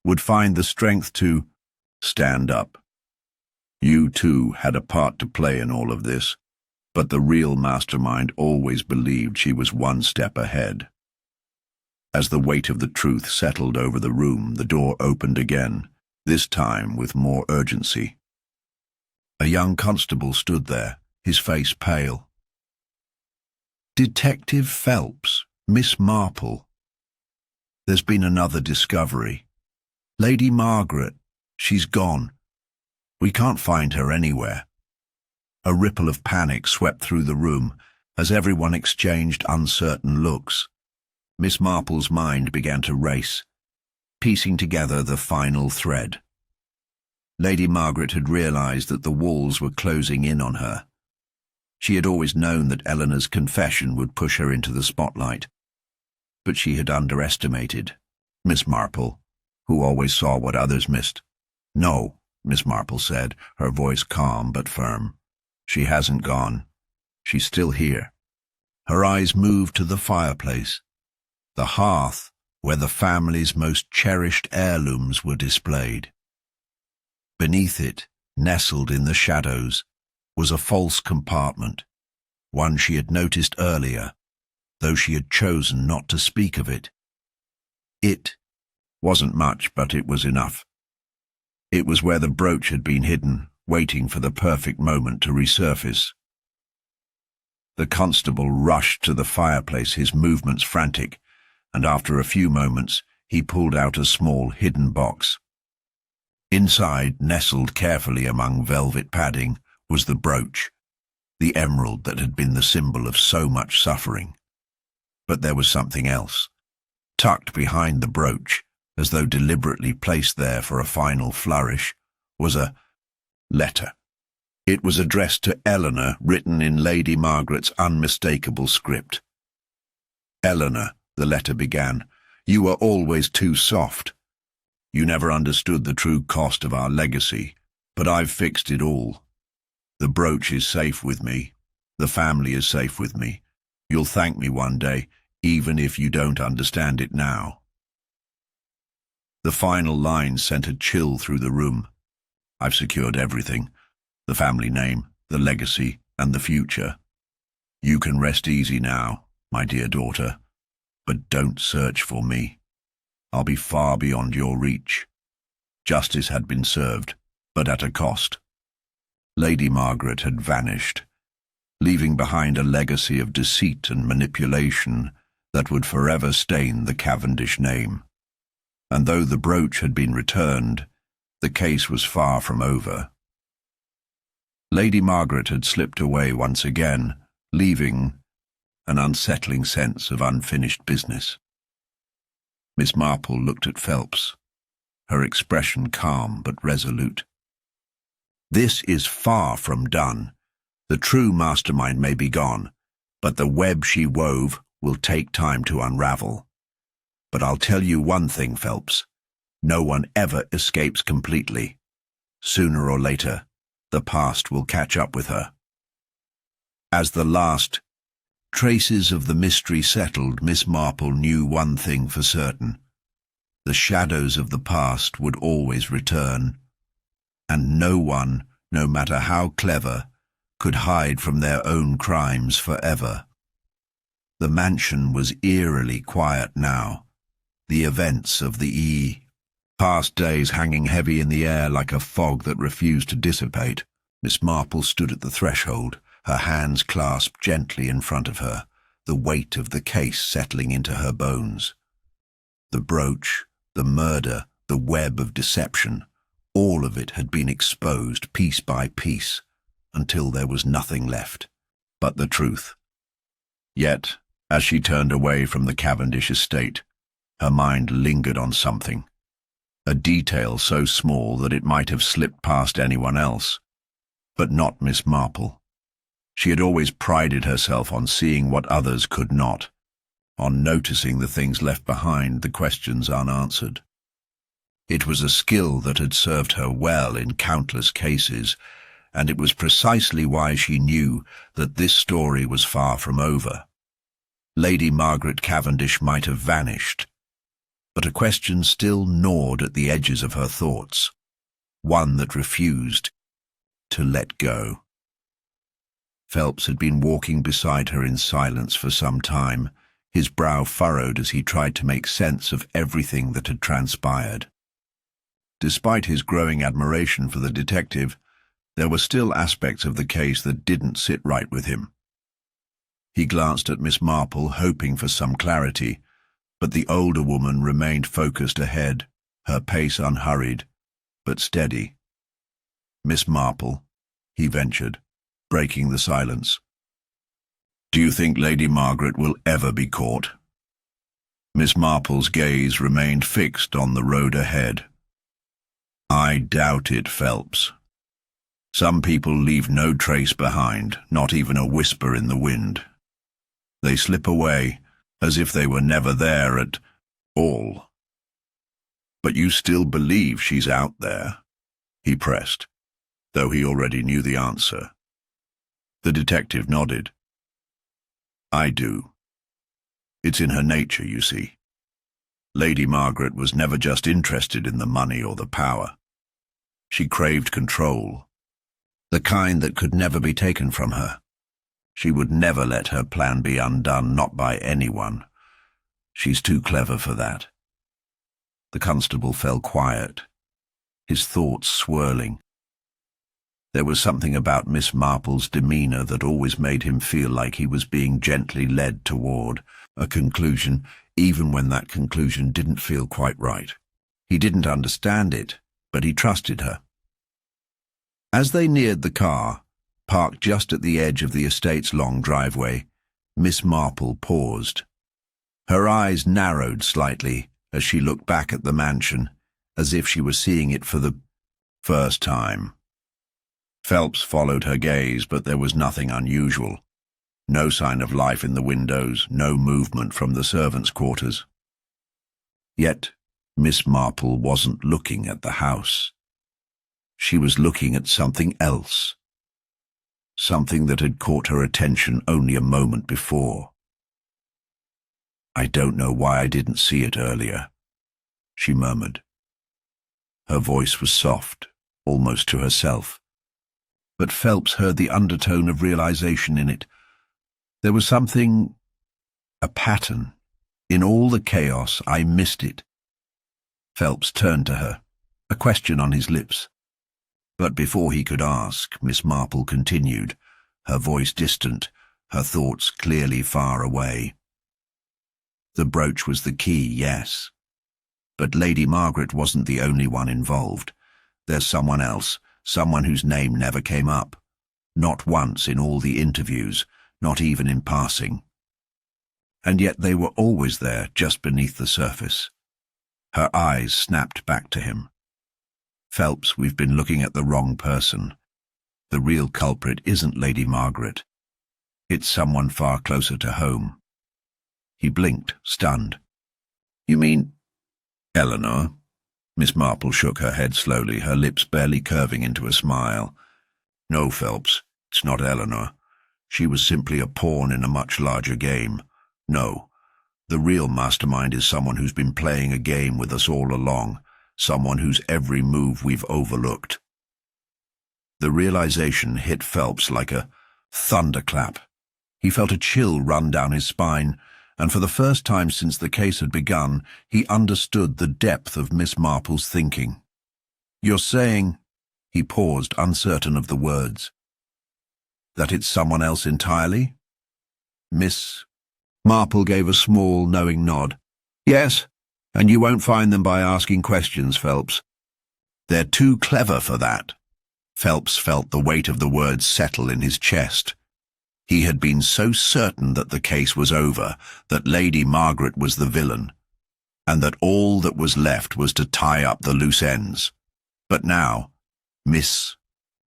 would find the strength to stand up. You, too, had a part to play in all of this, but the real mastermind always believed she was one step ahead. As the weight of the truth settled over the room, the door opened again, this time with more urgency. A young constable stood there, his face pale. Detective Phelps, Miss Marple. There's been another discovery. Lady Margaret, she's gone. We can't find her anywhere. A ripple of panic swept through the room as everyone exchanged uncertain looks. Miss Marple's mind began to race, piecing together the final thread. Lady Margaret had realized that the walls were closing in on her. She had always known that Eleanor's confession would push her into the spotlight, but she had underestimated Miss Marple, who always saw what others missed. No, Miss Marple said, her voice calm but firm. She hasn't gone. She's still here. Her eyes moved to the fireplace, the hearth where the family's most cherished heirlooms were displayed. Beneath it, nestled in the shadows, was a false compartment, one she had noticed earlier, though she had chosen not to speak of it. It wasn't much, but it was enough. It was where the brooch had been hidden, waiting for the perfect moment to resurface. The constable rushed to the fireplace, his movements frantic, and after a few moments he pulled out a small hidden box. Inside, nestled carefully among velvet padding, was the brooch, the emerald that had been the symbol of so much suffering. But there was something else. Tucked behind the brooch, as though deliberately placed there for a final flourish, was a letter. It was addressed to Eleanor, written in Lady Margaret's unmistakable script. Eleanor, the letter began, you were always too soft. You never understood the true cost of our legacy, but I've fixed it all. The brooch is safe with me. The family is safe with me. You'll thank me one day, even if you don't understand it now. The final line sent a chill through the room. I've secured everything. The family name, the legacy, and the future. You can rest easy now, my dear daughter, but don't search for me. I'll be far beyond your reach. Justice had been served, but at a cost. Lady Margaret had vanished, leaving behind a legacy of deceit and manipulation that would forever stain the Cavendish name. And though the brooch had been returned, the case was far from over. Lady Margaret had slipped away once again, leaving an unsettling sense of unfinished business. Miss Marple looked at Phelps, her expression calm but resolute. "This is far from done. The true mastermind may be gone, but the web she wove will take time to unravel. But I'll tell you one thing, Phelps. No one ever escapes completely. Sooner or later, the past will catch up with her." As the last traces of the mystery settled, Miss Marple knew one thing for certain. The shadows of the past would always return, and no one, no matter how clever, could hide from their own crimes forever. The mansion was eerily quiet now, the events of the past days hanging heavy in the air like a fog that refused to dissipate. Miss Marple stood at the threshold, her hands clasped gently in front of her, the weight of the case settling into her bones. The brooch, the murder, the web of deception, all of it had been exposed piece by piece, until there was nothing left but the truth. Yet, as she turned away from the Cavendish estate, her mind lingered on something, a detail so small that it might have slipped past anyone else, but not Miss Marple. She had always prided herself on seeing what others could not, on noticing the things left behind, the questions unanswered. It was a skill that had served her well in countless cases, and it was precisely why she knew that this story was far from over. Lady Margaret Cavendish might have vanished, but a question still gnawed at the edges of her thoughts, one that refused to let go. Phelps had been walking beside her in silence for some time, his brow furrowed as he tried to make sense of everything that had transpired. Despite his growing admiration for the detective, there were still aspects of the case that didn't sit right with him. He glanced at Miss Marple, hoping for some clarity, but the older woman remained focused ahead, her pace unhurried, but steady. "Miss Marple," he ventured, breaking the silence. "Do you think Lady Margaret will ever be caught?" Miss Marple's gaze remained fixed on the road ahead. "I doubt it, Phelps. Some people leave no trace behind, not even a whisper in the wind. They slip away, as if they were never there at all." "But you still believe she's out there?" he pressed, though he already knew the answer. The detective nodded. "I do. It's in her nature, you see. Lady Margaret was never just interested in the money or the power. She craved control, the kind that could never be taken from her. She would never let her plan be undone, not by anyone. She's too clever for that." The constable fell quiet, his thoughts swirling. There was something about Miss Marple's demeanour that always made him feel like he was being gently led toward a conclusion, even when that conclusion didn't feel quite right. He didn't understand it, but he trusted her. As they neared the car, parked just at the edge of the estate's long driveway, Miss Marple paused. Her eyes narrowed slightly as she looked back at the mansion, as if she were seeing it for the first time. Phelps followed her gaze, but there was nothing unusual. No sign of life in the windows, no movement from the servants' quarters. Yet Miss Marple wasn't looking at the house. She was looking at something else, something that had caught her attention only a moment before. "I don't know why I didn't see it earlier," she murmured. Her voice was soft, almost to herself, but Phelps heard the undertone of realization in it. There was something, a pattern. In all the chaos, I missed it. Phelps turned to her, a question on his lips. But before he could ask, Miss Marple continued, her voice distant, her thoughts clearly far away. The brooch was the key, yes. But Lady Margaret wasn't the only one involved. There's someone else, someone whose name never came up. Not once in all the interviews, not even in passing. And yet they were always there, just beneath the surface. Her eyes snapped back to him. Phelps, we've been looking at the wrong person. The real culprit isn't Lady Margaret. It's someone far closer to home. He blinked, stunned. You mean Eleanor? Miss Marple shook her head slowly, her lips barely curving into a smile. No, Phelps, it's not Eleanor. She was simply a pawn in a much larger game. No, the real mastermind is someone who's been playing a game with us all along, someone whose every move we've overlooked. The realization hit Phelps like a thunderclap. He felt a chill run down his spine, and for the first time since the case had begun, he understood the depth of Miss Marple's thinking. You're saying, he paused, uncertain of the words, that it's someone else entirely? Miss Marple gave a small, knowing nod. Yes, and you won't find them by asking questions, Phelps. They're too clever for that. Phelps felt the weight of the words settle in his chest. He had been so certain that the case was over, that Lady Margaret was the villain, and that all that was left was to tie up the loose ends. But now, Miss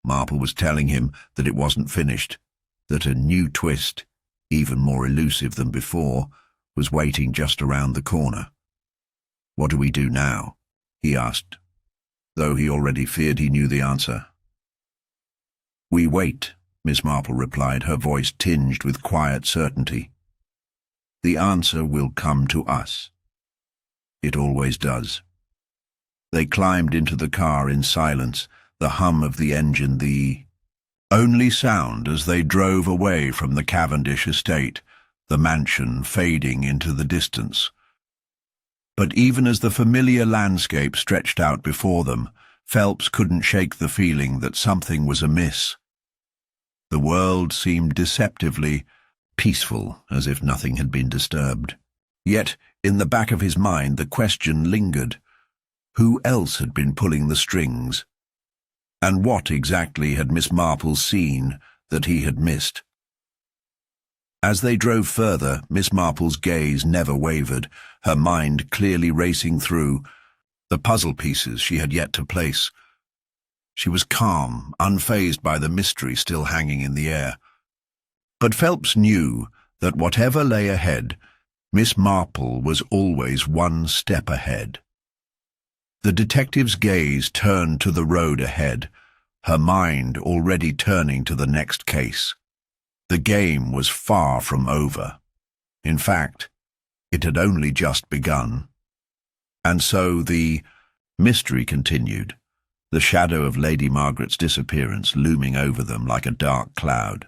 Marple was telling him that it wasn't finished, that a new twist, even more elusive than before, was waiting just around the corner. What do we do now? He asked, though he already feared he knew the answer. We wait, Miss Marple replied, her voice tinged with quiet certainty. The answer will come to us. It always does. They climbed into the car in silence, the hum of the engine the only sound as they drove away from the Cavendish estate, the mansion fading into the distance. But even as the familiar landscape stretched out before them, Phelps couldn't shake the feeling that something was amiss. The world seemed deceptively peaceful, as if nothing had been disturbed. Yet, in the back of his mind, the question lingered. Who else had been pulling the strings? And what exactly had Miss Marple seen that he had missed? As they drove further, Miss Marple's gaze never wavered, her mind clearly racing through the puzzle pieces she had yet to place. She was calm, unfazed by the mystery still hanging in the air. But Phelps knew that whatever lay ahead, Miss Marple was always one step ahead. The detective's gaze turned to the road ahead, her mind already turning to the next case. The game was far from over. In fact, it had only just begun. And so the mystery continued, the shadow of Lady Margaret's disappearance looming over them like a dark cloud,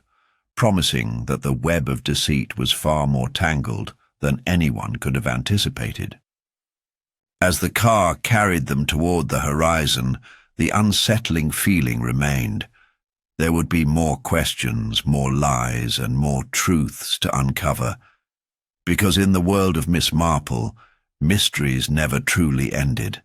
promising that the web of deceit was far more tangled than anyone could have anticipated. As the car carried them toward the horizon, the unsettling feeling remained. There would be more questions, more lies, and more truths to uncover, because in the world of Miss Marple, mysteries never truly ended.